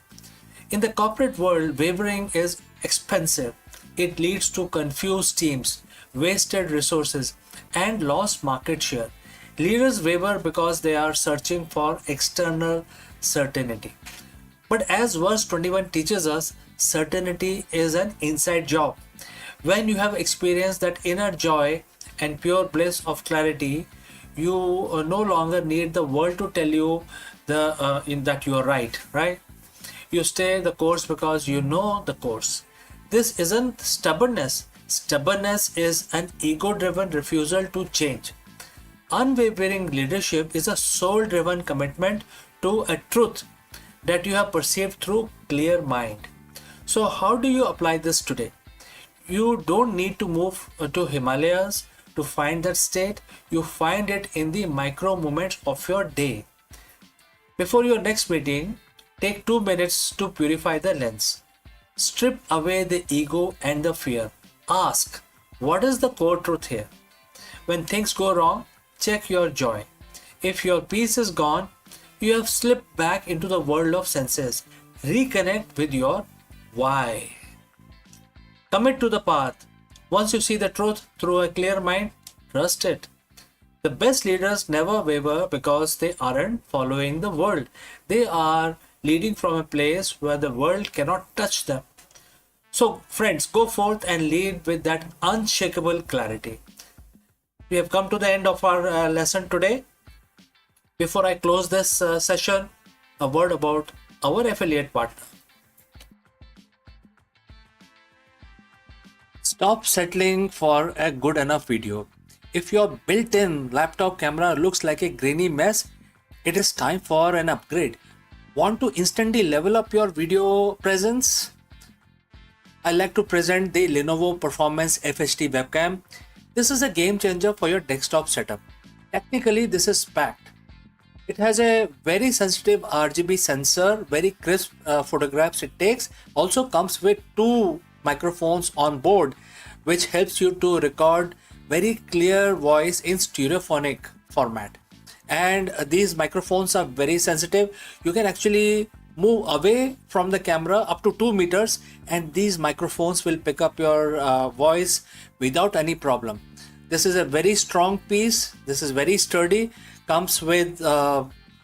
[SPEAKER 1] In the corporate world, wavering is expensive. It leads to confused teams, wasted resources, and lost market share. Leaders waver because they are searching for external certainty. But as verse 21 teaches us, certainty is an inside job. When you have experienced that inner joy and pure bliss of clarity, you no longer need the world to tell you that you are right? You stay the course because you know the course. This isn't stubbornness. Stubbornness is an ego-driven refusal to change. Unwavering leadership is a soul-driven commitment to a truth that you have perceived through clear mind. So how do you apply this today? You don't need to move to Himalayas to find that state. You find it in the micro moments of your day. Before your next meeting, take 2 minutes to purify the lens. Strip away the ego and the fear. Ask, what is the core truth here? When things go wrong, check your joy. If your peace is gone, you have slipped back into the world of senses. Reconnect with your why. Commit to the path. Once you see the truth through a clear mind, trust it. The best leaders never waver because they aren't following the world. They are leading from a place where the world cannot touch them. So, friends, go forth and lead with that unshakable clarity. We have come to the end of our lesson today. Before I close this session, a word about our affiliate partner. Stop settling for a good enough video. If your built-in laptop camera looks like a grainy mess, it is time for an upgrade. Want to instantly level up your video presence? I like to present the Lenovo Performance FHD webcam. This is a game changer for your desktop setup. Technically, this is packed. It has a very sensitive RGB sensor, very crisp photographs it takes. Also comes with 2 microphones on board, which helps you to record very clear voice in stereophonic format. And these microphones are very sensitive. You can actually move away from the camera up to 2 meters and these microphones will pick up your voice without any problem. This is a very strong piece. This is very sturdy. Comes with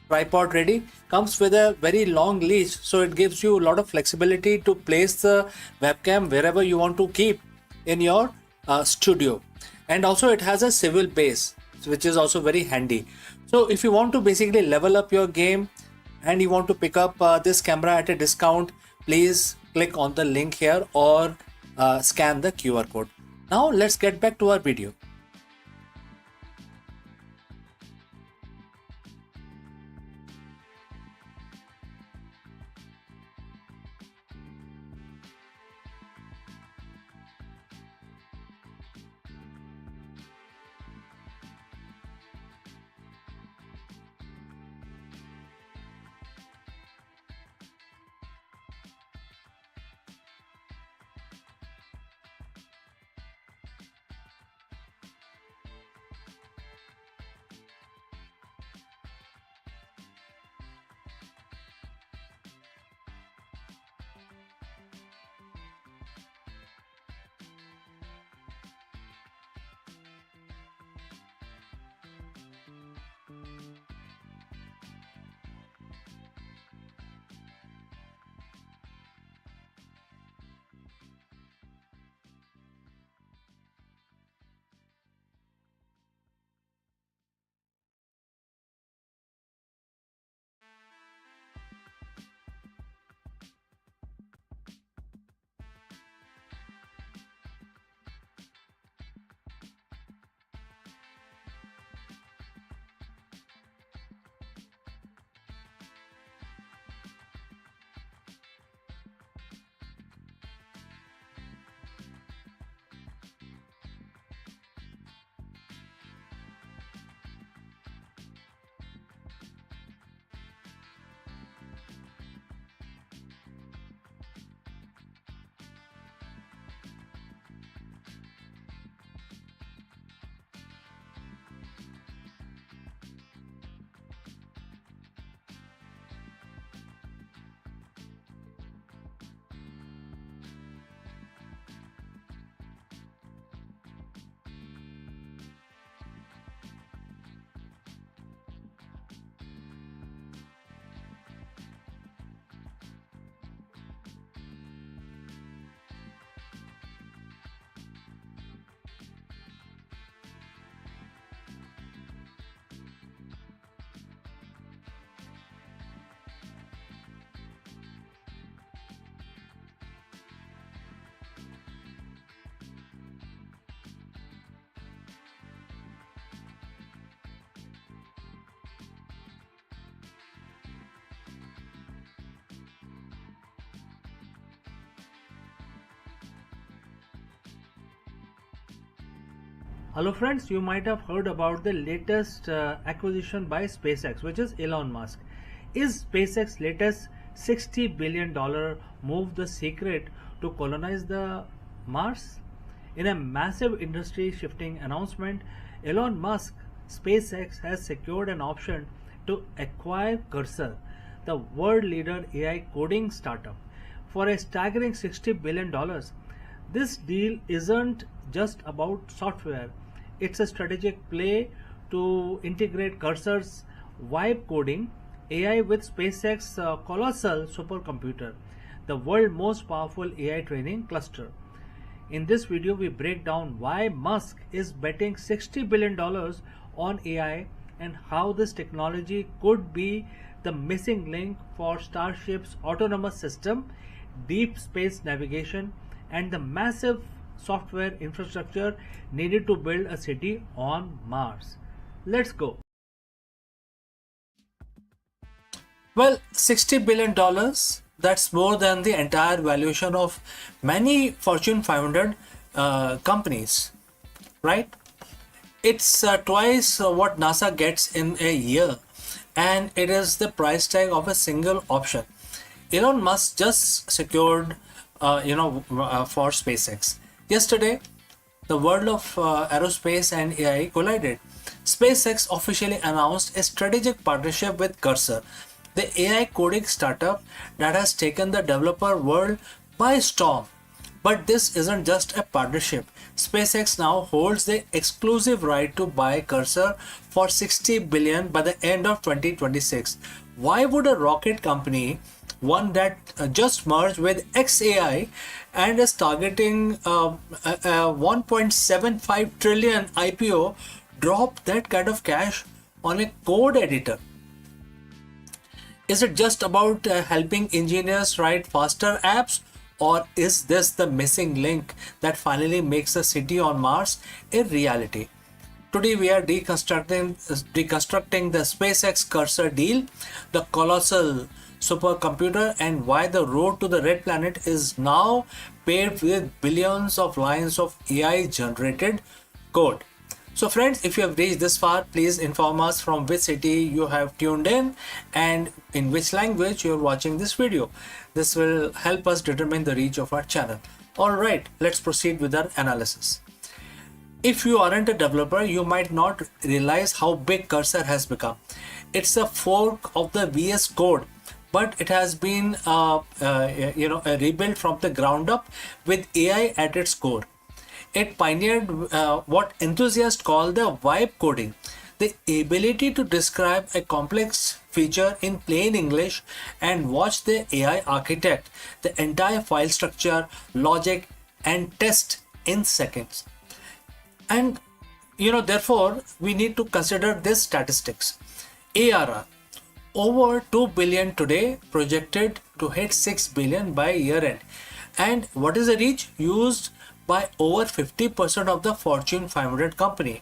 [SPEAKER 1] tripod ready. Comes with a very long leash, so it gives you a lot of flexibility to place the webcam wherever you want to keep in your studio. And also it has a swivel base, which is also very handy. So if you want to basically level up your game and you want to pick up this camera at a discount, please click on the link here or scan the QR code. Now let's get back to our video.
[SPEAKER 2] Hello friends, you might have heard about the latest acquisition by SpaceX, which is Elon Musk. Is SpaceX latest $60 billion move the secret to colonize the Mars? In a massive industry shifting announcement, Elon Musk SpaceX has secured an option to acquire Cursor, the world leader AI coding startup, for a staggering $60 billion. This deal isn't just about software, it's a strategic play to integrate Cursor's vibe coding AI with SpaceX colossal supercomputer, the world's most powerful AI training cluster. In this video, we break down why Musk is betting $60 billion on AI and how this technology could be the missing link for Starship's autonomous system, deep space navigation, and the massive software infrastructure needed to build a city on Mars. Let's go.
[SPEAKER 1] Well, $60 billion, that's more than the entire valuation of many Fortune 500 companies, right? It's twice what NASA gets in a year, and it is the price tag of a single option. Elon Musk just secured, for SpaceX. Yesterday, the world of aerospace and AI collided. SpaceX officially announced a strategic partnership with Cursor, the AI coding startup that has taken the developer world by storm. But this isn't just a partnership. SpaceX now holds the exclusive right to buy Cursor for $60 billion by the end of 2026. Why would a rocket company, one that just merged with XAI and is targeting a 1.75 trillion IPO, drop that kind of cash on a code editor? Is it just about helping engineers write faster apps, or is this the missing link that finally makes the city on Mars a reality? Today we are deconstructing the SpaceX Cursor deal, the colossal supercomputer, and why the road to the red planet is now paved with billions of lines of AI generated code. So friends, if you have reached this far, please inform us from which city you have tuned in and in which language you are watching this video. This will help us determine the reach of our channel. Alright, let's proceed with our analysis. If you aren't a developer, you might not realize how big Cursor has become. It's a fork of the VS Code, but it has been rebuilt from the ground up with AI at its core. It pioneered what enthusiasts call the vibe coding, the ability to describe a complex feature in plain English and watch the AI architect the entire file structure, logic, and test in seconds. And therefore, we need to consider this statistics. ARR, over 2 billion today, projected to hit 6 billion by year end. And what is the reach? Used by over 50% of the Fortune 500 company.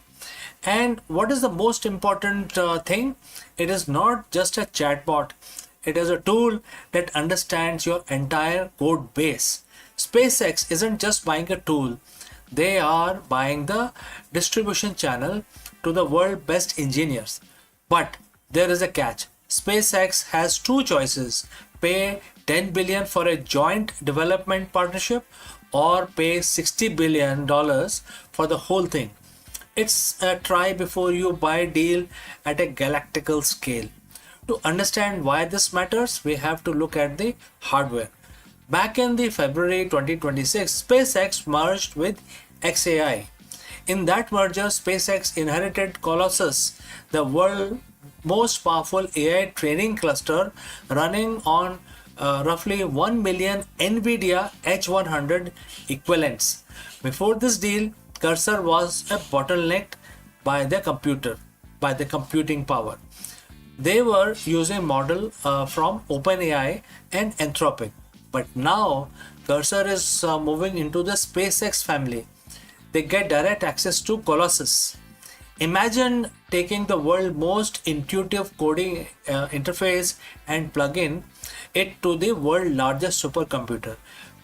[SPEAKER 1] And what is the most important thing? It is not just a chatbot. It is a tool that understands your entire code base. SpaceX isn't just buying a tool. They are buying the distribution channel to the world's best engineers. But there is a catch. SpaceX has two choices: pay 10 billion for a joint development partnership, or pay $60 billion for the whole thing. It's a try before you buy deal at a galactical scale. To understand why this matters, we have to look at the hardware. Back in the February 2026, SpaceX merged with XAI. In that merger, SpaceX inherited Colossus, the world's most powerful AI training cluster running on roughly 1 million NVIDIA H100 equivalents. Before this deal, Cursor was a bottlenecked by the computing power. They were using model from OpenAI and Anthropic, but now Cursor is moving into the SpaceX family. They get direct access to Colossus. Imagine taking the world's most intuitive coding interface and plug in it to the world's largest supercomputer.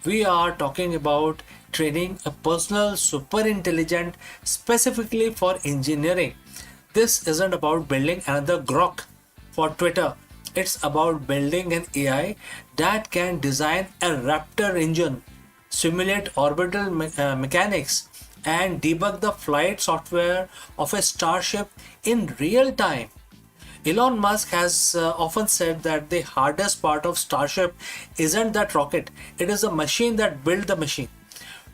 [SPEAKER 1] We are talking about training a personal super intelligent specifically for engineering. This isn't about building another Grok for Twitter. It's about building an AI that can design a Raptor engine, simulate orbital mechanics, and debug the flight software of a starship in real time. Elon Musk has often said that the hardest part of Starship isn't that rocket, it is the machine that built the machine.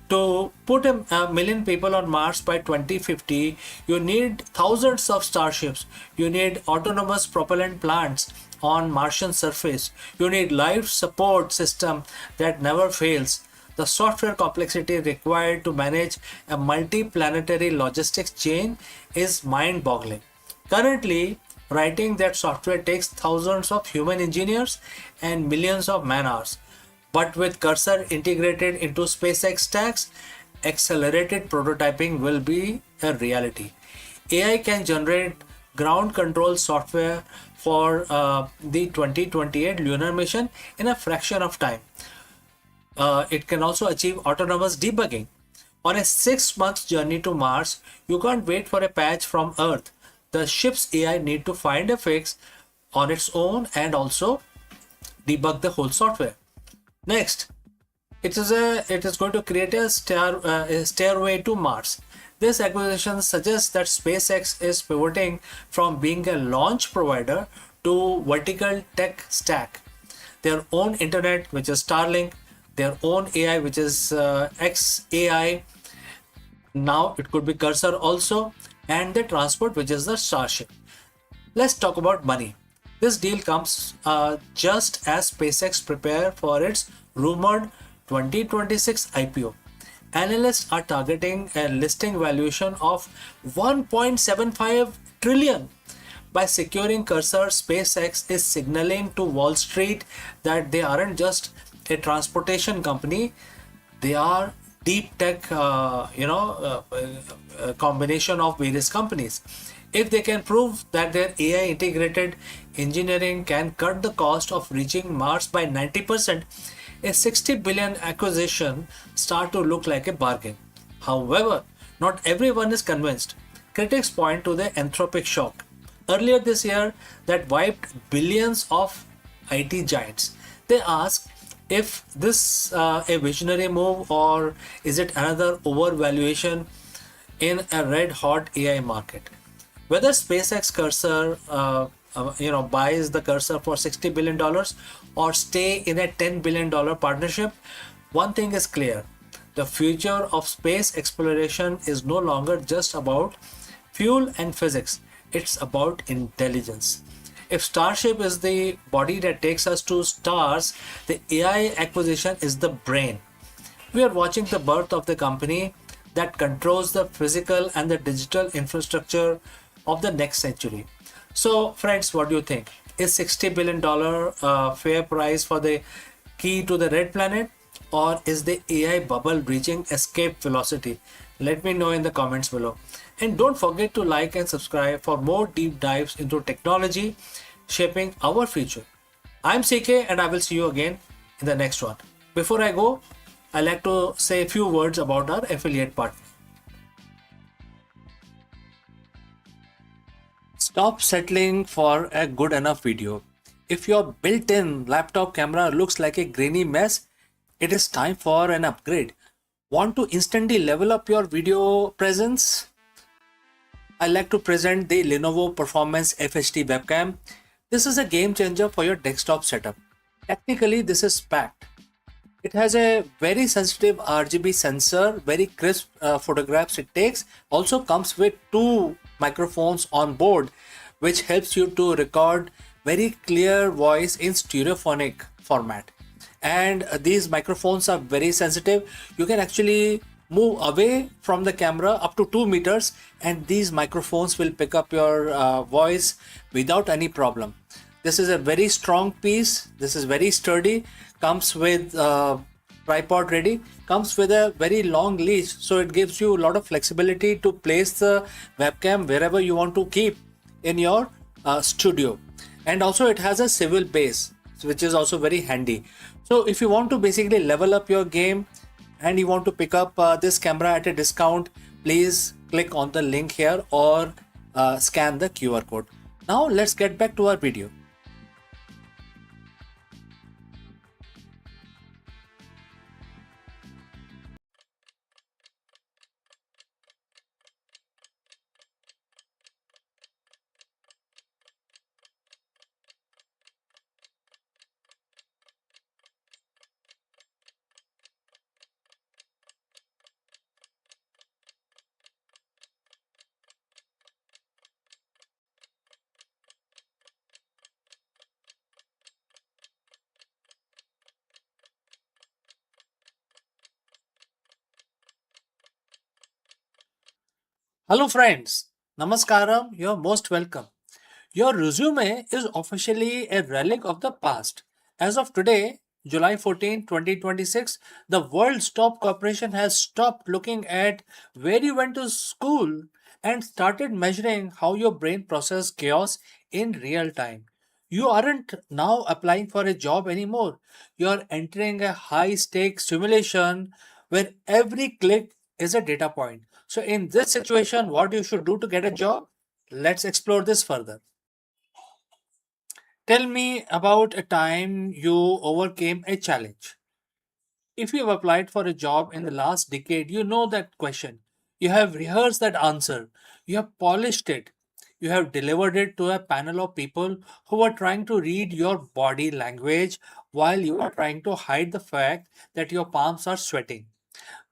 [SPEAKER 1] To put a million people on Mars by 2050, you need thousands of starships. You need autonomous propellant plants on Martian surface. You need life support system that never fails. The software complexity required to manage a multi-planetary logistics chain is mind-boggling. Currently, writing that software takes thousands of human engineers and millions of man-hours. But with Cursor integrated into SpaceX stacks, accelerated prototyping will be a reality. AI can generate ground control software for the 2028 lunar mission in a fraction of time. It can also achieve autonomous debugging. On a 6 month journey to Mars, you can't wait for a patch from Earth. The ship's AI need to find a fix on its own and also debug the whole software. Next, it is going to create a stairway to Mars. This acquisition suggests that SpaceX is pivoting from being a launch provider to vertical tech stack. Their own internet, which is Starlink, their own AI, which is XAI. Now it could be Cursor also, and the transport, which is the Starship. Let's talk about money. This deal comes just as SpaceX prepare for its rumored 2026 IPO. Analysts are targeting a listing valuation of 1.75 trillion. By securing Cursor, SpaceX is signaling to Wall Street that they aren't just a transportation company, they are deep tech, combination of various companies. If they can prove that their AI integrated engineering can cut the cost of reaching Mars by 90%, a 60 billion acquisition start to look like a bargain. However, not everyone is convinced. Critics point to the anthropic shock earlier this year that wiped billions of IT giants. They ask if this a visionary move or is it another overvaluation in a red hot AI market. Whether SpaceX Cursor buys the Cursor for $60 billion or stay in a $10 billion partnership, one thing is clear. The future of space exploration is no longer just about fuel and physics. It's about intelligence. If Starship is the body that takes us to stars, the AI acquisition is the brain. We are watching the birth of the company that controls the physical and the digital infrastructure of the next century. So friends, what do you think? Is $60 billion fair price for the key to the red planet, or is the AI bubble reaching escape velocity? Let me know in the comments below. And don't forget to like and subscribe for more deep dives into technology shaping our future. I'm CK and I will see you again in the next one. Before I go, I like to say a few words about our affiliate partner. Stop settling for a good enough video. If your built-in laptop camera looks like a grainy mess, it is time for an upgrade. Want to instantly level up your video presence? I like to present the Lenovo Performance FHD webcam. This is a game changer for your desktop setup. Technically, this is packed. It has a very sensitive RGB sensor, very crisp photographs it takes. Also comes with 2 microphones on board, which helps you to record very clear voice in stereophonic format. And these microphones are very sensitive. You can actually move away from the camera up to 2 meters and these microphones will pick up your voice without any problem. This is a very strong piece. This is very sturdy. Comes with tripod ready. Comes with a very long leash, so it gives you a lot of flexibility to place the webcam wherever you want to keep in your studio. And also it has a swivel base, which is also very handy. So if you want to basically level up your game, and you want to pick up this camera at a discount, please click on the link here or scan the QR code. Now let's get back to our video. Hello friends, Namaskaram, you're most welcome. Your resume is officially a relic of the past. As of today, July 14, 2026, the world's top corporation has stopped looking at where you went to school and started measuring how your brain processes chaos in real time. You aren't now applying for a job anymore. You're entering a high stakes simulation where every click is a data point. So, in this situation, what you should do to get a job? Let's explore this further. Tell me about a time you overcame a challenge. If you have applied for a job in the last decade, you know that question. You have rehearsed that answer. You have polished it. You have delivered it to a panel of people who are trying to read your body language while you are trying to hide the fact that your palms are sweating.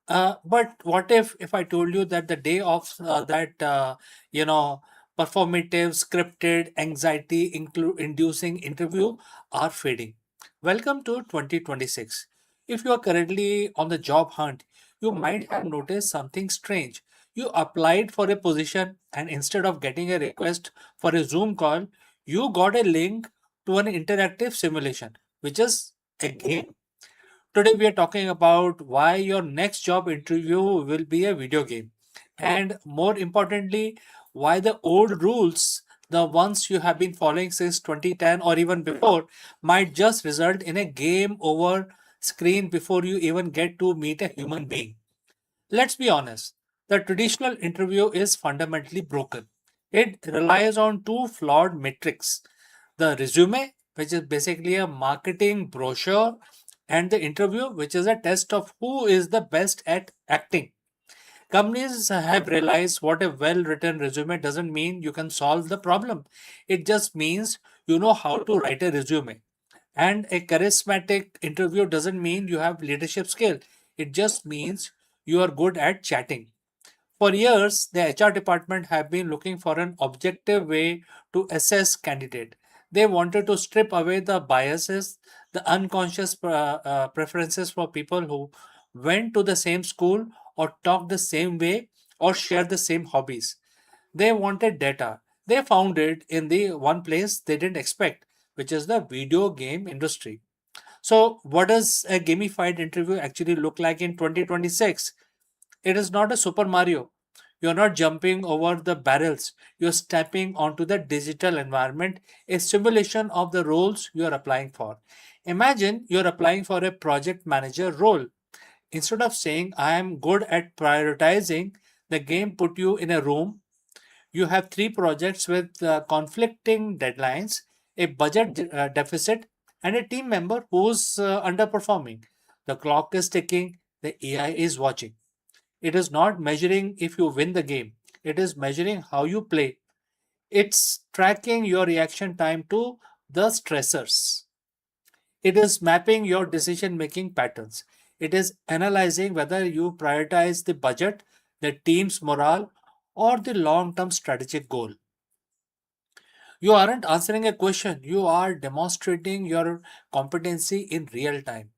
[SPEAKER 1] But what if I told you that the day of that you know performative, scripted, anxiety inducing interview are fading? Welcome to 2026. If you are currently on the job hunt, you might have noticed something strange. You applied for a position, and instead of getting a request for a Zoom call, you got a link to an interactive simulation, which is a game. Today, we are talking about why your next job interview will be a video game. And more importantly, why the old rules, the ones you have been following since 2010 or even before, might just result in a game over screen before you even get to meet a human being. Let's be honest, the traditional interview is fundamentally broken. It relies on two flawed metrics: the resume, which is basically a marketing brochure, and the interview, which is a test of who is the best at acting. Companies have realized what a well written resume doesn't mean you can solve the problem. It just means you know how to write a resume. And a charismatic interview doesn't mean you have leadership skill. It just means you are good at chatting. For years, the HR department have been looking for an objective way to assess candidate. They wanted to strip away the biases, the unconscious preferences for people who went to the same school or talk the same way or share the same hobbies. They wanted data. They found it in the one place they didn't expect, which is the video game industry. So, what does a gamified interview actually look like in 2026? It is not a Super Mario. You're not jumping over the barrels. You're stepping onto the digital environment, a simulation of the roles you're applying for. Imagine you're applying for a project manager role. Instead of saying, I am good at prioritizing, the game put you in a room. You have three projects with conflicting deadlines, a budget deficit, and a team member who's underperforming. The clock is ticking, the AI is watching. It is not measuring if you win the game, it is measuring how you play. It's tracking your reaction time to the stressors. It is mapping your decision making patterns. It is analyzing whether you prioritize the budget, the team's morale, or the long term strategic goal. You aren't answering a question, you are demonstrating your competency in real time.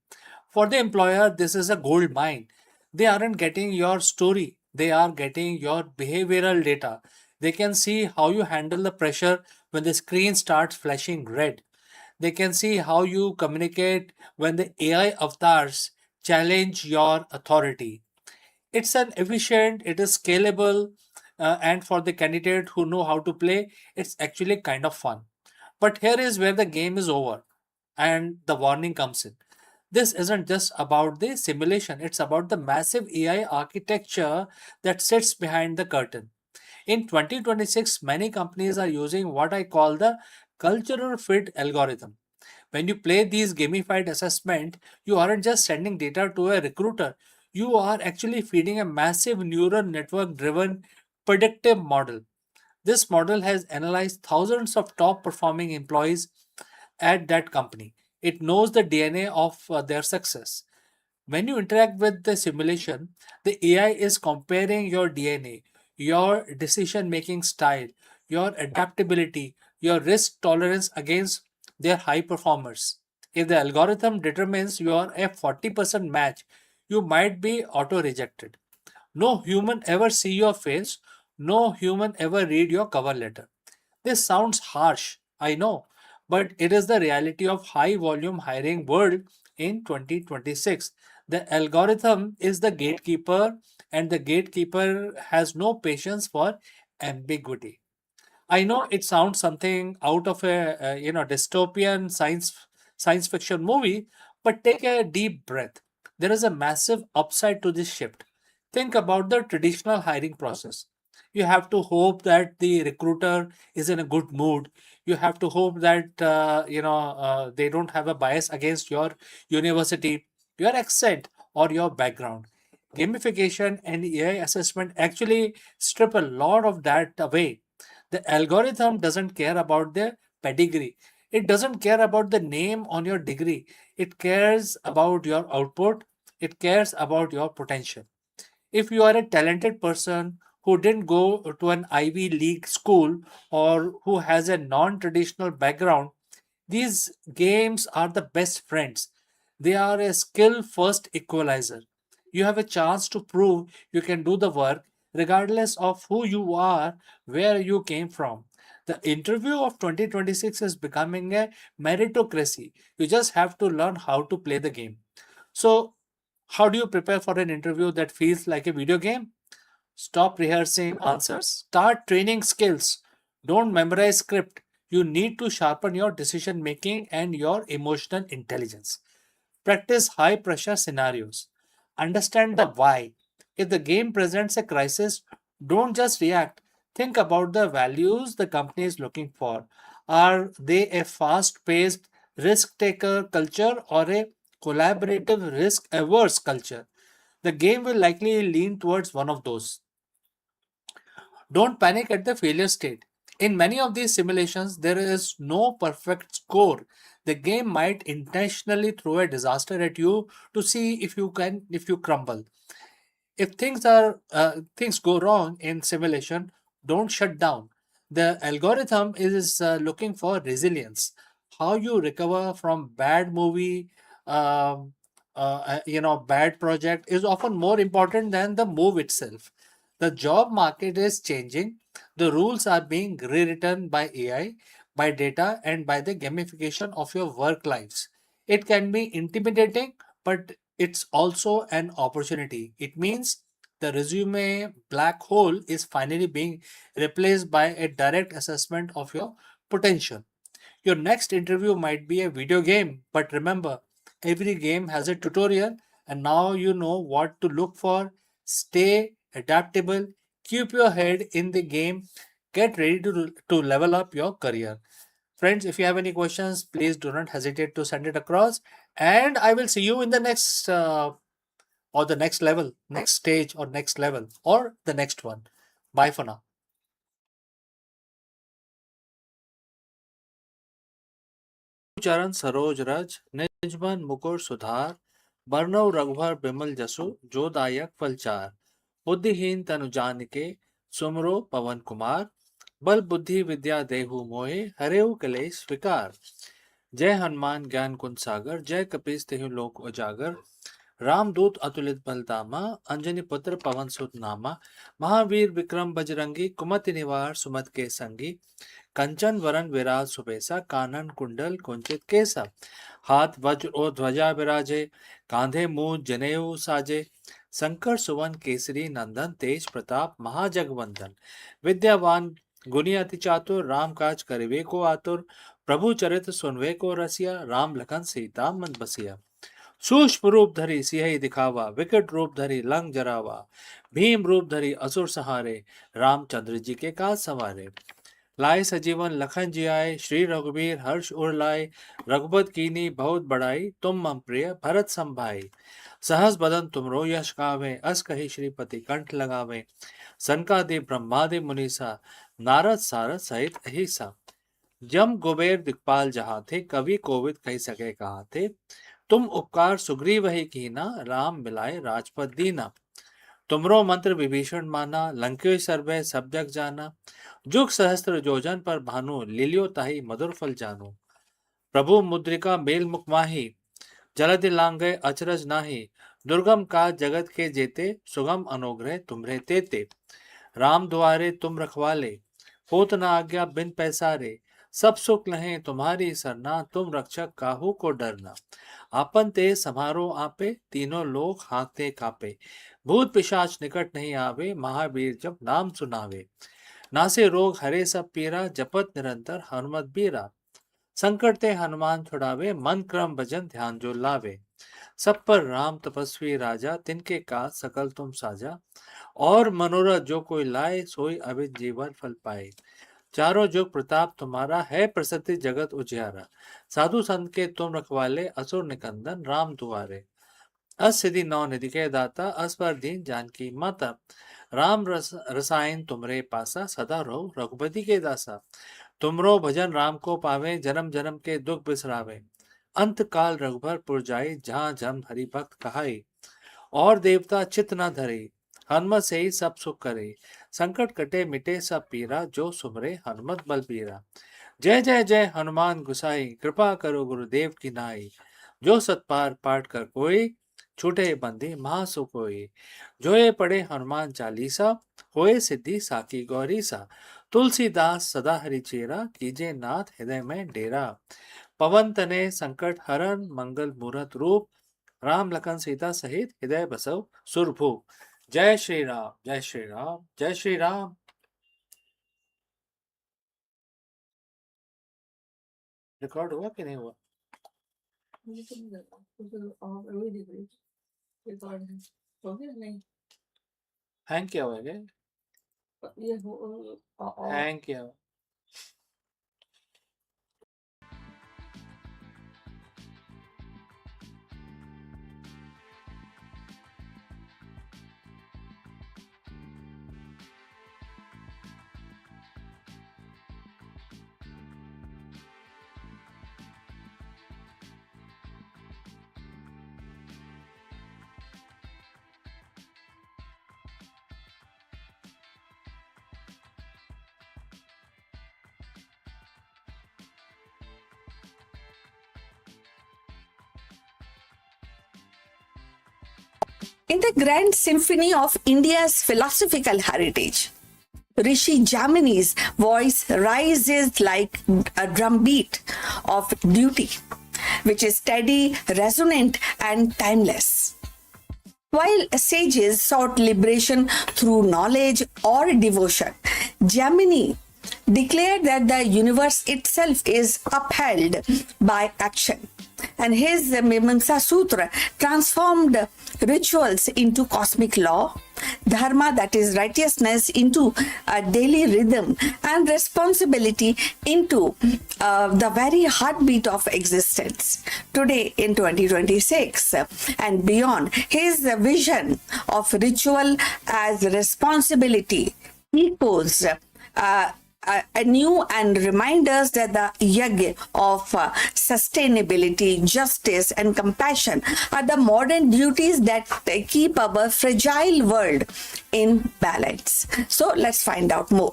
[SPEAKER 1] For the employer, this is a gold mine. They aren't getting your story, they are getting your behavioral data. They can see how you handle the pressure when the screen starts flashing red. They can see how you communicate when the AI avatars challenge your authority. It's an efficient, it is scalable, and for the candidate who know how to play, it's actually kind of fun. But here is where the game is over and the warning comes in. This isn't just about the simulation, it's about the massive AI architecture that sits behind the curtain. In 2026, many companies are using what I call the cultural fit algorithm. When you play these gamified assessment, you aren't just sending data to a recruiter. You are actually feeding a massive neural network driven predictive model. This model has analyzed thousands of top performing employees at that company. It knows the DNA of their success. When you interact with the simulation, the AI is comparing your DNA, your decision making style, your adaptability, your risk tolerance against their high performers. If the algorithm determines you are a 40% match, you might be auto rejected. No human ever see your face, no human ever read your cover letter. This sounds harsh, I know, but it is the reality of high volume hiring world in 2026. The algorithm is the gatekeeper and the gatekeeper has no patience for ambiguity. I know it sounds something out of a dystopian science fiction movie, but take a deep breath. There is a massive upside to this shift. Think about the traditional hiring process. You have to hope that the recruiter is in a good mood. You have to hope that they don't have a bias against your university, your accent, or your background. Gamification and AI assessment actually strip a lot of that away. The algorithm doesn't care about the pedigree. It doesn't care about the name on your degree. It cares about your output. It cares about your potential. If you are a talented person who didn't go to an Ivy League school or who has a non traditional background, these games are the best friends. They are a skill first equalizer. You have a chance to prove you can do the work regardless of who you are, where you came from. The interview of 2026 is becoming a meritocracy. You just have to learn how to play the game. So, how do you prepare for an interview that feels like a video game? Stop rehearsing answers. Start training skills. Don't memorize script. You need to sharpen your decision making and your emotional intelligence. Practice high pressure scenarios. Understand the why. If the game presents a crisis, don't just react. Think about the values the company is looking for. Are they a fast paced, risk taker culture or a collaborative, risk averse culture? The game will likely lean towards one of those. Don't panic at the failure state. In many of these simulations, there is no perfect score. The game might intentionally throw a disaster at you to see if you crumble. If things go wrong in simulation, don't shut down. The algorithm is looking for resilience. How you recover from bad movie, um, bad project is often more important than the move itself. The job market is changing. The rules are being rewritten by AI, by data, and by the gamification of your work lives. It can be intimidating, but it's also an opportunity. It means the resume black hole is finally being replaced by a direct assessment of your potential. Your next interview might be a video game, but remember, every game has a tutorial, and now you know what to look for. Stay adaptable, keep your head in the game, get ready to level up your career. Friends, if you have any questions, please do not hesitate to send it across. And I will see you in the next or the next level, next stage, or next level, or the next one. Bye for now. चरण सरोज रज निजमन मुकुर सुधार बरनव रघुवर बिमल जसु जो दायक फलचार बुद्धिहीन तनु जानिके सुमरो पवन कुमार बल बुद्धि विद्या देहु मोहे हरेउ कलेश विकार जय हनुमान ज्ञान कुंज सागर जय कपीस तेहु लोक उजागर रामदूत अतुलित बलदामा अंजनी पुत्र पवन सुत नामा महावीर विक्रम बजरंगी कुमति निवार सुमत के संगी कंचन वरन विराज सुबेसा कानन कुंडल कुंचित केसा हाथ वज्र और ध्वजा विराजे कांधे मूंज जनेऊ साजे शंकर सुवन केसरी नंदन तेज प्रताप महाजगवंदन विद्यावान गुणी अति चातुर राम काज करिवे को आतुर प्रभु चरित सुनवे को रसिया राम लखन सीता मन बसिया सूक्ष्म रूप धरी सिंह दिखावा, विकट रूप धरी लंग जरावा, भीम रूप धरी असुर सहारे, रामचंद्र जी के काज सवारे। लाए सजीवन लखन जी आए, श्री रघुबीर हर्ष उर लाए, रघुपत कीनी बहुत बड़ाई, तुम मम प्रिय भरत संभाई। सहस बदन तुमरो यश गावे, अस कही श्रीपति कंठ लगावे, सनकादिक ब्रह्मादि मुनीसा, नारद सारद सहित अहिसा। जम कुबेर दिक्पाल जहाँ थे, कवि कोविद कही सके कहाँ थे, तुम उपकार सुग्रीव ही कीना, राम मिलाए राजपद दीना। तुमरो मंत्र विभीषण माना, लंकेश सर्वै सब जग जाना, जुग सहस्त्र जोजन पर भानु, लील्यो ताहि मधुर फल जानु। प्रभु मुद्रिका मेल मुख माही, जलधि लांघे अचरज नाही, दुर्गम काज जगत के जेते, सुगम अनुग्रह तुम्हरे तेते। राम दुआरे तुम रखवाले, होत न आज्ञा बिन पैसारे, सब सुख लहे तुम्हारी सरना, तुम रक्षक काहू को डरना। आपन ते समारो आपे, तीनों लोग हाँकते कापे, भूत पिशाच निकट नहीं आवे, महावीर जब नाम सुनावे। नासे रोग हरे सब पीरा, जपत निरंतर हनुमत बीरा। संकट ते हनुमान छुड़ावे, मन क्रम भजन ध्यान जो लावे। सब पर राम तपस्वी राजा, तिनके काज सकल तुम साजा। और मनोरथ जो कोई लाए, सोई अविद जीवन फल पाए। चारों जुग प्रताप तुम्हारा, है प्रसिद्धि जगत उजियारा। साधु संत के तुम रखवाले, असुर निकंदन राम दुआरे। अस सिद्धि नौ निधि के दाता, अस पर दीन जानकी माता। राम रसायन तुमरे पासा, सदा रहो रघुपति के दासा। तुमरो भजन राम को पावे, जन्म जन्म के दुख बिसरावे। अंत काल रघुबर पुर जाई, जहाँ जन्म हरि भक्त कहाई। और देवता चित न धरे, हनुमत से ही सब सुख करे। संकट कटे मिटे सब पीरा, जो सुमरे हनुमत बलबीरा। जय जय जय हनुमान गुसाई, कृपा करो गुरुदेव की नाई। जो सतपार पाठ कर कोई, छूटे बंदी महासुख होई। जो ये पढ़े हनुमान चालीसा, होए सिद्धि साकी गौरीसा। तुलसीदास सदा हरि चेरा, कीजे नाथ हृदय में डेरा। पवन तने संकट हरन, मंगल मूरत रूप, राम लखन सीता सहित हृदय बसव सुरभूप। जय श्री राम, जय श्री राम, जय श्री राम। रिकॉर्ड हुआ कि नहीं हुआ?
[SPEAKER 4] मुझे तो नहीं लगा, और वही दिख रही रिकॉर्ड है, हो गया नहीं?
[SPEAKER 1] हैंग किया हुआ है क्या?
[SPEAKER 4] ये हो
[SPEAKER 1] हैंग किया हुआ।
[SPEAKER 3] In the grand symphony of India's philosophical heritage, Rishi Jamini's voice rises like a drumbeat of duty, which is steady, resonant, and timeless. While sages sought liberation through knowledge or devotion, Jamini declared that the universe itself is upheld by action. And his Mimamsa Sutra transformed rituals into cosmic law, dharma, that is righteousness, into a daily rhythm, and responsibility into the very heartbeat of existence. Today, in 2026 and beyond, his vision of ritual as responsibility echoes anew and remind us that the yajna of sustainability, justice, and compassion are the modern duties that keep our fragile world in balance. So let's find out more.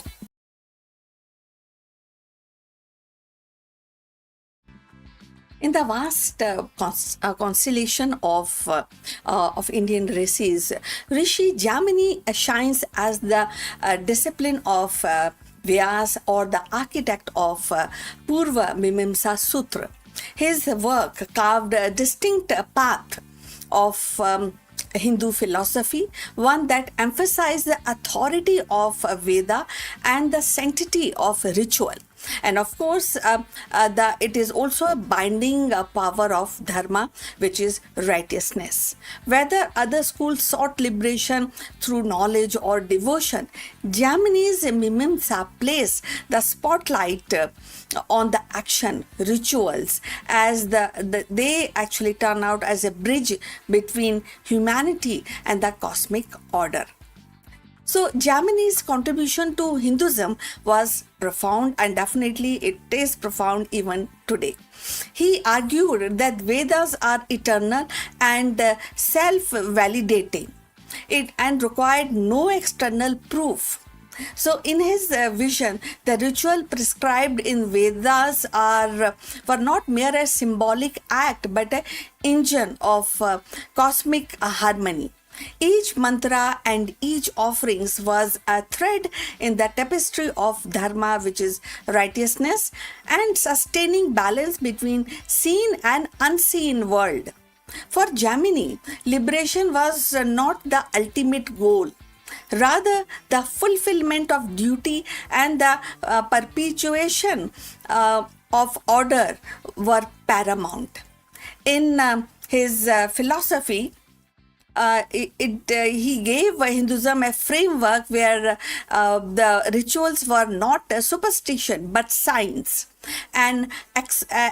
[SPEAKER 3] In the vast constellation of Indian races, Rishi Jamini shines as the discipline of Vyas, or the architect of Purva Mimamsa Sutra. His work carved a distinct path of Hindu philosophy, one that emphasized the authority of Veda and the sanctity of ritual. And of course, it is also a binding power of dharma, which is righteousness. Whether other schools sought liberation through knowledge or devotion, Jaminis Mimimsa place the spotlight on the action rituals, as they actually turn out as a bridge between humanity and the cosmic order. So Jamini's contribution to Hinduism was profound, and definitely it is profound even today. He argued that Vedas are eternal and self-validating and required no external proof. So, in his vision, the ritual prescribed in Vedas were not mere a symbolic act but an engine of cosmic harmony. Each mantra and each offerings was a thread in the tapestry of dharma, which is righteousness, and sustaining balance between seen and unseen world. For Jamini, liberation was not the ultimate goal. Rather, the fulfillment of duty and the perpetuation of order were paramount. In his philosophy, he gave Hinduism a framework where the rituals were not a superstition but science, and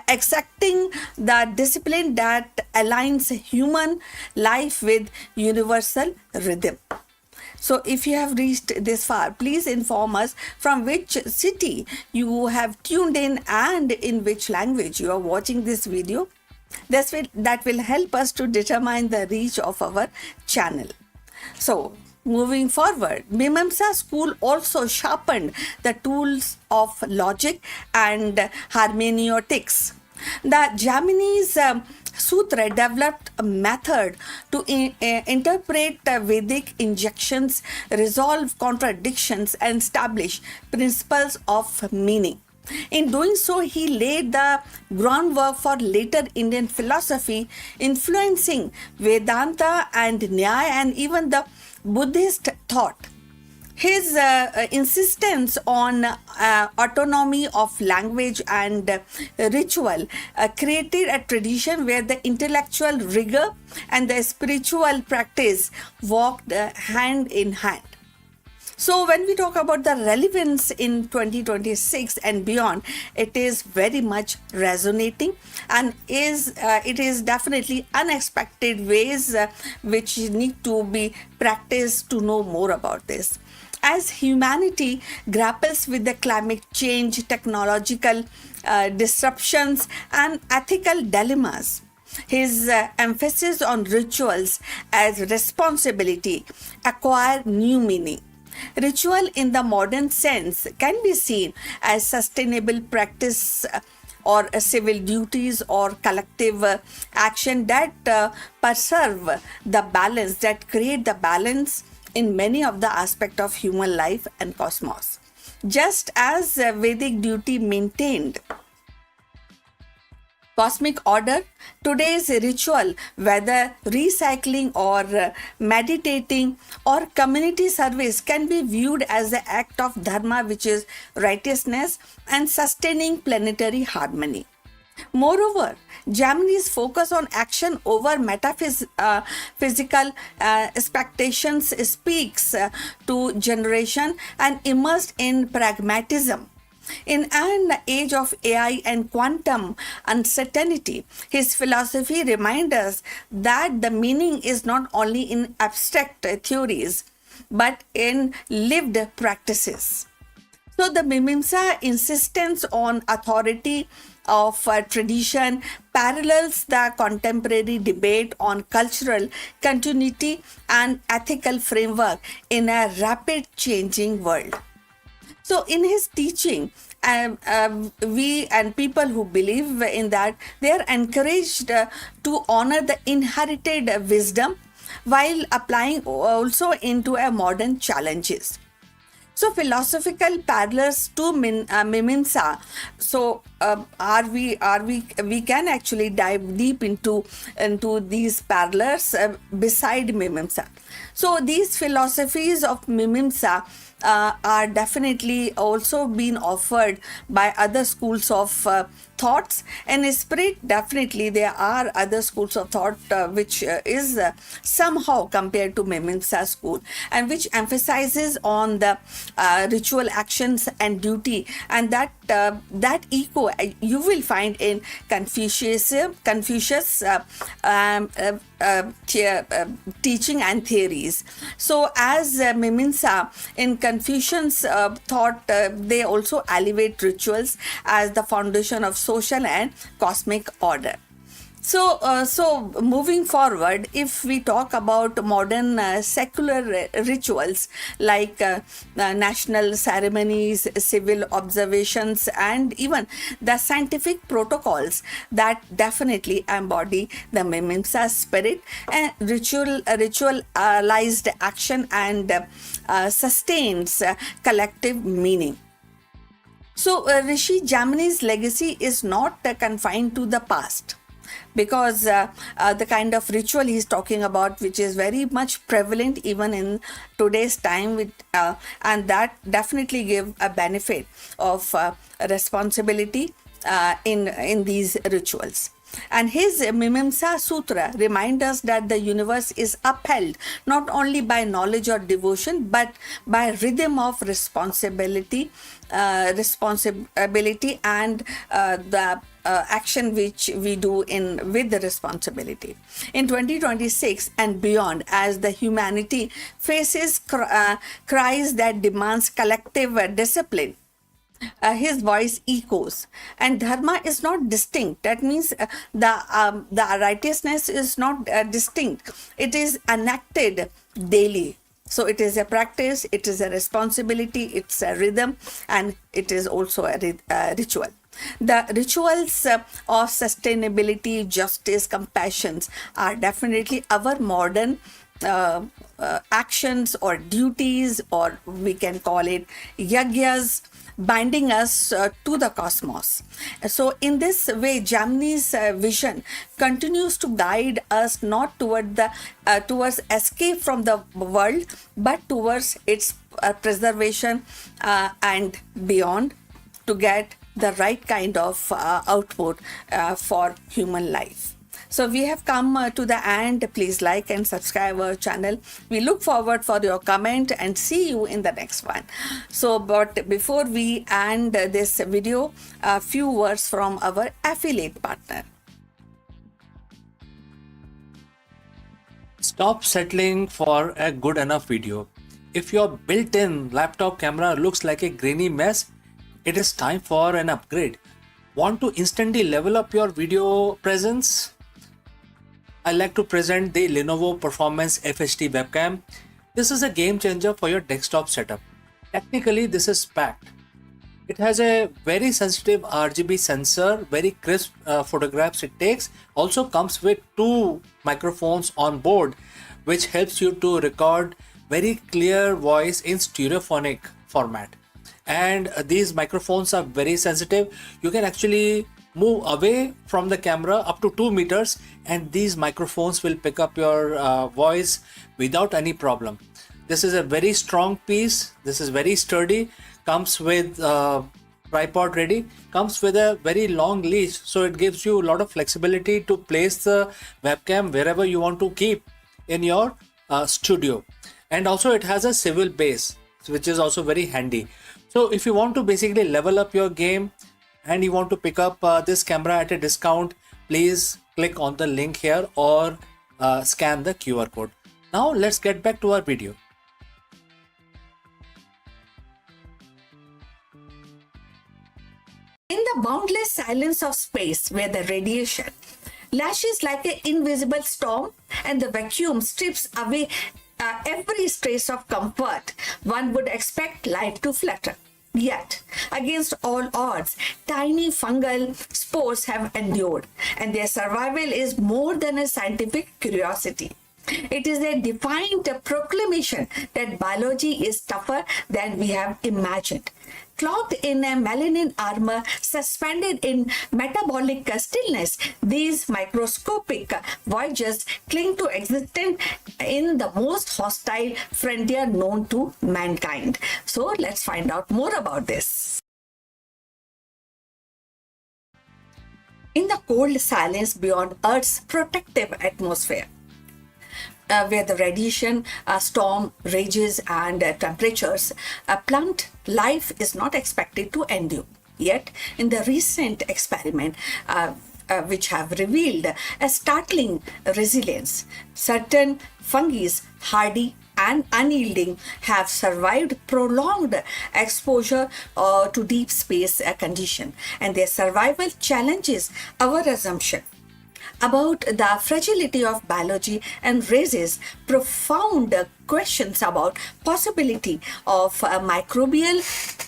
[SPEAKER 3] exacting the discipline that aligns human life with universal rhythm. So if you have reached this far, please inform us from which city you have tuned in and in which language you are watching this video. That will help us to determine the reach of our channel. So, moving forward, Mimamsa school also sharpened the tools of logic and hermeneutics. The Jaminis Sutra developed a method to interpret Vedic injunctions, resolve contradictions, and establish principles of meaning. In doing so, he laid the groundwork for later Indian philosophy, influencing Vedanta and Nyaya and even the Buddhist thought. His insistence on autonomy of language and ritual created a tradition where the intellectual rigor and the spiritual practice walked hand in hand. So when we talk about the relevance in 2026 and beyond, it is very much resonating, and it is definitely unexpected ways which need to be practiced to know more about this. As humanity grapples with the climate change, technological disruptions, and ethical dilemmas, his emphasis on rituals as responsibility acquire new meaning. Ritual in the modern sense can be seen as sustainable practice or civil duties or collective action that preserve the balance, that create the balance in many of the aspects of human life and cosmos. Just as Vedic duty maintained cosmic order, today's ritual, whether recycling or meditating or community service, can be viewed as an act of dharma, which is righteousness and sustaining planetary harmony. Moreover, Jamini's focus on action over metaphysical expectations speaks to generation and immersed in pragmatism. In an age of AI and quantum uncertainty, his philosophy reminds us that the meaning is not only in abstract theories but in lived practices. So the Mimimsa insistence on authority of tradition parallels the contemporary debate on cultural continuity and ethical framework in a rapid changing world. So in his teaching, we and people who believe in that, they are encouraged to honor the inherited wisdom while applying also into a modern challenges. So philosophical parallels to Mimimsa. So we can actually dive deep into these parallels beside Mimimsa. So these philosophies of Mimimsa are definitely also being offered by other schools of thoughts. And in spirit, definitely there are other schools of thought which is somehow compared to Mimimsa school, and which emphasizes on the ritual actions and duty, and that echo you will find in Confucius teaching and theories. So as Mimimsa in Confucian's thought, they also elevate rituals as the foundation of social and cosmic order. So moving forward, if we talk about modern secular rituals like national ceremonies, civil observations, and even the scientific protocols that definitely embody the Mimimsa spirit, and ritualized action and sustains collective meaning. So Rishi Jamini's legacy is not confined to the past, because the kind of ritual he's talking about, which is very much prevalent even in today's time, and that definitely give a benefit of responsibility in these rituals. And his Mimimsa Sutra reminds us that the universe is upheld not only by knowledge or devotion, but by rhythm of responsibility and the action which we do with the responsibility. In 2026 and beyond, as the humanity faces cries that demands collective discipline, his voice echoes, and dharma is not distinct. That means the righteousness is not distinct. It is enacted daily. So it is a practice, it is a responsibility, it's a rhythm, and it is also a ritual. The rituals of sustainability, justice, compassion are definitely our modern actions or duties, or we can call it yagyas, binding us to the cosmos. So in this way, Jamini's vision continues to guide us not towards escape from the world, but towards its preservation and beyond, to get the right kind of output for human life. So we have come to the end. Please like and subscribe our channel. We look forward for your comment and see you in the next one. So, but before we end this video, a few words from our affiliate partner.
[SPEAKER 1] Stop settling for a good enough video. If your built-in laptop camera looks like a grainy mess, it is time for an upgrade. Want to instantly level up your video presence? I like to present the Lenovo Performance FHD webcam. This is a game changer for your desktop setup. Technically, this is packed. It has a very sensitive RGB sensor, very crisp photographs it takes. Also comes with 2 microphones on board, which helps you to record very clear voice in stereophonic format. And these microphones are very sensitive. You can actually move away from the camera up to 2 meters, and these microphones will pick up your voice without any problem. This is a very strong piece. This is very sturdy. Comes with tripod ready. Comes with a very long leash, so it gives you a lot of flexibility to place the webcam wherever you want to keep in your studio. And also it has a swivel base, which is also very handy. So if you want to basically level up your game and you want to pick up this camera at a discount, please click on the link here or scan the QR code. Now let's get back to our video.
[SPEAKER 3] In the boundless silence of space, where the radiation lashes like an invisible storm and the vacuum strips away every trace of comfort, one would expect life to flutter. Yet, against all odds, tiny fungal spores have endured, and their survival is more than a scientific curiosity. It is a defiant proclamation that biology is tougher than we have imagined. Cloaked in a melanin armor, suspended in metabolic stillness, these microscopic voyagers cling to existence in the most hostile frontier known to mankind. So let's find out more about this. In the cold silence beyond Earth's protective atmosphere, where the radiation storm rages and temperatures plummet, life is not expected to endure. Yet, in the recent experiment, which have revealed a startling resilience, certain fungi, hardy and unyielding, have survived prolonged exposure to deep space condition, and their survival challenges our assumption about the fragility of biology and raises profound questions about possibility of microbial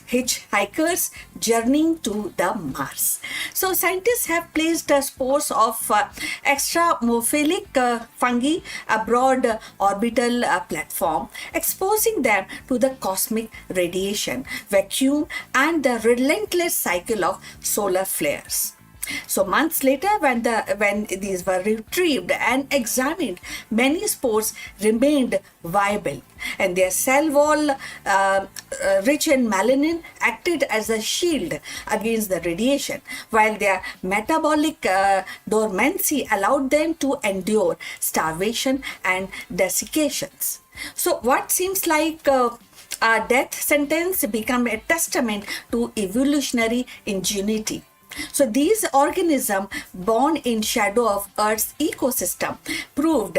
[SPEAKER 3] hitchhikers journeying to the Mars. So scientists have placed spores of extramophilic fungi aboard orbital platform, exposing them to the cosmic radiation, vacuum and the relentless cycle of solar flares. So months later, when these were retrieved and examined, many spores remained viable, and their cell wall, rich in melanin, acted as a shield against the radiation, while their metabolic dormancy allowed them to endure starvation and desiccations. So what seems like a death sentence become a testament to evolutionary ingenuity. So these organisms born in shadow of Earth's ecosystem proved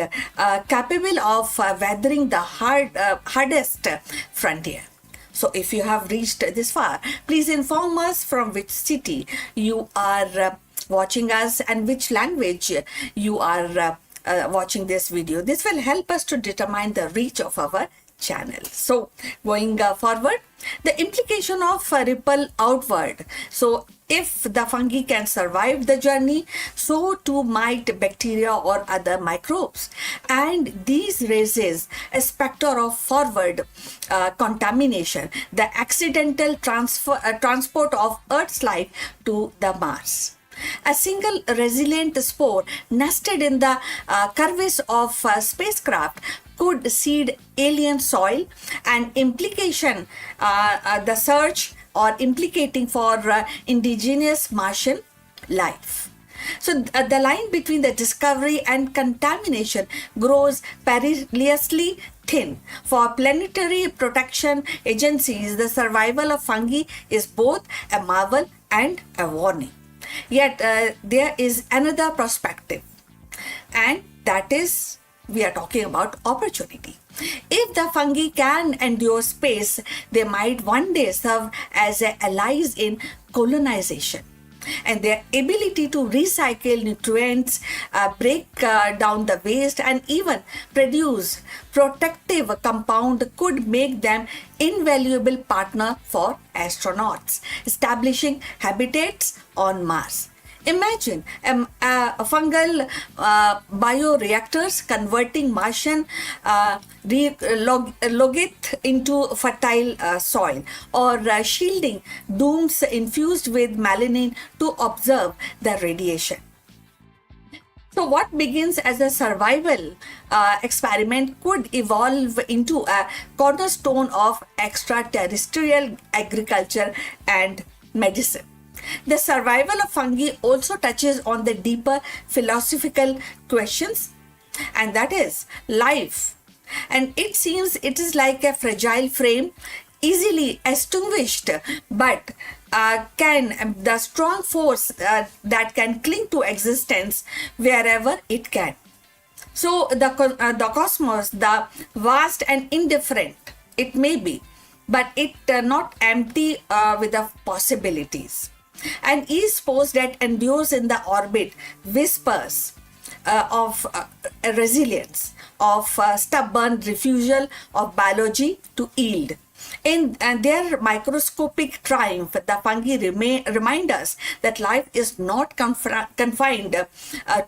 [SPEAKER 3] capable of weathering the hardest frontier. So if you have reached this far, please inform us from which city you are watching us and which language you are watching this video. This will help us to determine the reach of our channel. So going forward, the implication of ripple outward. So if the fungi can survive the journey, so too might bacteria or other microbes. And these raises a specter of forward contamination, the accidental transport of Earth's life to the Mars. A single resilient spore nested in the crevice of spacecraft could seed alien soil, and implication the search or implicating for indigenous Martian life. So the line between the discovery and contamination grows perilously thin. For planetary protection agencies, the survival of fungi is both a marvel and a warning. Yet there is another perspective, and that is we are talking about opportunity. If the fungi can endure space, they might one day serve as allies in colonization. And their ability to recycle nutrients, break down the waste, and even produce protective compound could make them invaluable partner for astronauts establishing habitats on Mars. Imagine fungal bioreactors converting Martian logith into fertile soil, or shielding domes infused with melanin to observe the radiation. So what begins as a survival experiment could evolve into a cornerstone of extraterrestrial agriculture and medicine. The survival of fungi also touches on the deeper philosophical questions, and that is life. And it seems it is like a fragile frame, easily extinguished, but can the strong force that can cling to existence wherever it can. So the cosmos, the vast and indifferent it may be, but it not empty with the possibilities. And each spore that endures in the orbit whispers of resilience, of stubborn refusal of biology to yield. In their microscopic triumph, the fungi remind us that life is not confined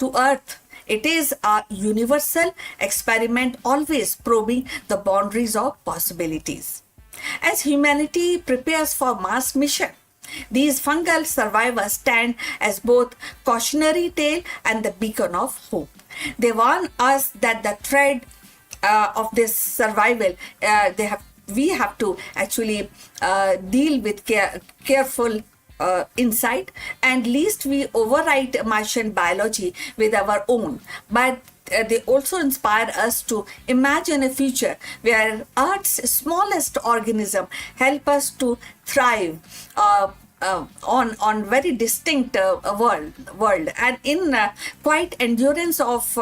[SPEAKER 3] to Earth. It is a universal experiment, always probing the boundaries of possibilities. As humanity prepares for Mars mission, these fungal survivors stand as both cautionary tale and the beacon of hope. They warn us that the thread of this survival, we have to actually deal with careful insight, and least we overwrite Martian biology with our own. But they also inspire us to imagine a future where Earth's smallest organism help us to thrive on very distinct world, and in quiet endurance of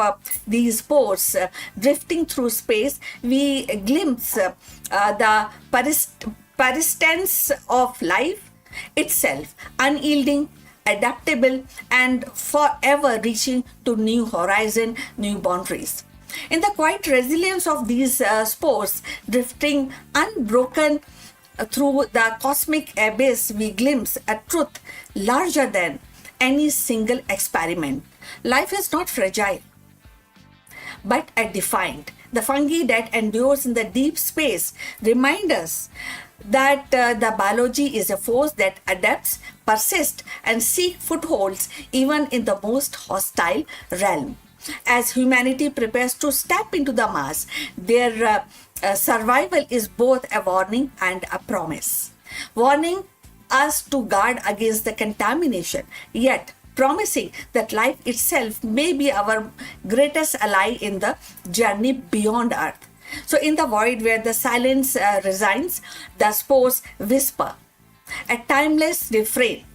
[SPEAKER 3] these spores drifting through space, we glimpse the persistence of life itself, unyielding, adaptable, and forever reaching to new horizon, new boundaries. In the quiet resilience of these spores drifting unbroken through the cosmic abyss, we glimpse a truth larger than any single experiment. Life is not fragile, but defined. The fungi that endures in the deep space remind us that the biology is a force that adapts, persists, and seeks footholds even in the most hostile realm. As humanity prepares to step into the Mars, their survival is both a warning and a promise. Warning us to guard against the contamination, yet promising that life itself may be our greatest ally in the journey beyond Earth. So, in the void where the silence resigns, the spores whisper, a timeless refrain.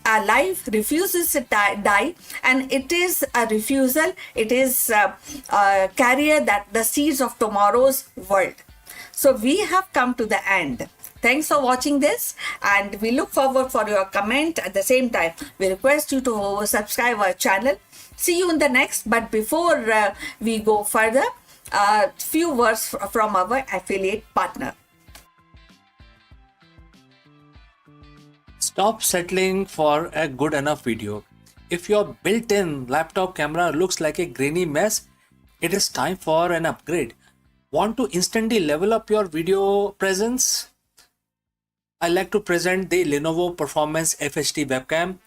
[SPEAKER 3] A life refuses to die, and it is a refusal, it is a carrier that the seeds of tomorrow's world. So we have come to the end. Thanks for watching this, and we look forward for your comment. At the same time, we request you to subscribe our channel. See you in the next. But before we go further, a few words from our affiliate partner.
[SPEAKER 1] Stop settling for a good enough video. If your built-in laptop camera looks like a grainy mess, it is time for an upgrade. Want to instantly level up your video presence? I like to present the Lenovo Performance FHD webcam.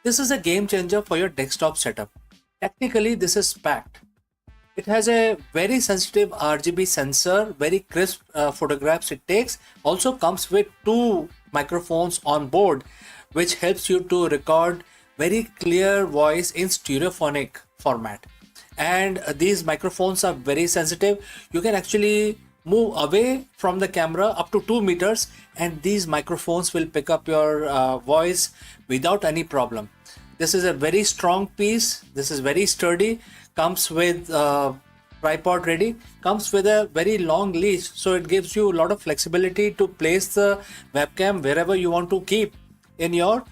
[SPEAKER 1] This is a game changer for your desktop setup. Technically, this is packed. It has a very sensitive RGB sensor, very crisp photographs it takes. Also comes with two microphones on board, which helps you to record very clear voice in stereophonic format. And these microphones are very sensitive. You can actually move away from the camera up to 2 meters, and these microphones will pick up your voice without any problem. This is a very strong piece. This is very sturdy. Comes with tripod ready. Comes with a very long leash, so it gives you a lot of flexibility to place the webcam wherever you want to keep in your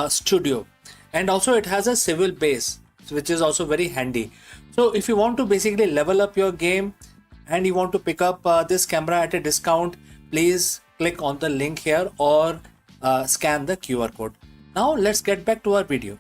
[SPEAKER 1] studio. And also it has a swivel base, which is also very handy. So if you want to basically level up your game and you want to pick up this camera at a discount, please click on the link here or scan the QR code. Now let's get back to our video.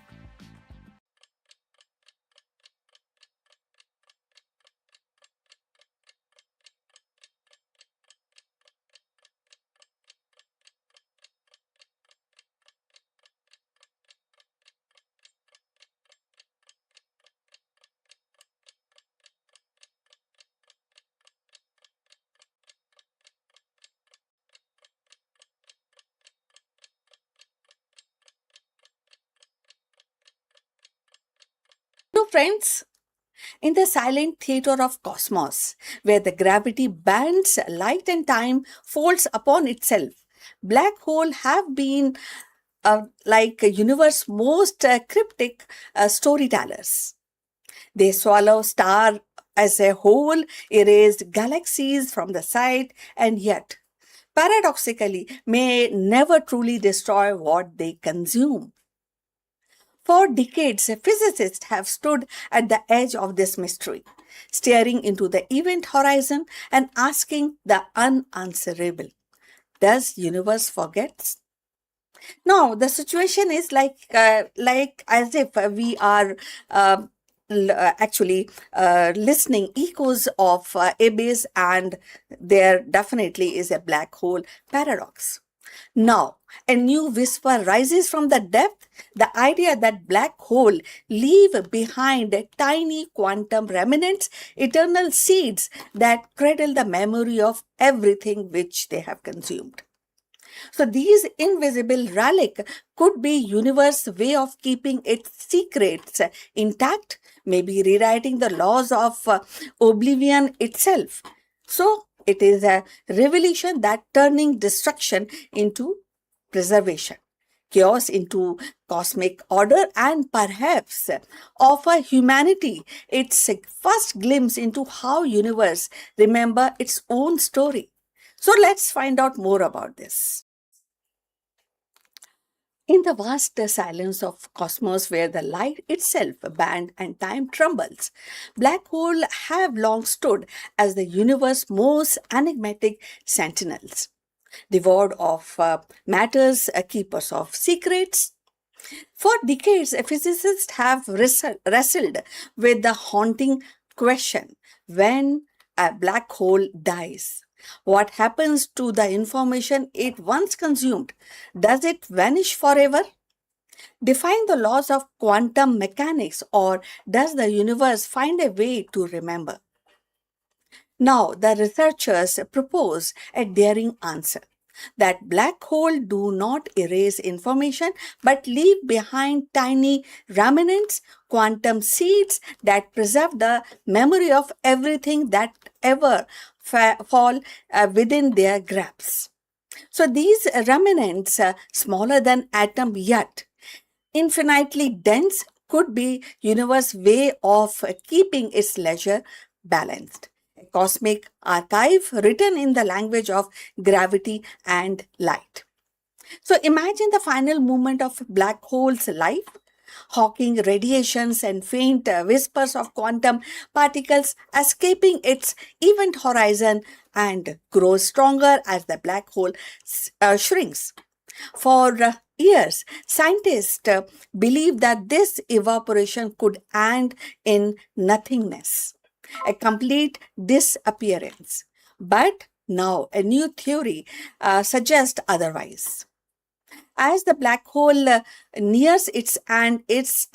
[SPEAKER 3] So, friends, in the silent theater of cosmos, where the gravity bends light and time folds upon itself, black holes have been like a universe's most cryptic storytellers. They swallow star as a whole, erased galaxies from the sight, and yet, paradoxically, may never truly destroy what they consume. For decades, physicists have stood at the edge of this mystery, staring into the event horizon and asking the unanswerable. Does universe forget? No, the situation is like as if we are listening echoes of abyss, and there definitely is a black hole paradox. Now, a new whisper rises from the depth, the idea that black hole leave behind tiny quantum remnants, eternal seeds that cradle the memory of everything which they have consumed. So these invisible relic could be universe way of keeping its secrets intact, maybe rewriting the laws of oblivion itself. So it is a revelation that turning destruction into preservation, chaos into cosmic order, and perhaps offer humanity its first glimpse into how universe remember its own story. So let's find out more about this. In the vast silence of cosmos where the light itself bends and time trembles, black holes have long stood as the universe's most enigmatic sentinels, devoid of matters, keepers of secrets. For decades, physicists have wrestled with the haunting question: when a black hole dies, what happens to the information it once consumed? Does it vanish forever? Define the laws of quantum mechanics, or does the universe find a way to remember? Now, the researchers propose a daring answer that black holes do not erase information but leave behind tiny remnants, quantum seeds that preserve the memory of everything that ever fall within their grasp. So these remnants, smaller than atom yet infinitely dense, could be universe way of keeping its leisure balanced. A cosmic archive written in the language of gravity and light. So imagine the final movement of black hole's life, hawking radiations and faint whispers of quantum particles escaping its event horizon and grows stronger as the black hole shrinks. For years, scientists believed that this evaporation could end in nothingness, a complete disappearance. But now a new theory suggests otherwise. As the black hole nears its end, it's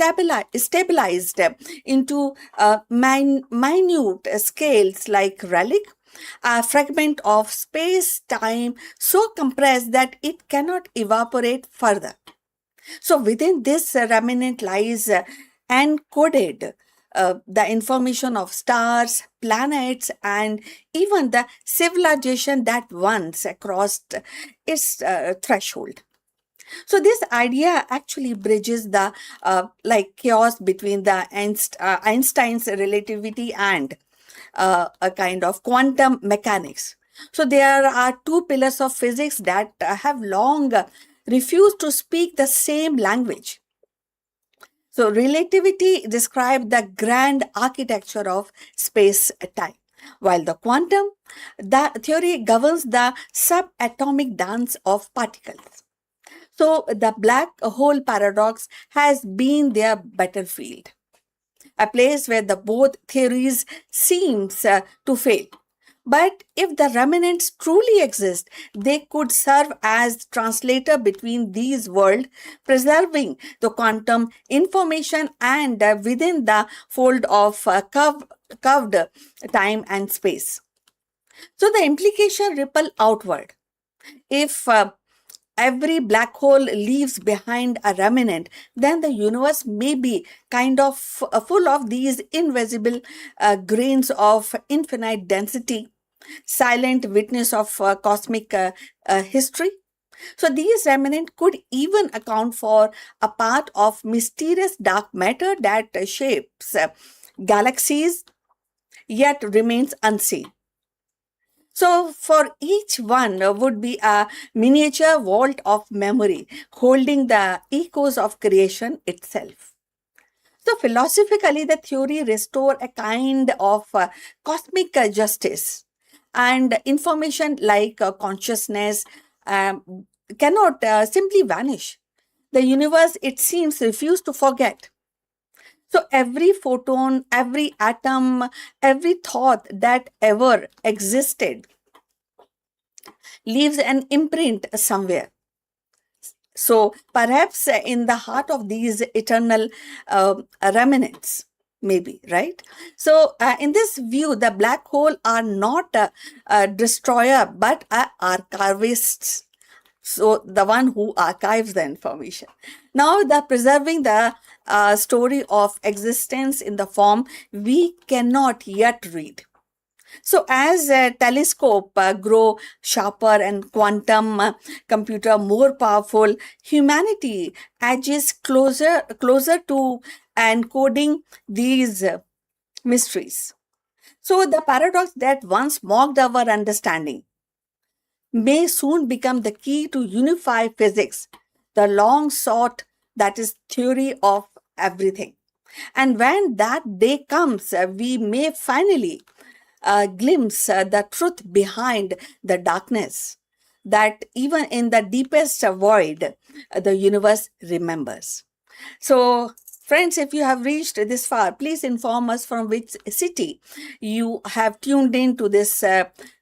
[SPEAKER 3] stabilized into minute scales like relic, a fragment of space-time so compressed that it cannot evaporate further. So within this remnant lies encoded the information of stars, planets, and even the civilization that once crossed its threshold. So this idea actually bridges the chaos between the Einstein's relativity and a kind of quantum mechanics. So there are two pillars of physics that have long refused to speak the same language. So relativity describes the grand architecture of space-time, while the theory governs the subatomic dance of particles. So the black hole paradox has been their battlefield, a place where the both theories seems to fail. But if the remnants truly exist, they could serve as translator between these worlds, preserving the quantum information and within the fold of curved time and space. So the implication ripple outward. If every black hole leaves behind a remnant, then the universe may be kind of full of these invisible grains of infinite density, silent witness of cosmic history. So these remnants could even account for a part of mysterious dark matter that shapes galaxies yet remains unseen. So for each one would be a miniature vault of memory holding the echoes of creation itself. So philosophically, the theory restore a kind of cosmic justice, and information like consciousness cannot simply vanish. The universe, it seems, refused to forget. So every photon, every atom, every thought that ever existed leaves an imprint somewhere. So perhaps in the heart of these eternal remnants, maybe, right? So in this view, the black hole are not a destroyer, but archivists. So the one who archives the information. Now the preserving the story of existence in the form we cannot yet read. So as a telescope grow sharper and quantum computer more powerful, humanity edges closer to encoding these mysteries. So the paradox that once mocked our understanding may soon become the key to unify physics, the long sought that is theory of everything. And when that day comes, we may finally glimpse the truth behind the darkness that even in the deepest void, the universe remembers. So, friends, if you have reached this far, please inform us from which city you have tuned in to this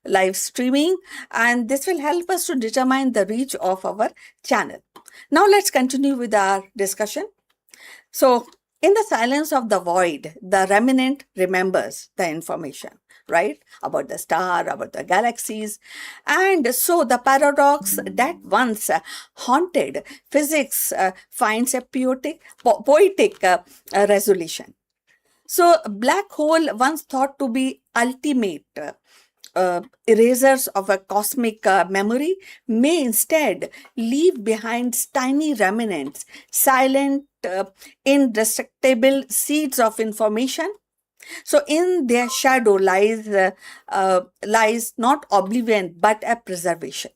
[SPEAKER 3] live streaming, and this will help us to determine the reach of our channel. Now, let's continue with our discussion. So, in the silence of the void, the remnant remembers the information, right? About the star, about the galaxies. And so the paradox that once haunted physics finds a poetic resolution. So, black hole once thought to be ultimate erasers of a cosmic memory may instead leave behind tiny remnants, silent, indestructible seeds of information. So, in their shadow lies not oblivion but a preservation.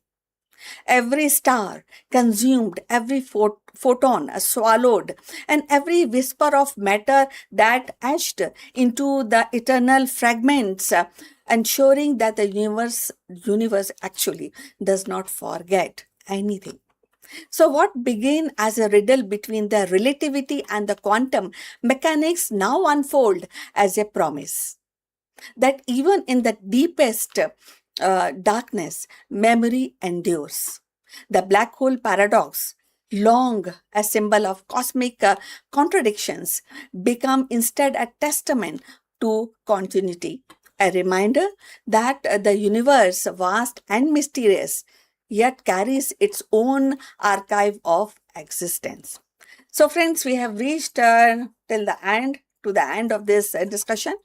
[SPEAKER 3] Every star consumed, every photon swallowed, and every whisper of matter that etched into the eternal fragments, ensuring that the universe actually does not forget anything. So, what began as a riddle between the relativity and the quantum mechanics now unfold as a promise that even in the deepest darkness, memory endures. The black hole paradox, long a symbol of cosmic contradictions, become instead a testament to continuity, a reminder that the universe, vast and mysterious, yet carries its own archive of existence. So, friends, we have reached till the end to the end of this discussion.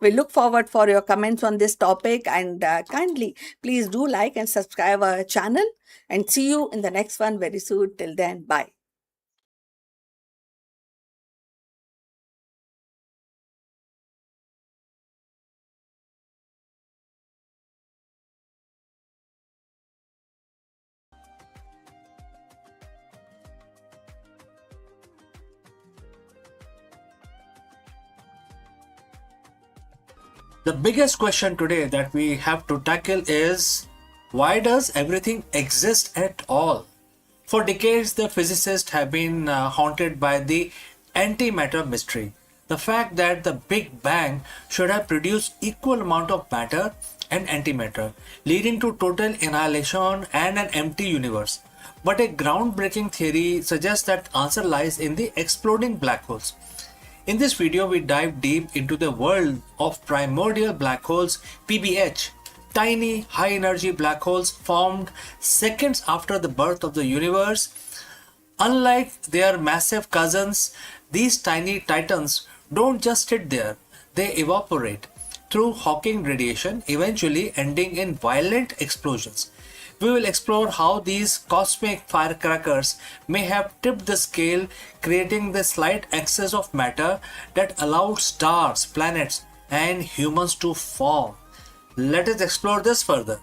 [SPEAKER 3] We look forward for your comments on this topic, and kindly please do like and subscribe our channel, and see you in the next one very soon. Till then, bye.
[SPEAKER 1] The biggest question today that we have to tackle is, why does everything exist at all? For decades, the physicists have been haunted by the antimatter mystery. The fact that the Big Bang should have produced equal amount of matter and antimatter, leading to total annihilation and an empty universe. But a groundbreaking theory suggests that answer lies in the exploding black holes. In this video, we dive deep into the world of primordial black holes, PBH, tiny high-energy black holes formed seconds after the birth of the universe. Unlike their massive cousins, these tiny titans don't just sit there, they evaporate through Hawking radiation, eventually ending in violent explosions. We will explore how these cosmic firecrackers may have tipped the scale, creating the slight excess of matter that allowed stars, planets, and humans to form. Let us explore this further.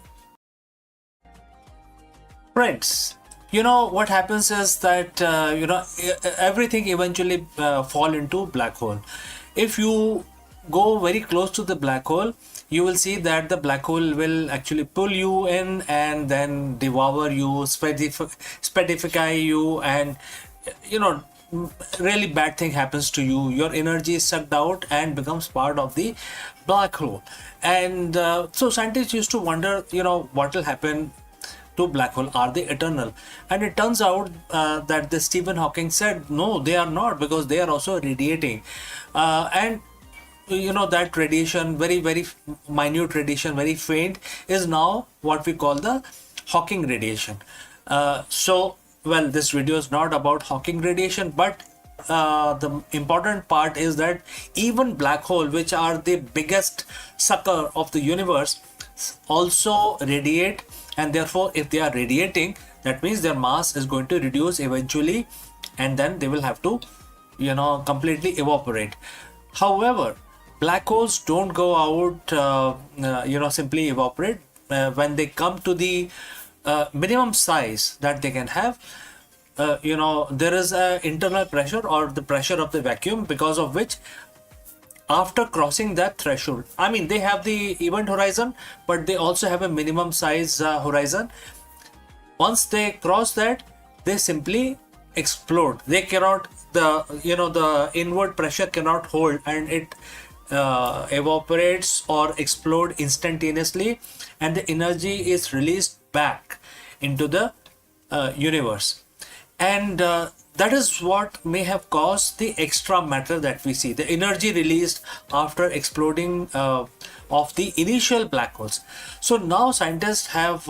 [SPEAKER 1] Friends, what happens is that everything eventually fall into black hole. If you go very close to the black hole, you will see that the black hole will actually pull you in and then devour you, speedify you, and really bad thing happens to you. Your energy is sucked out and becomes part of the black hole. And so scientists used to wonder, what will happen to black hole. Are they eternal? And it turns out that the Stephen Hawking said no, they are not, because they are also radiating. And that radiation, very very minute radiation, very faint, is now what we call the Hawking radiation. So well, this video is not about Hawking radiation, but the important part is that even black hole, which are the biggest sucker of the universe, also radiate. And therefore, if they are radiating, that means their mass is going to reduce eventually, and then they will have to completely evaporate. However, black holes don't go out simply evaporate. When they come to the minimum size that they can have, there is a internal pressure, or the pressure of the vacuum, because of which, after crossing that threshold, I mean, they have the event horizon, but they also have a minimum size horizon. Once they cross that, they simply explode. They cannot, the inward pressure cannot hold, and it evaporates or explode instantaneously, and the energy is released back into the universe. And that is what may have caused the extra matter that we see, the energy released after exploding of the initial black holes. So now scientists have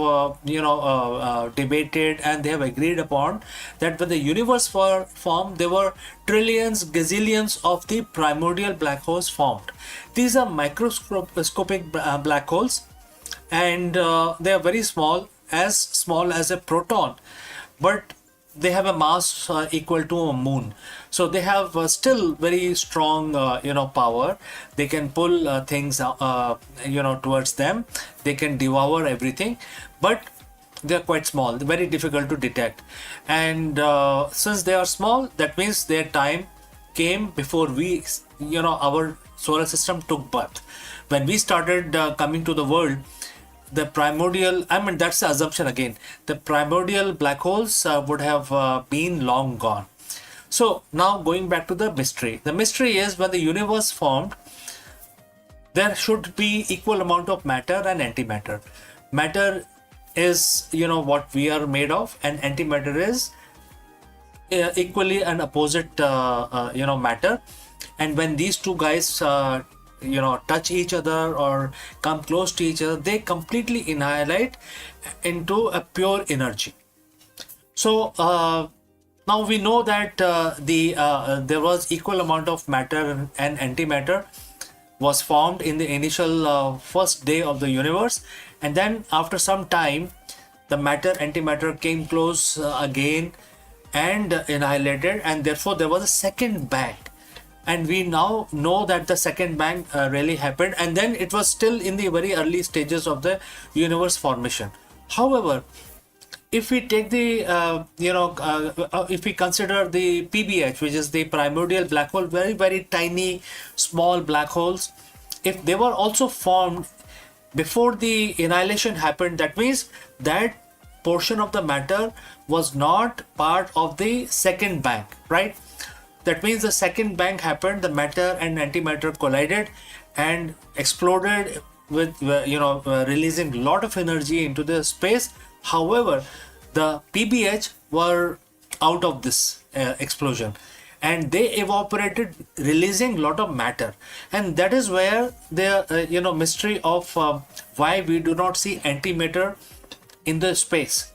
[SPEAKER 1] debated, and they have agreed upon that when the universe formed, there were trillions, gazillions of the primordial black holes formed. These are microscopic black holes, and they are very small as a proton, but they have a mass equal to a moon. So they have still very strong power. They can pull things towards them. They can devour everything, but they are quite small, very difficult to detect. And since they are small, that means their time came before we, our solar system took birth. When we started coming to the world, the primordial, I mean, that's the assumption again, the primordial black holes would have been long gone. So now going back to the mystery. The mystery is, when the universe formed, there should be equal amount of matter and antimatter. Matter is, what we are made of, and antimatter is equally an opposite, matter. And when these two guys touch each other or come close to each other, they completely annihilate into a pure energy. So now we know that there was equal amount of matter and antimatter was formed in the initial first day of the universe, and then after some time the matter antimatter came close again and annihilated, and therefore there was a second bang. And we now know that the second bang really happened, and then it was still in the very early stages of the universe formation. However, if we take the if we consider the PBH, which is the primordial black hole, very very tiny small black holes, if they were also formed before the annihilation happened, that means that portion of the matter was not part of the second bang, right? That means the second bang happened, the matter and antimatter collided and exploded with releasing a lot of energy into the space. However, the PBH were out of this explosion, and they evaporated, releasing a lot of matter. And that is where the mystery of why we do not see antimatter in the space.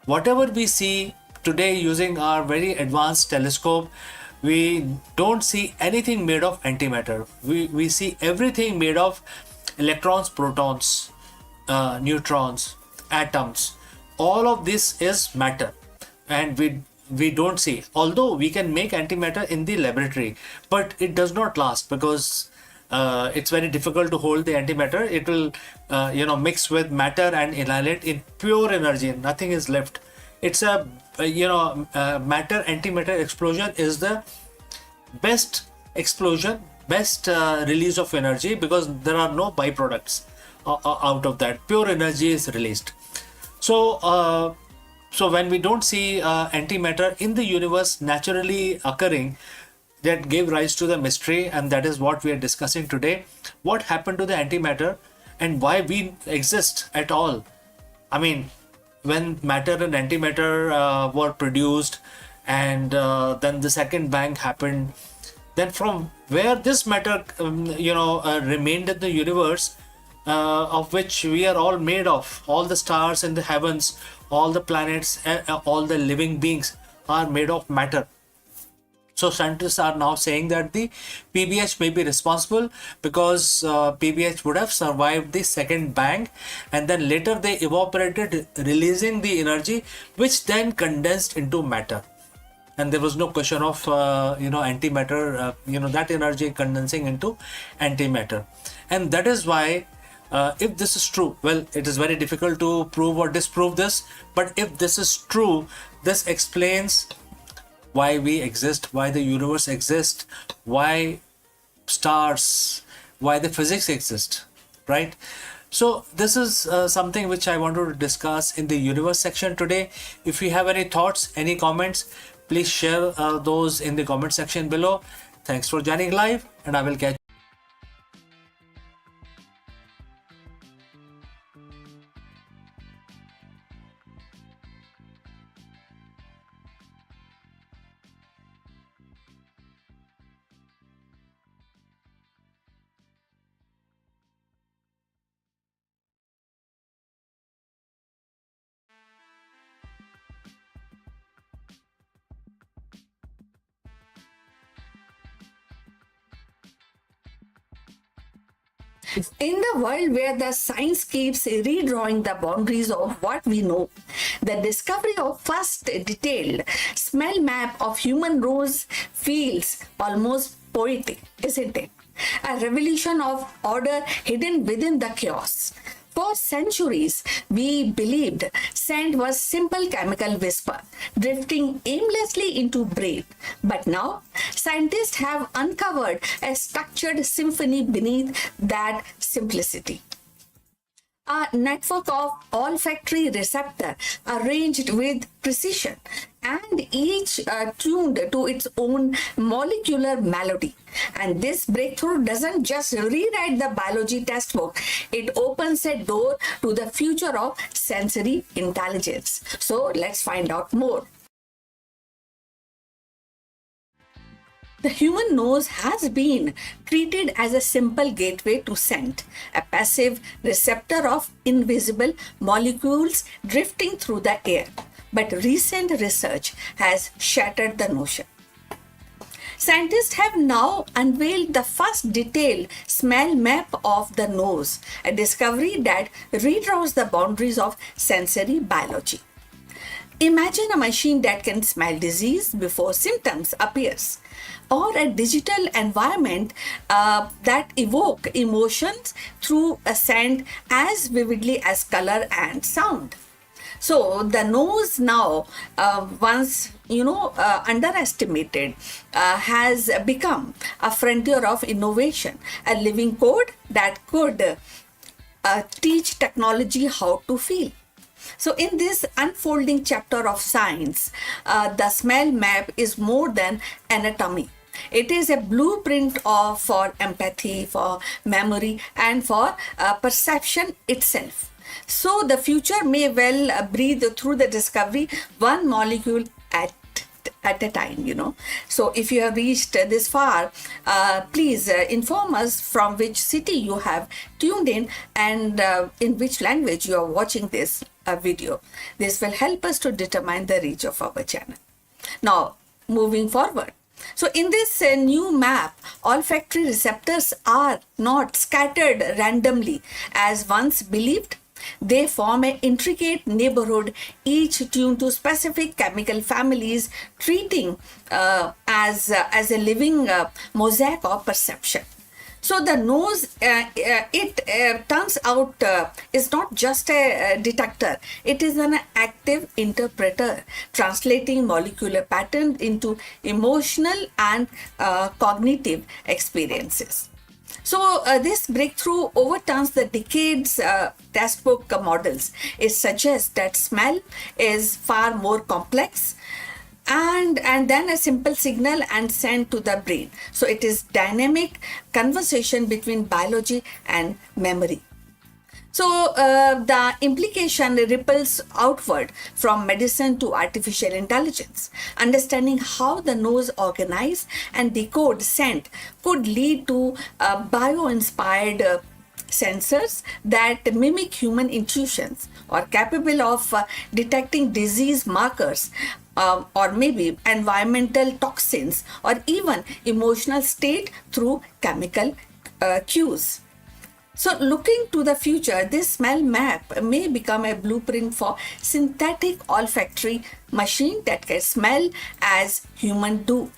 [SPEAKER 1] Whatever we see today using our very advanced telescope, we don't see anything made of antimatter. We see everything made of electrons, protons, neutrons, atoms. All of this is matter, and we don't see. Although we can make antimatter in the laboratory, but it does not last, because it's very difficult to hold the antimatter. It will mix with matter and annihilate in pure energy, and nothing is left. It's a matter antimatter explosion is the best explosion, best release of energy, because there are no byproducts out of that. Pure energy is released. So So when we don't see antimatter in the universe naturally occurring, that gave rise to the mystery, and that is what we are discussing today. What happened to the antimatter and why we exist at all? I mean, when matter and antimatter were produced, and then the second bang happened, then from where this matter remained in the universe, of which we are all made of, all the stars in the heavens, all the planets, all the living beings are made of matter. So scientists are now saying that the PBH may be responsible, because PBH would have survived the second bang, and then later they evaporated, releasing the energy, which then condensed into matter. And there was no question of antimatter, that energy condensing into antimatter. And that is why, if this is true, well, it is very difficult to prove or disprove this, but if this is true, this explains why we exist, why the universe exists, why stars, why the physics exist, right? So this is something which I wanted to discuss in the universe section today. If you have any thoughts, any comments, please share those in the comment section below. Thanks for joining live, and I will catch
[SPEAKER 3] In the world where the science keeps redrawing the boundaries of what we know, the discovery of first detailed smell map of human nose feels almost poetic, isn't it? A revolution of order hidden within the chaos. For centuries, we believed scent was simple chemical whisper, drifting aimlessly into breath. But now, scientists have uncovered a structured symphony beneath that simplicity. A network of olfactory receptors arranged with precision and each tuned to its own molecular melody. And this breakthrough doesn't just rewrite the biology textbook, it opens a door to the future of sensory intelligence. So let's find out more. The human nose has been treated as a simple gateway to scent, a passive receptor of invisible molecules drifting through the air. But recent research has shattered the notion. Scientists have now unveiled the first detailed smell map of the nose, a discovery that redraws the boundaries of sensory biology. Imagine a machine that can smell disease before symptoms appears, or a digital environment that evoke emotions through a scent as vividly as color and sound. So the nose now, once underestimated, has become a frontier of innovation, a living code that could teach technology how to feel. So, in this unfolding chapter of science, the smell map is more than anatomy. It is a blueprint for empathy, for memory, and for perception itself. So, the future may well breathe through the discovery one molecule at a time. So if you have reached this far, please inform us from which city you have tuned in and in which language you are watching this video. This will help us to determine the reach of our channel. Now, moving forward. So in this new map, olfactory receptors are not scattered randomly as once believed. They form an intricate neighborhood, each tuned to specific chemical families, treating as a living mosaic of perception. So the nose, it turns out, is not just a detector. It is an active interpreter, translating molecular patterns into emotional and cognitive experiences. So this breakthrough overturns the decades textbook models. It suggests that smell is far more complex and then a simple signal and sent to the brain. So it is dynamic conversation between biology and memory. So the implication ripples outward from medicine to artificial intelligence. Understanding how the nose organize and decode scent could lead to bio-inspired sensors that mimic human intuitions or capable of detecting disease markers or maybe environmental toxins or even emotional state through chemical cues. So, looking to the future, this smell map may become a blueprint for synthetic olfactory machine that can smell as humans do,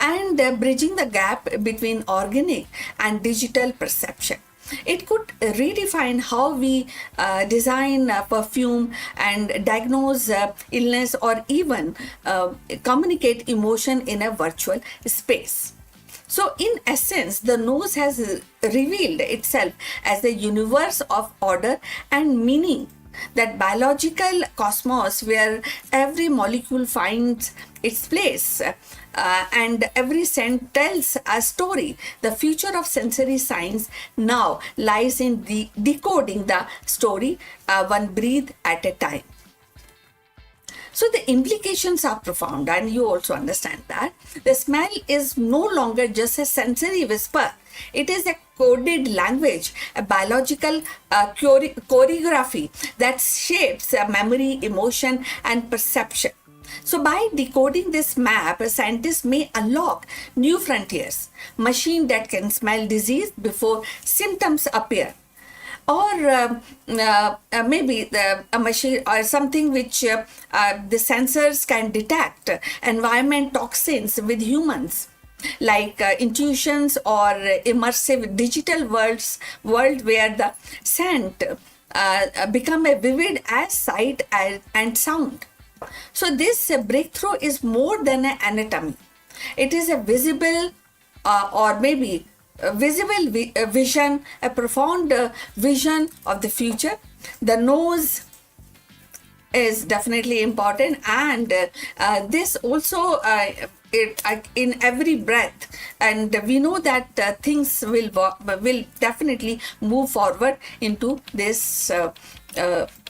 [SPEAKER 3] and bridging the gap between organic and digital perception. It could redefine how we design perfume and diagnose illness or even communicate emotion in a virtual space. So, in essence, the nose has revealed itself as the universe of order and meaning, that biological cosmos where every molecule finds its place and every scent tells a story. The future of sensory science now lies in decoding the story one breath at a time. So the implications are profound, and you also understand that the smell is no longer just a sensory whisper. It is a coded language, a biological choreography that shapes memory, emotion, and perception. So by decoding this map, scientists may unlock new frontiers. Machine that can smell disease before symptoms appear, or maybe a machine or something which the sensors can detect environment toxins with humans, like intuitions or immersive digital world where the scent become a vivid as sight and sound. So this breakthrough is more than an anatomy. It is a visible or maybe a visible vision, a profound vision of the future. The nose is definitely important, and this also in every breath, and we know that things will definitely move forward into this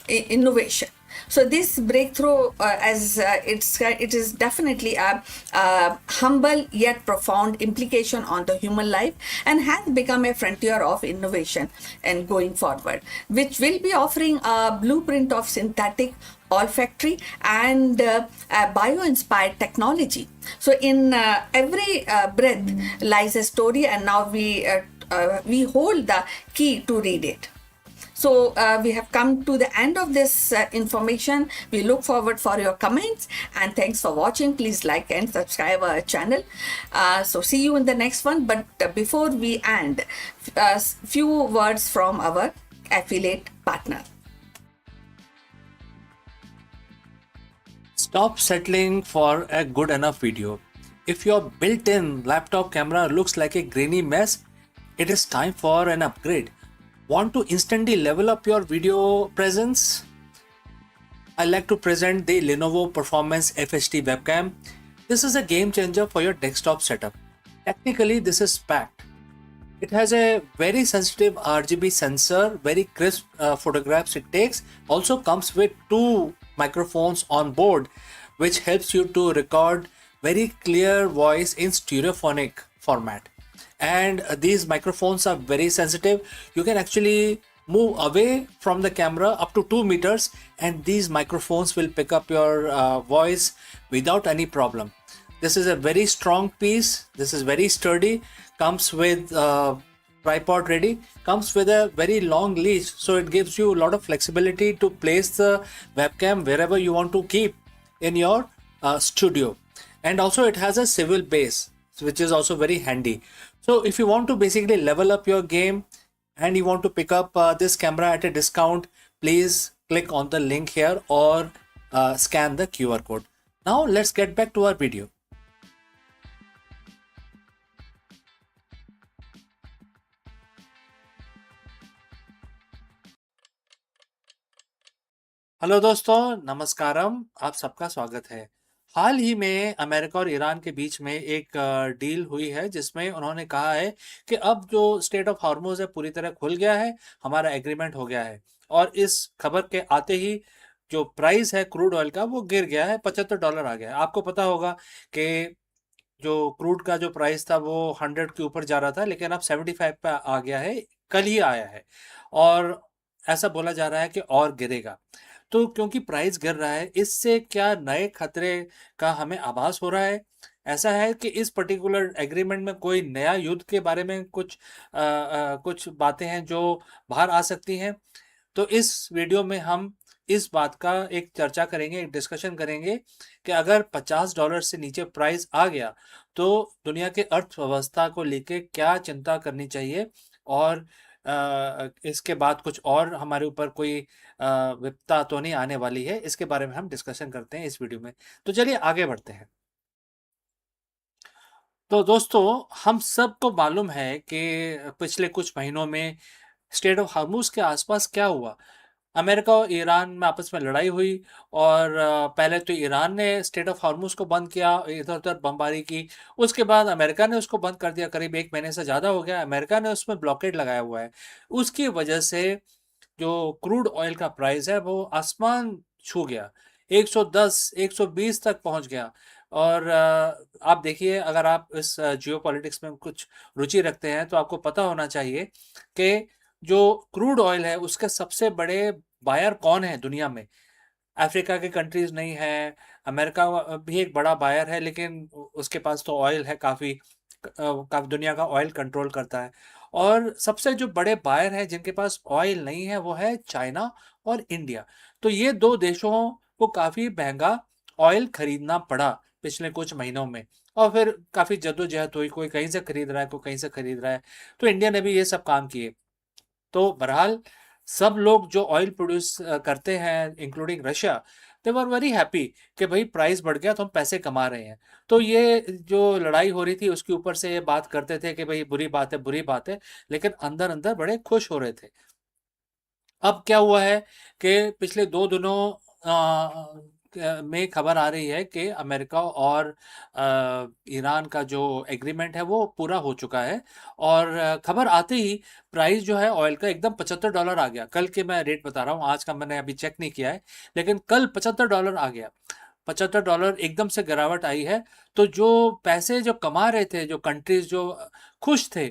[SPEAKER 3] innovation. So this breakthrough, it is definitely a humble yet profound implication on the human life, and has become a frontier of innovation and going forward, which will be offering a blueprint of synthetic olfactory and bio-inspired technology. So in every breath lies a story, and now we hold the key to read it. So we have come to the end of this information. We look forward for your comments, and thanks for watching. Please like and subscribe our channel. So see you in the next one. But before we end, few words from our affiliate partner.
[SPEAKER 1] Stop settling for a good enough video. If your built-in laptop camera looks like a grainy mess, it is time for an upgrade. Want to instantly level up your video presence? I like to present the Lenovo Performance FHD webcam. This is a game changer for your desktop setup. Technically, this is packed. It has a very sensitive RGB sensor, very crisp photographs it takes. Also comes with 2 microphones on board, which helps you to record very clear voice in stereophonic format. And these microphones are very sensitive. You can actually move away from the camera up to 2 meters, and these microphones will pick up your voice without any problem. This is a very strong piece. This is very sturdy. Comes with tripod ready. Comes with a very long leash, so it gives you a lot of flexibility to place the webcam wherever you want to keep in your studio. And also it has a swivel base, which is also very handy. So if you want to basically level up your game and you want to pick up this camera at a discount, please click on the link here or scan the QR code. Now let's get back to our video. Hello दोस्तों, नमस्कारम। आप सबका स्वागत है। हाल ही में America और Iran के बीच में एक डील हुई है जिसमें उन्होंने कहा है कि अब जो स्टेट ऑफ हॉर्मुज़ है पूरी तरह खुल गया है, हमारा एग्रीमेंट हो गया है। और इस खबर के आते ही जो प्राइस है क्रूड ऑयल का वो गिर गया है, $75 आ गया है। आपको पता होगा कि जो क्रूड का जो प्राइस था वो 100 के ऊपर जा रहा था, लेकिन अब 75 पे आ गया है, कल ही आया है। और ऐसा बोला जा रहा है कि और गिरेगा। तो क्योंकि प्राइस गिर रहा है, इससे क्या नए खतरे का हमें आभास हो रहा है? ऐसा है कि इस पर्टिकुलर एग्रीमेंट में कोई नया युद्ध के बारे में कुछ बातें हैं जो बाहर आ सकती हैं। तो इस वीडियो में हम इस बात का एक चर्चा करेंगे, एक डिस्कशन करेंगे कि अगर $50 से नीचे प्राइस आ गया तो दुनिया के अर्थव्यवस्था को लेके क्या चिंता करनी चाहिए, और इसके बाद कुछ और हमारे ऊपर कोई विपदा तो नहीं आने वाली है। इसके बारे में हम डिस्कशन करते हैं इस वीडियो में। तो चलिए आगे बढ़ते हैं। तो दोस्तों, हम सबको मालूम है कि पिछले कुछ महीनों में स्टेट ऑफ हार्मूज के आसपास क्या हुआ। अमेरिका और ईरान में आपस में लड़ाई हुई, और पहले तो ईरान ने स्टेट ऑफ हार्मूज को बंद किया, इधर उधर बमबारी की। उसके बाद अमेरिका ने उसको बंद कर दिया, करीब 1 महीने से ज़्यादा हो गया अमेरिका ने उसमें ब्लॉकेड लगाया हुआ है। उसकी वजह से जो क्रूड ऑयल का प्राइस है वो आसमान छू गया, 110 120 तक पहुंच गया। और आप देखिए, अगर आप इस जियो पॉलिटिक्स में कुछ रुचि रखते हैं तो आपको पता होना चाहिए कि जो क्रूड ऑयल है उसके सबसे बड़े बायर कौन है दुनिया में। अफ्रीका के कंट्रीज नहीं है, अमेरिका भी एक बड़ा बायर है, लेकिन उसके पास तो ऑयल है काफ़ी, काफ़ी दुनिया का ऑयल कंट्रोल करता है। और सबसे जो बड़े बायर हैं जिनके पास ऑयल नहीं है वो है चाइना और इंडिया। तो ये दो देशों को काफ़ी महंगा ऑयल खरीदना पड़ा पिछले कुछ महीनों में, और फिर काफ़ी जद्दोजहद हुई, कोई कहीं से खरीद रहा है, कोई कहीं से खरीद रहा है। तो इंडिया ने भी ये सब काम किए। तो बहरहाल सब लोग जो ऑयल प्रोड्यूस करते हैं, including Russia, they were very happy कि भाई प्राइस बढ़ गया तो हम पैसे कमा रहे हैं। तो ये जो लड़ाई हो रही थी उसके ऊपर से ये बात करते थे कि भाई बुरी बात है, बुरी बात है, लेकिन अंदर अंदर बड़े खुश हो रहे थे। अब क्या हुआ है कि पिछले 2 दिनों में खबर आ रही है कि अमेरिका और ईरान का जो एग्रीमेंट है वो पूरा हो चुका है। और खबर आते ही प्राइस जो है ऑयल का एकदम $75 आ गया। कल के मैं रेट बता रहा हूँ, आज का मैंने अभी चेक नहीं किया है, लेकिन कल $75 आ गया। $75 एकदम से गिरावट आई है। तो जो पैसे जो कमा रहे थे, जो कंट्रीज जो खुश थे,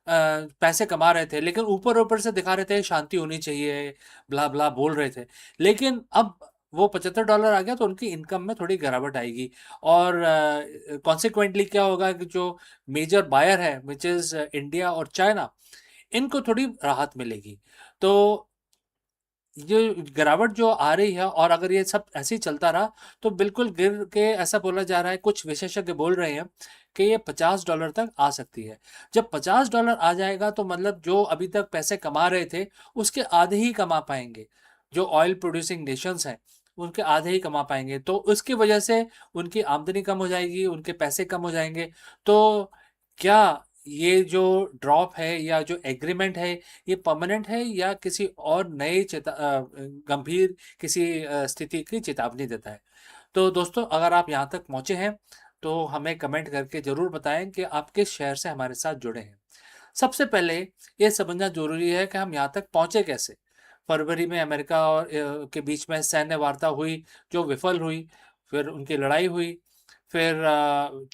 [SPEAKER 1] पैसे कमा रहे थे, लेकिन ऊपर-ऊपर से दिखा रहे थे शांति होनी चाहिए, ब्ला-ब्ला बोल रहे थे। लेकिन अब वो $75 आ गया तो उनकी इनकम में थोड़ी गिरावट आएगी, और कॉन्सिक्वेंटली क्या होगा कि जो मेजर बायर है व्हिच इज़ इंडिया और चाइना, इनको थोड़ी राहत मिलेगी। तो ये गिरावट जो आ रही है, और अगर ये सब ऐसे ही चलता रहा तो बिल्कुल गिर के, ऐसा बोला जा रहा है, कुछ विशेषज्ञ बोल रहे हैं कि ये $50 तक आ सकती है। जब $50 आ जाएगा तो मतलब जो अभी तक पैसे कमा रहे थे उसके आधे ही कमा पाएंगे। जो ऑयल प्रोड्यूसिंग नेशंस हैं उनके आधे ही कमा पाएंगे, तो उसकी वजह से उनकी आमदनी कम हो जाएगी, उनके पैसे कम हो जाएंगे। तो क्या ये जो ड्रॉप है या जो एग्रीमेंट है ये परमानेंट है, या किसी और नए गंभीर किसी स्थिति की चेतावनी देता है? तो दोस्तों, अगर आप यहाँ तक पहुँचे हैं तो हमें कमेंट करके ज़रूर बताएं कि आप किस शहर से हमारे साथ जुड़े हैं। सबसे पहले ये समझना ज़रूरी है कि हम यहाँ तक पहुँचे कैसे। फरवरी में अमेरिका और के बीच में सैन्य वार्ता हुई जो विफल हुई, फिर उनकी लड़ाई हुई, फिर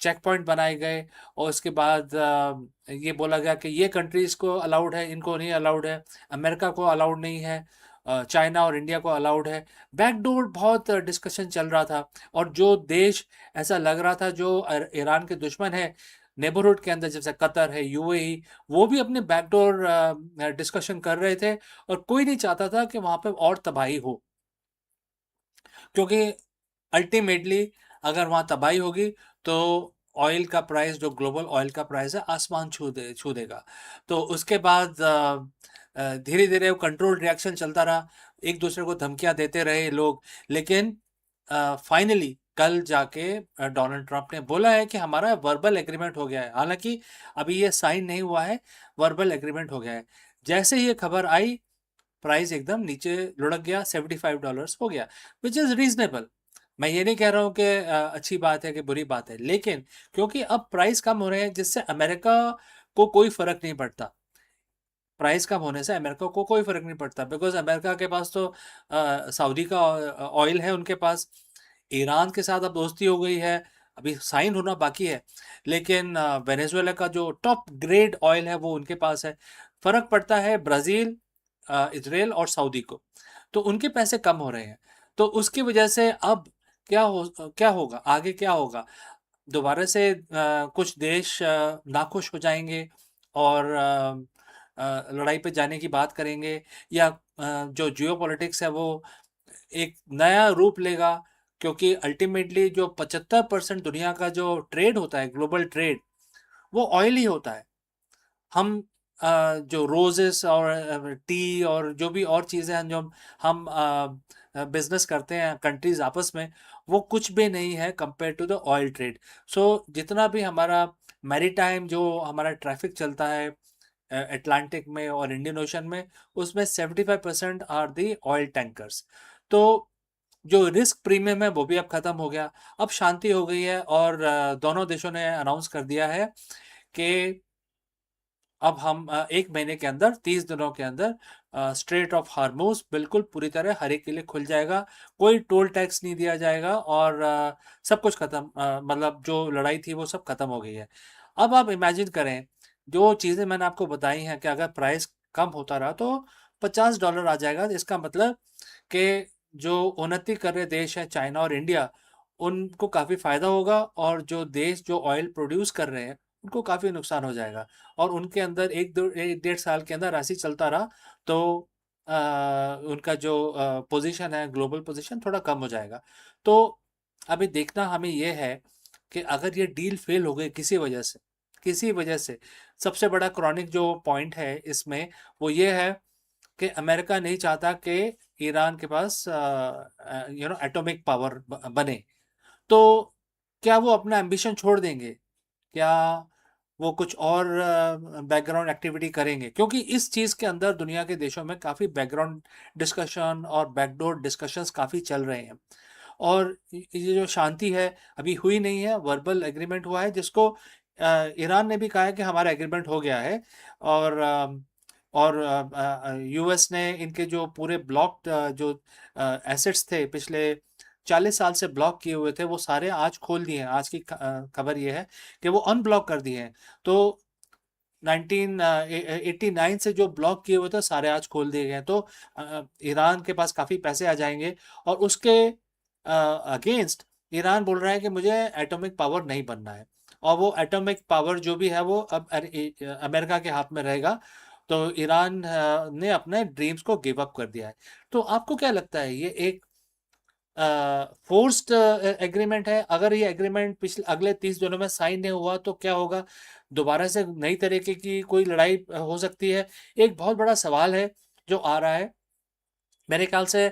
[SPEAKER 1] चेक पॉइंट बनाए गए, और उसके बाद ये बोला गया कि ये कंट्रीज़ को अलाउड है, इनको नहीं अलाउड है, अमेरिका को अलाउड नहीं है, चाइना और इंडिया को अलाउड है। बैकडोर बहुत डिस्कशन चल रहा था, और जो देश ऐसा लग रहा था जो ईरान के दुश्मन है नेबरहुड के अंदर, जैसे कतर है, यूएई, वो भी अपने बैकडोर डिस्कशन कर रहे थे, और कोई नहीं चाहता था कि वहाँ पे और तबाही हो, क्योंकि अल्टीमेटली अगर वहाँ तबाही होगी तो ऑयल का प्राइस, जो ग्लोबल ऑयल का प्राइस है, आसमान छू देगा। तो उसके बाद धीरे धीरे वो कंट्रोल रिएक्शन चलता रहा, एक दूसरे को धमकियां देते रहे लोग, लेकिन फाइनली कल जाके डोनाल्ड ट्रंप ने बोला है कि हमारा वर्बल एग्रीमेंट हो गया है। हालांकि अभी ये साइन नहीं हुआ है, वर्बल एग्रीमेंट हो गया है। जैसे ही ये खबर आई प्राइस एकदम नीचे लुढ़क गया, $75 हो गया, विच इज़ रीजनेबल। मैं ये नहीं कह रहा हूँ कि अच्छी बात है कि बुरी बात है, लेकिन क्योंकि अब प्राइस कम हो रहे हैं जिससे अमेरिका को कोई फर्क नहीं पड़ता। प्राइस कम होने से अमेरिका को कोई फर्क नहीं पड़ता, बिकॉज अमेरिका के पास तो सऊदी का ऑयल है उनके पास। ईरान के साथ अब दोस्ती हो गई है, अभी साइन होना बाकी है, लेकिन वेनेजुएला का जो टॉप ग्रेड ऑयल है वो उनके पास है। फर्क पड़ता है ब्राज़ील, इजराइल और सऊदी को, तो उनके पैसे कम हो रहे हैं। तो उसकी वजह से अब क्या होगा, आगे क्या होगा? दोबारा से कुछ देश नाखुश हो जाएंगे और लड़ाई पे जाने की बात करेंगे, या जो जियोपॉलिटिक्स है वो एक नया रूप लेगा, क्योंकि अल्टीमेटली जो 75% दुनिया का जो ट्रेड होता है, ग्लोबल ट्रेड, वो ऑयल ही होता है। हम जो रोजेस और टी और जो भी और चीज़ें हैं जो हम बिजनेस करते हैं कंट्रीज आपस में, वो कुछ भी नहीं है compare to the oil trade. So जितना भी हमारा मैरीटाइम जो हमारा ट्रैफिक चलता है अटलांटिक में और इंडियन ओशन में, उसमें 75% आर दी ऑयल टैंकर्स। तो जो रिस्क प्रीमियम है वो भी अब खत्म हो गया, अब शांति हो गई है, और दोनों देशों ने अनाउंस कर दिया है कि अब हम 1 महीने के अंदर, 30 दिनों के अंदर स्ट्रेट ऑफ हार्मोज बिल्कुल पूरी तरह हर एक के लिए खुल जाएगा, कोई टोल टैक्स नहीं दिया जाएगा, और सब कुछ खत्म, मतलब जो लड़ाई थी वो सब खत्म हो गई है। अब आप इमेजिन करें, जो चीज़ें मैंने आपको बताई हैं कि अगर प्राइस कम होता रहा तो $50 आ जाएगा। इसका मतलब कि जो उन्नति कर रहे देश हैं चाइना और इंडिया, उनको काफ़ी फ़ायदा होगा, और जो देश जो ऑयल प्रोड्यूस कर रहे हैं उनको काफ़ी नुकसान हो जाएगा, और उनके अंदर 1-1.5 साल के अंदर ऐसे ही चलता रहा तो उनका जो पोजीशन है, ग्लोबल पोजीशन थोड़ा कम हो जाएगा। तो अभी देखना हमें ये है कि अगर ये डील फेल हो गई किसी वजह से, सबसे बड़ा क्रॉनिक जो पॉइंट है इसमें वो ये है कि अमेरिका नहीं चाहता कि ईरान के पास एटॉमिक पावर बने। तो क्या वो अपना एम्बिशन छोड़ देंगे? क्या वो कुछ और बैकग्राउंड एक्टिविटी करेंगे? क्योंकि इस चीज़ के अंदर दुनिया के देशों में काफ़ी बैकग्राउंड डिस्कशन और बैकडोर डिस्कशंस काफ़ी चल रहे हैं, और ये जो शांति है अभी हुई नहीं है, वर्बल एग्रीमेंट हुआ है, जिसको ईरान ने भी कहा है कि हमारा एग्रीमेंट हो गया है, और यूएस ने इनके जो पूरे ब्लॉक जो एसेट्स थे पिछले 40 साल से ब्लॉक किए हुए थे, वो सारे आज खोल दिए हैं। आज की खबर ये है कि वो अनब्लॉक कर दिए हैं। तो 1989 से जो ब्लॉक किए हुए थे सारे आज खोल दिए गए हैं। तो ईरान के पास काफ़ी पैसे आ जाएंगे, और उसके अगेंस्ट ईरान बोल रहा है कि मुझे एटॉमिक पावर नहीं बनना है, और वो एटॉमिक पावर जो भी है वो अब अमेरिका के हाथ में रहेगा। तो ईरान ने अपने ड्रीम्स को गिव अप कर दिया है। तो आपको क्या लगता है, ये एक फोर्स्ड एग्रीमेंट है? अगर ये एग्रीमेंट पिछले अगले 30 दिनों में साइन नहीं हुआ तो क्या होगा? दोबारा से नई तरीके की कोई लड़ाई हो सकती है? एक बहुत बड़ा सवाल है जो आ रहा है। मेरे ख्याल से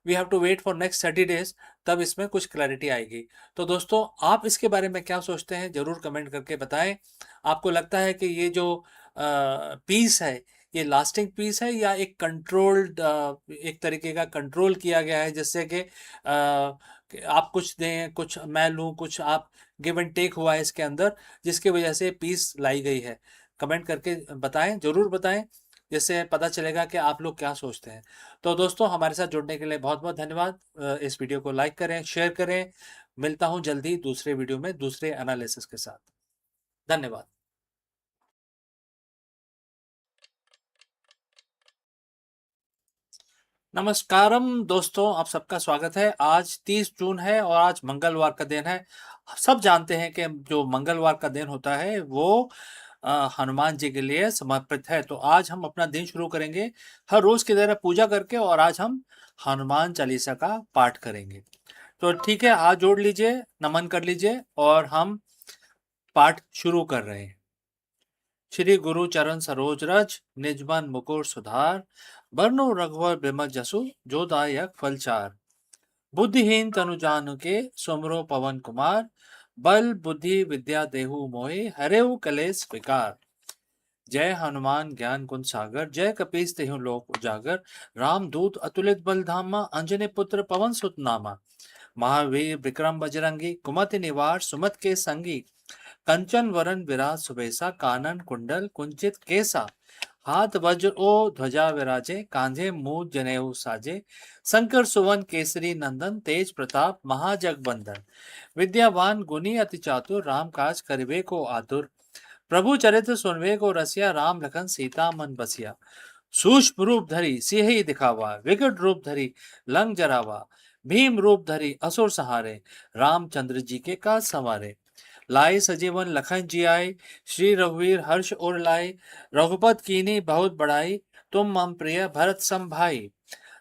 [SPEAKER 1] we have to wait for next 30 days, तब इसमें कुछ क्लैरिटी आएगी। तो दोस्तों, आप इसके बारे में क्या सोचते हैं ज़रूर कमेंट करके बताएं। आपको लगता है कि ये जो पीस है ये लास्टिंग पीस है, या एक कंट्रोल्ड, एक तरीके का कंट्रोल किया गया है, जिससे कि आप कुछ दें कुछ मैं लूँ, कुछ आप, गिव एंड टेक हुआ है इसके अंदर, जिसकी वजह से पीस लाई गई है? कमेंट करके बताएं, ज़रूर बताएं, जिससे पता चलेगा कि आप लोग क्या सोचते हैं। तो दोस्तों, हमारे साथ जुड़ने के लिए बहुत बहुत धन्यवाद। इस वीडियो को लाइक करें, शेयर करें। मिलता हूं जल्दी दूसरे वीडियो में दूसरे एनालिसिस के साथ। धन्यवाद। नमस्कारम दोस्तों, आप सबका स्वागत है। आज 30 जून है और आज मंगलवार का दिन है। सब जानते हैं कि जो मंगलवार का दिन होता है वो हनुमान जी के लिए समर्पित है। तो आज हम अपना दिन शुरू करेंगे हर रोज की तरह पूजा करके, और आज हम हनुमान चालीसा का पाठ करेंगे। तो ठीक है, हाथ जोड़ लीजिए, नमन कर लीजिए, और हम पाठ शुरू कर रहे हैं। श्री गुरु चरण सरोज रज, निजमन मुकुर सुधार, बरनो रघुवर बिमल जसु, जो दायक फलचार। बुद्धिहीन तनु जानुके, सुमरो पवन कुमार, बल बुद्धि विद्या देहु मोहे, हरेऊ कलेस विकार। जय हनुमान ज्ञान गुण सागर, जय कपीस तिहुँ लोक उजागर। राम दूत अतुलित बल धामा, अंजनी पुत्र पवन सुत नामा। महावीर विक्रम बजरंगी, कुमति निवार सुमत के संगी। कंचन वरन विराज सुबेसा, कानन कुंडल कुंचित केसा। हाथ वज्र ओ ध्वजा विराजे, कांधे मूज जनेऊ साजे। शंकर सुवन केसरी नंदन, तेज प्रताप महाजगबंदन। विद्यावान गुणी अति चातुर, राम काज करिबे को आतुर। प्रभु चरित्र सुनवे को रसिया, राम लखन सीता मन बसिया। सूक्ष्म रूप धरी सिंह दिखावा, विकट रूप धरी लंक जरावा। भीम रूप धरी असुर सहारे, रामचंद्र जी के काज संवारे। लाए सजीवन लखन जी आए, श्री रघुवीर हर्ष उर लाए। रघुपत कीनी बहुत बड़ाई, तुम मम प्रिय भरत सम भाई।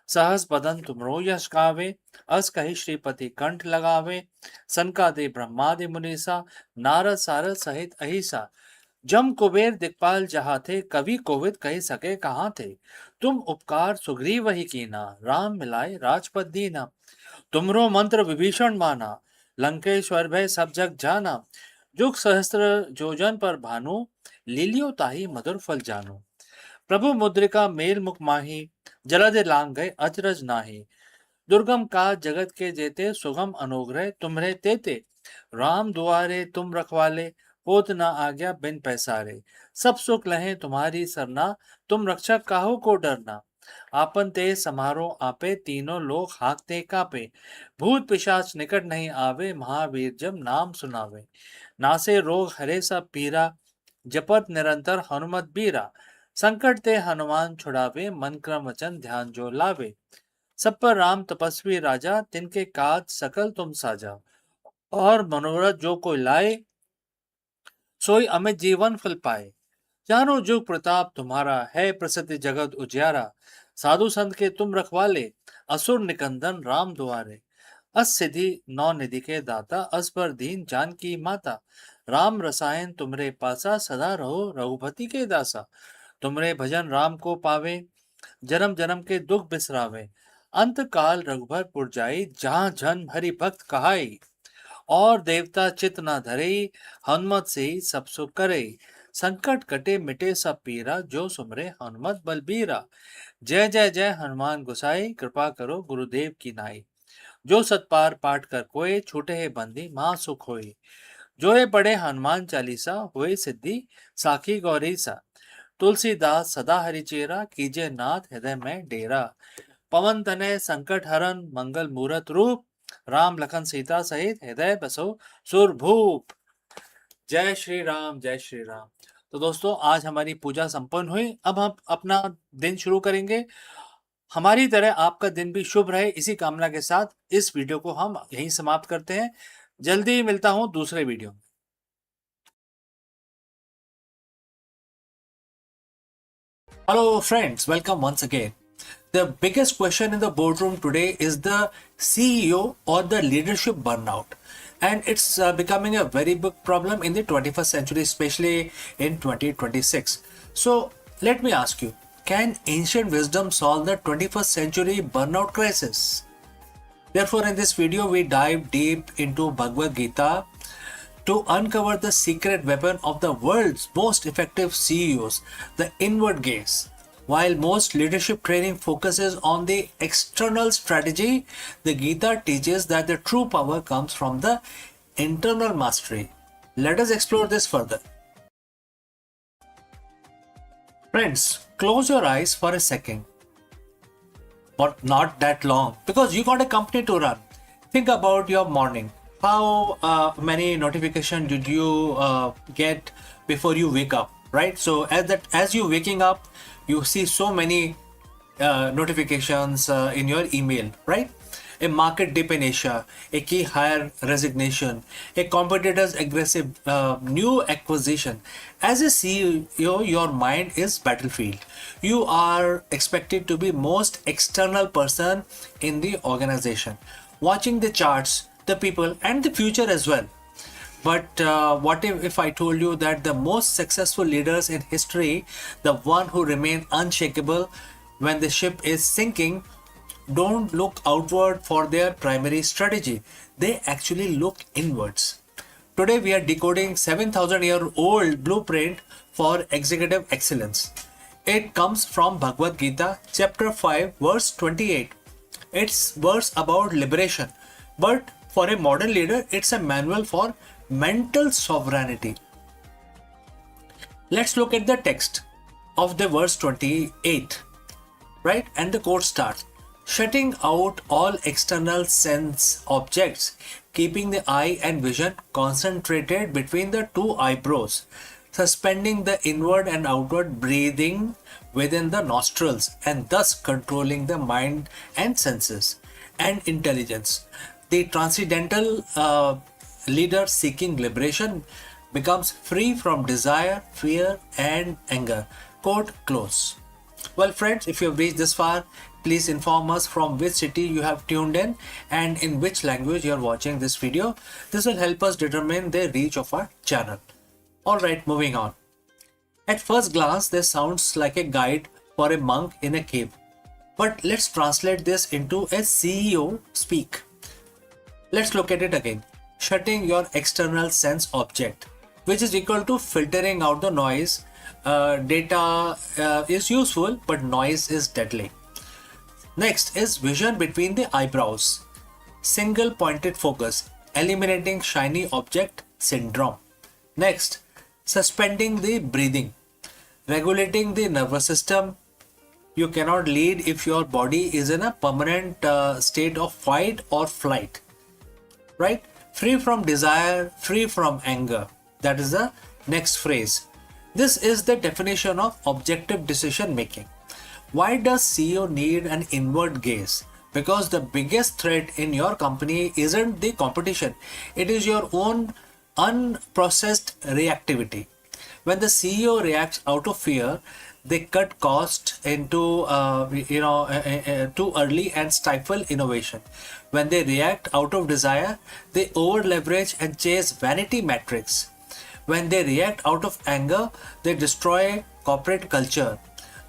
[SPEAKER 1] सहस बदन तुमरो यश गावे, अस कहि श्रीपति कंठ लगावे। सनकादि ब्रह्मादि मुनीसा, नारद सारद सहित अहिसा। जम कुबेर दिक्पाल जहाँ थे, कवि कोविद कह सके कहाँ थे। तुम उपकार सुग्रीव वही कीना, राम मिलाए राजपद दीना। तुमरो मंत्र विभीषण माना, लंकेश्वर भय सब जग जाना। जुग सहस्त्र जोजन पर भानु, लीलियो ताही मधुर फल जानो। प्रभु मुद्रिका मेल मुख माही, जलद लांग गए अचरज नाही। दुर्गम काज जगत के जेते, सुगम अनुग्रह तुम्हरे तेते। राम दुआरे तुम रखवाले, पोत न आज्ञा बिन पैसारे। सब सुख लहे तुम्हारी सरना, तुम रक्षक काहू को डरना। आपन ते समारो आपे, तीनों लोग हाँकते कापे। भूत पिशाच निकट नहीं आवे, महावीर जब नाम सुनावे। नासे रोग हरे सब पीरा, जपत निरंतर हनुमत बीरा। संकट ते हनुमान छुड़ावे, मन क्रम वचन ध्यान जो लावे। सब पर राम तपस्वी राजा, तिनके काज सकल तुम साजा। और मनोरथ जो कोई लाए, सोई अमित जीवन फल पाए। चारों जुग प्रताप तुम्हारा, है प्रसिद्ध जगत उजियारा। साधु संत के तुम रखवाले, असुर निकंदन राम दुआरे। अस सिद्धि नौ निधि के दाता, अस पर दीन जानकी माता। राम रसायन तुमरे पासा, सदा रहो रघुपति के दासा। तुमरे भजन राम को पावे, जन्म जन्म के दुख बिसरावे। अंत काल रघुबर पुर जाई, जहाँ जन्म हरि भक्त कहाई। और देवता चित न धरे, हनुमत से ही सब सुख करे। संकट कटे मिटे सब पीरा, जो सुमरे हनुमत बलबीरा। जय जय जय हनुमान गोसाई, कृपा करो गुरुदेव की नाई। जो सतपार पाठ कर कोय, छूटे है बंदी महा सुख होई। जो ये पढ़े हनुमान चालीसा, हुए सिद्धि साखी गौरी सा। तुलसीदास सदा हरिचेरा, कीजे नाथ हृदय में डेरा। पवन तनय संकट हरन, मंगल मूरत रूप। राम लखन सीता सहित हृदय बसो सुरभूप। जय श्री राम, जय श्री राम। तो दोस्तों, आज हमारी पूजा संपन्न हुई। अब हम अपना दिन शुरू करेंगे। हमारी तरह आपका दिन भी शुभ रहे, इसी कामना के साथ इस वीडियो को हम यहीं समाप्त करते हैं। जल्दी मिलता हूं दूसरे वीडियो में। Hello friends, welcome once again. The biggest question in the boardroom today is the CEO or the leadership burnout. And it's becoming a very big problem in the 21st century, especially in 2026. So let me ask you, can ancient wisdom solve the 21st century burnout crisis? Therefore, in this video, we dive deep into Bhagavad Gita to uncover the secret weapon of the world's most effective CEOs, the inward gaze. While most leadership training focuses on the external strategy, the Gita teaches that the true power comes from the internal mastery. Let us explore this further. Friends, close your eyes for a second, but not that long, because you got a company to run. Think about your morning. How many notifications did you get before you wake up, right? So as you waking up, you see so many notifications in your email, right? A market dip in Asia, a key hire resignation, a competitor's aggressive new acquisition. As a CEO, your mind is battlefield. You are expected to be most external person in the organization, watching the charts, the people, and the future as well. But what if I told you that the most successful leaders in history, the one who remain unshakable when the ship is sinking, don't look outward for their primary strategy. They actually look inwards. Today we are decoding 7,000-year-old blueprint for executive excellence. It comes from Bhagavad Gita, chapter 5, verse 28. It's verse about liberation, but for a modern leader, it's a manual for mental sovereignty. Let's look at the text of the verse 28, right? And the quote starts, shutting out all external sense objects, keeping the eye and vision concentrated between the two eyebrows, suspending the inward and outward breathing within the nostrils, and thus controlling the mind and senses and intelligence. The transcendental leader seeking liberation becomes free from desire, fear, and anger. Quote close. Well, friends, if you have reached this far, please inform us from which city you have tuned in and in which language you are watching this video. This will help us determine the reach of our channel. Alright, moving on. At first glance, this sounds like a guide for a monk in a cave. But let's translate this into a CEO speak. Let's look at it again. Shutting your external sense object, which is equal to filtering out the noise. Data is useful, but noise is deadly. Next is vision between the eyebrows. Single pointed focus, eliminating shiny object syndrome. Next, suspending the breathing, regulating the nervous system. You cannot lead if your body is in a permanent state of fight or flight. Right? Free from desire, free from anger. That is the next phrase. This is the definition of objective decision making. Why does CEO need an inward gaze? Because the biggest threat in your company isn't the competition. It is your own unprocessed reactivity. When the CEO reacts out of fear, they cut cost into too early and stifle innovation. When they react out of desire, they over leverage and chase vanity metrics. When they react out of anger, they destroy corporate culture.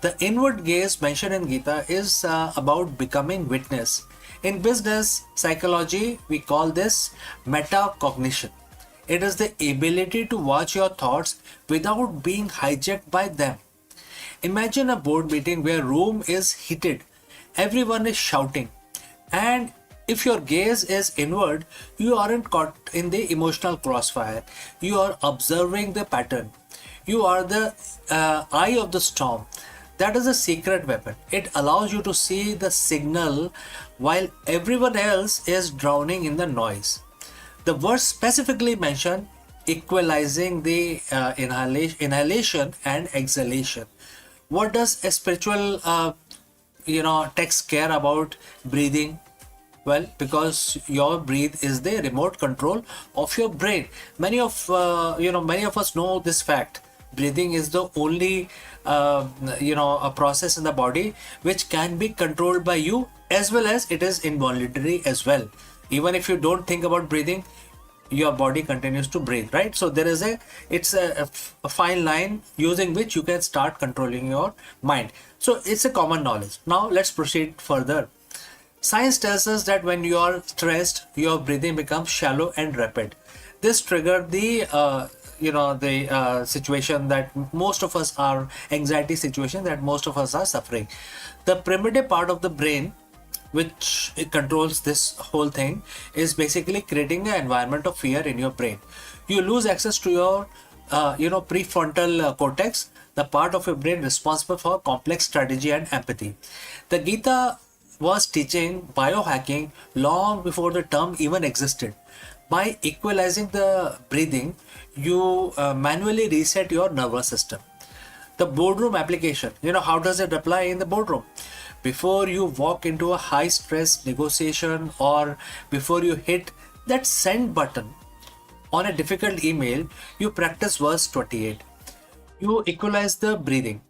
[SPEAKER 1] The inward gaze mentioned in Gita is about becoming witness. In business psychology, we call this metacognition. It is the ability to watch your thoughts without being hijacked by them. Imagine a board meeting where room is heated, everyone is shouting, and if your gaze is inward, you aren't caught in the emotional crossfire. You are observing the pattern. You are the eye of the storm. That is a secret weapon. It allows you to see the signal while everyone else is drowning in the noise. The verse specifically mentioned equalizing the inhalation and exhalation. What does a spiritual text care about breathing? Well, because your breath is the remote control of your brain. Many of us know this fact. Breathing is the only a process in the body which can be controlled by you, as well as it is involuntary as well. Even if you don't think about breathing, your body continues to breathe, right? So there is a fine line using which you can start controlling your mind. So it's a common knowledge. Now let's proceed further. Science tells us that when you are stressed, your breathing becomes shallow and rapid. This triggered the situation that most of us are, anxiety situation that most of us are suffering. The primitive part of the brain, which controls this whole thing, is basically creating an environment of fear in your brain. You lose access to your prefrontal cortex, the part of your brain responsible for complex strategy and empathy. The Gita was teaching biohacking long before the term even existed. By equalizing the breathing, you manually reset your nervous system. The boardroom application, how does it apply in the boardroom? Before you walk into a high stress negotiation, or before you hit that send button on a difficult email, you practice verse 28. You equalize the breathing.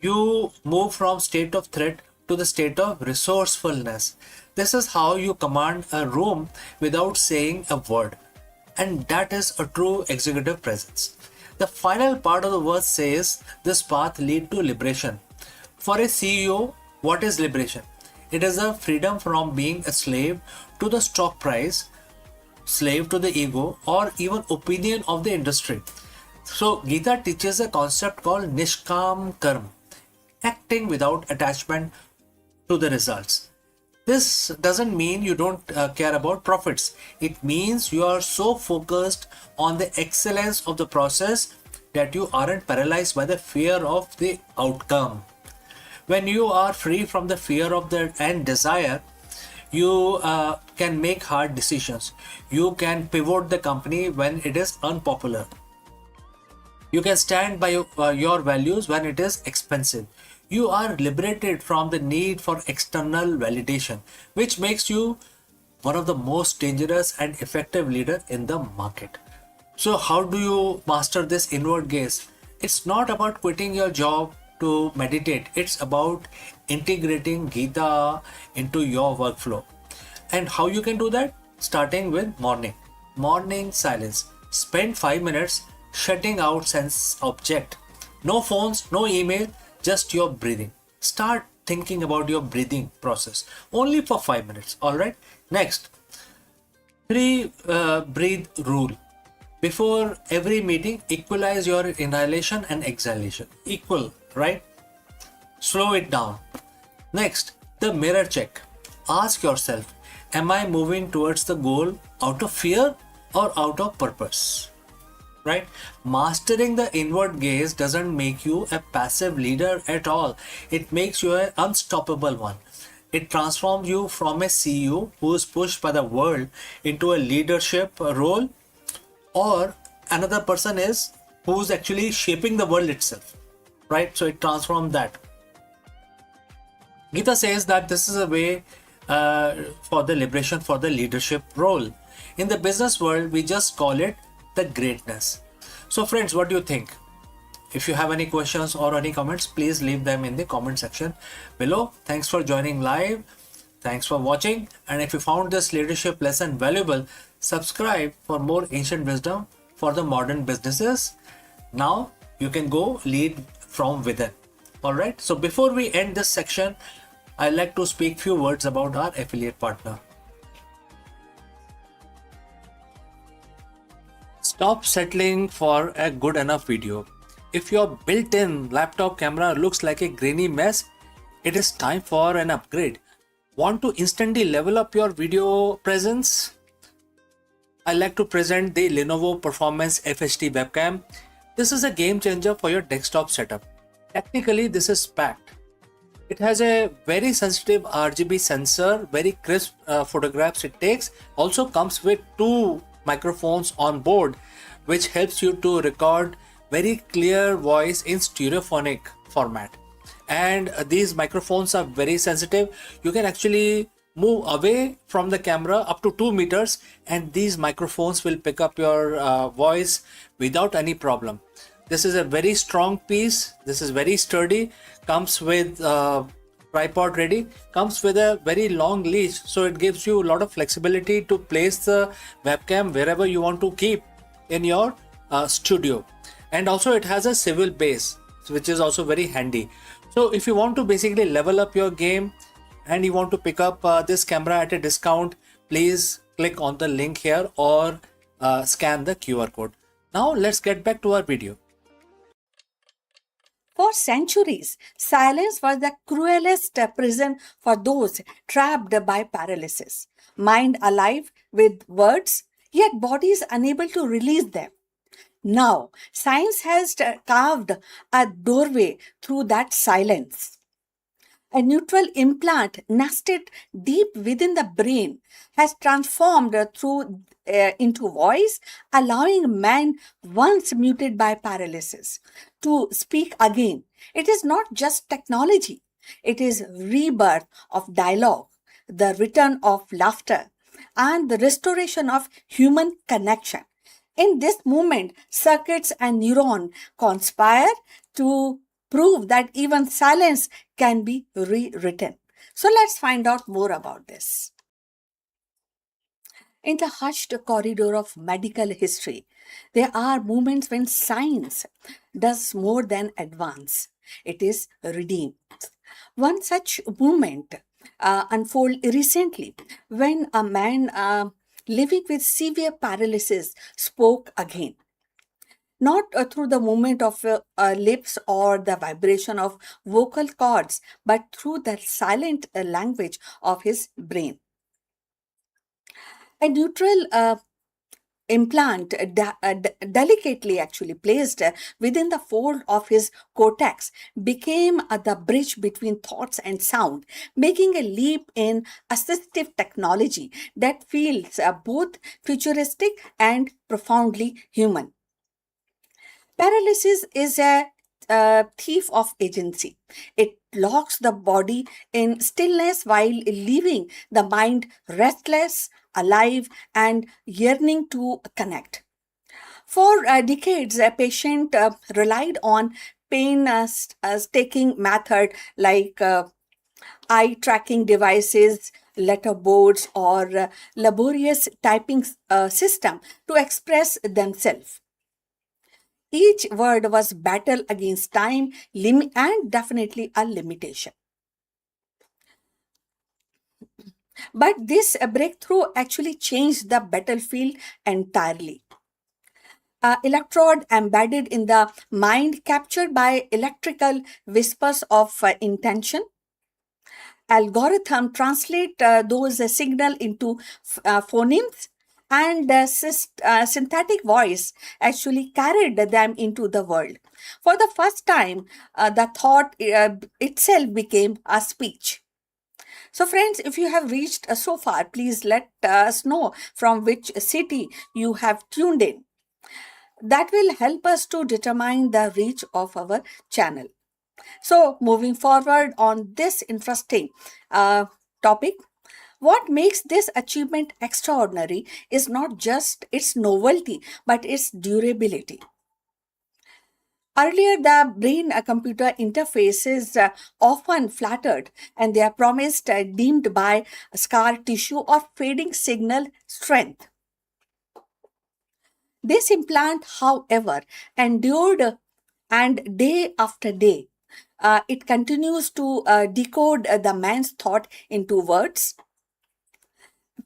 [SPEAKER 1] You move from state of threat to the state of resourcefulness. This is how you command a room without saying a word. And that is a true executive presence. The final part of the verse says this path leads to liberation. For a CEO, what is liberation? It is a freedom from being a slave to the stock price, slave to the ego, or even opinion of the industry. So Gita teaches a concept called Nishkam Karma, acting without attachment to the results. This doesn't mean you don't care about profits. It means you are so focused on the excellence of the process that you aren't paralyzed by the fear of the outcome. When you are free from the fear of the and desire, you can make hard decisions. You can pivot the company when it is unpopular. You can stand by your values when it is expensive. You are liberated from the need for external validation, which makes you one of the most dangerous and effective leader in the market. So how do you master this inward gaze? It's not about quitting your job to meditate. It's about integrating Gita into your workflow. And how you can do that? Starting with morning silence. Spend 5 minutes shutting out sense object. No phones, no email, just your breathing. Start thinking about your breathing process only for 5 minutes. All right. Next, 3 breathe rule. Before every meeting, equalize your inhalation and exhalation. Equal, right? Slow it down. Next, the mirror check. Ask yourself, am I moving towards the goal out of fear or out of purpose? Right? Mastering the inward gaze doesn't make you a passive leader at all. It makes you an unstoppable one. It transforms you from a CEO who is pushed by the world into a leadership role, or another person is who's actually shaping the world itself. Right? So it transforms that. Gita says that this is a way for the liberation for the leadership role. In the business world, we just call it the greatness. So friends, what do you think? If you have any questions or any comments, please leave them in the comment section below. Thanks for joining live. Thanks for watching. And if you found this leadership lesson valuable, subscribe for more ancient wisdom for the modern businesses. Now you can go lead from within. All right. So before we end this section, I'd like to speak few words about our affiliate partner. Stop settling for a good enough video. If your built-in laptop camera looks like a grainy mess, it is time for an upgrade. Want to instantly level up your video presence? I like to present the Lenovo Performance FHD webcam. This is a game changer for your desktop setup. Technically, this is packed. It has a very sensitive RGB sensor, very crisp photographs it takes. Also comes with 2 microphones on board, which helps you to record very clear voice in stereophonic format. And these microphones are very sensitive. You can actually move away from the camera up to 2 meters and these microphones will pick up your voice without any problem. This is a very strong piece. This is very sturdy. Comes with tripod ready. Comes with a very long leash, so it gives you a lot of flexibility to place the webcam wherever you want to keep in your studio. And also it has a swivel base, which is also very handy. So if you want to basically level up your game and you want to pick up this camera at a discount, please click on the link here or scan the QR code. Now let's get back to our video.
[SPEAKER 3] For centuries, silence was the cruelest prison for those trapped by paralysis. Mind alive with words, yet bodies unable to release them. Now, science has carved a doorway through that silence. A neutral implant nested deep within the brain has transformed into voice, allowing man once muted by paralysis to speak again. It is not just technology, it is rebirth of dialogue, the return of laughter, and the restoration of human connection. In this moment, circuits and neuron conspire to prove that even silence can be rewritten. So let's find out more about this. In the hushed corridor of medical history, there are moments when science does more than advance. It is redeemed. One such moment unfolded recently when a man living with severe paralysis spoke again. Not through the movement of lips or the vibration of vocal cords, but through the silent language of his brain. A neutral implant, delicately actually placed within the fold of his cortex, became the bridge between thoughts and sound, making a leap in assistive technology that feels both futuristic and profoundly human. Paralysis is a thief of agency. It locks the body in stillness while leaving the mind restless, alive, and yearning to connect. For decades, a patient relied on pain taking method like eye tracking devices, letterboards, or laborious typing system to express themselves. Each word was battle against time and definitely a limitation. But this breakthrough actually changed the battlefield entirely. Electrode embedded in the mind, captured by electrical whispers of intention. Algorithm translate those signal into phonemes, and synthetic voice actually carried them into the world. For the first time, the thought itself became a speech. So friends, if you have reached so far, please let us know from which city you have tuned in. That will help us to determine the reach of our channel. So moving forward on this interesting topic, what makes this achievement extraordinary is not just its novelty, but its durability. Earlier, the brain-computer interfaces often flattered, and they are promised deemed by scar tissue or fading signal strength. This implant, however, endured, and day after day, it continues to decode the man's thought into words,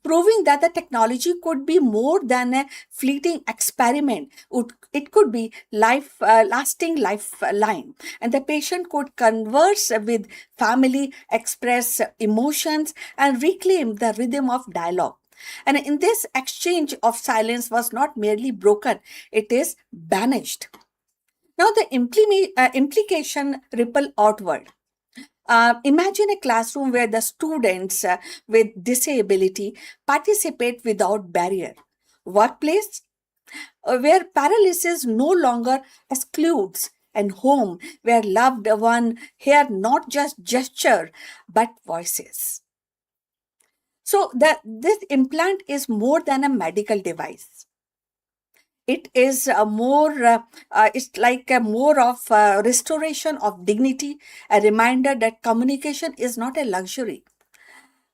[SPEAKER 3] proving that the technology could be more than a fleeting experiment. It could be lasting lifeline, and the patient could converse with family, express emotions, and reclaim the rhythm of dialogue. And in this exchange of silence was not merely broken, it is banished. Now the implication ripple outward. Imagine a classroom where the students with disability participate without barrier. Workplace where paralysis no longer excludes, and home where loved one hear not just gesture but voices. So this implant is more than a medical device. It is it's like a more of a restoration of dignity, a reminder that communication is not a luxury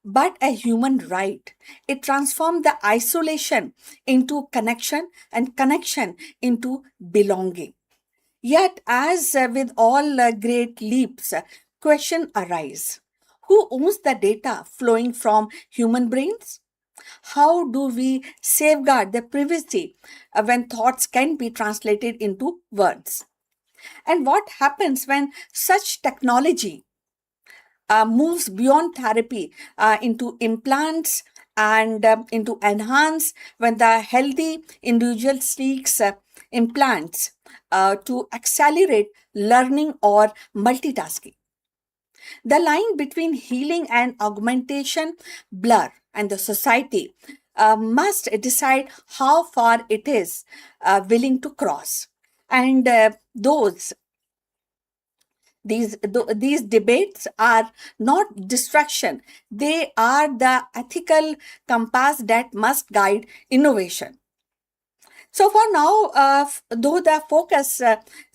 [SPEAKER 3] but a human right. It transformed the isolation into connection, and connection into belonging. Yet, as with all great leaps, question arise. Who owns the data flowing from human brains? How do we safeguard the privacy when thoughts can be translated into words? And what happens when such technology moves beyond therapy into implants and into enhance, when the healthy individual seeks implants to accelerate learning or multitasking? The line between healing and augmentation blur, and the society must decide how far it is willing to cross. And these debates are not distraction, they are the ethical compass that must guide innovation. So for now, though the focus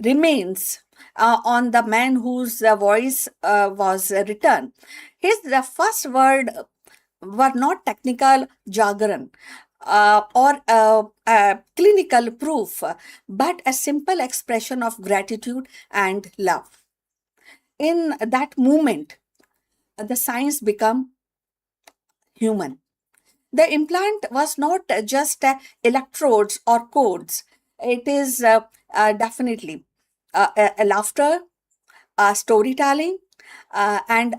[SPEAKER 3] remains on the man whose voice was returned, his the first word were not technical jargon or clinical proof, but a simple expression of gratitude and love. In that moment, the science become human. The implant was not just electrodes or codes. It is definitely a laughter, storytelling, and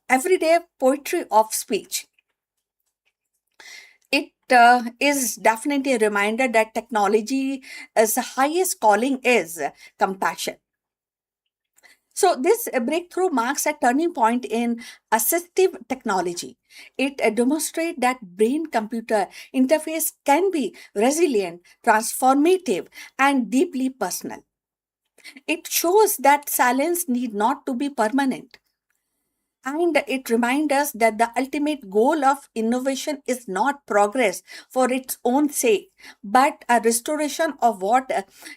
[SPEAKER 3] everyday poetry of speech. It is definitely a reminder that technology is the highest calling is compassion. So this breakthrough marks a turning point in assistive technology. It demonstrates that brain-computer interface can be resilient, transformative, and deeply personal. It shows that silence need not to be permanent. And it reminds us that the ultimate goal of innovation is not progress for its own sake, but a restoration of what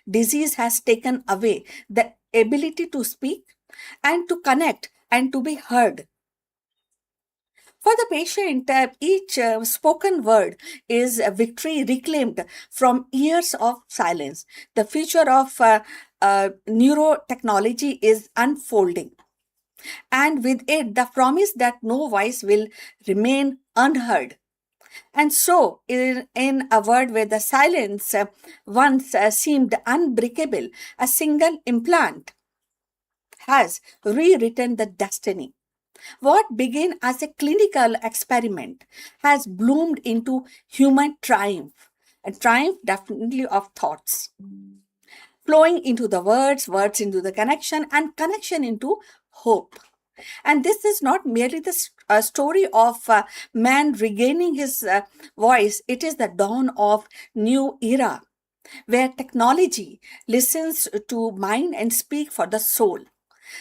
[SPEAKER 3] disease has taken away, the ability to speak and to connect and to be heard. For the patient, each spoken word is a victory reclaimed from years of silence. The future of neurotechnology is unfolding, and with it, the promise that no voice will remain unheard. And so, in a world where the silence once seemed unbreakable, a single implant has rewritten the destiny. What began as a clinical experiment has bloomed into human triumph, a triumph definitely of thoughts, flowing into the words, words into the connection, and connection into hope. And this is not merely the story of man regaining his voice, it is the dawn of new era where technology listens to mind and speak for the soul.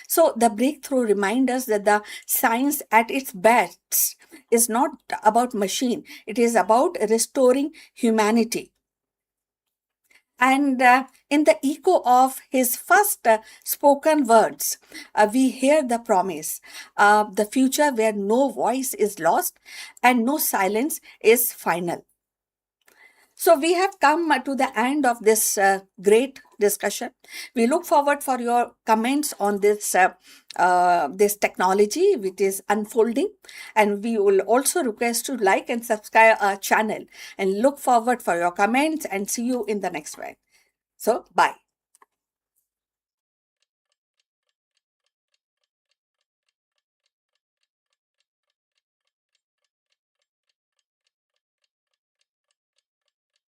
[SPEAKER 3] So the breakthrough reminds us that the science at its best is not about machine, it is about restoring humanity. And in the echo of his first spoken words, we hear the promise, the future where no voice is lost and no silence is final. So we have come to the end of this great discussion. We look forward for your comments on this technology which is unfolding, and we will also request to like and subscribe our channel and look forward for your comments and see you in the next one. So bye.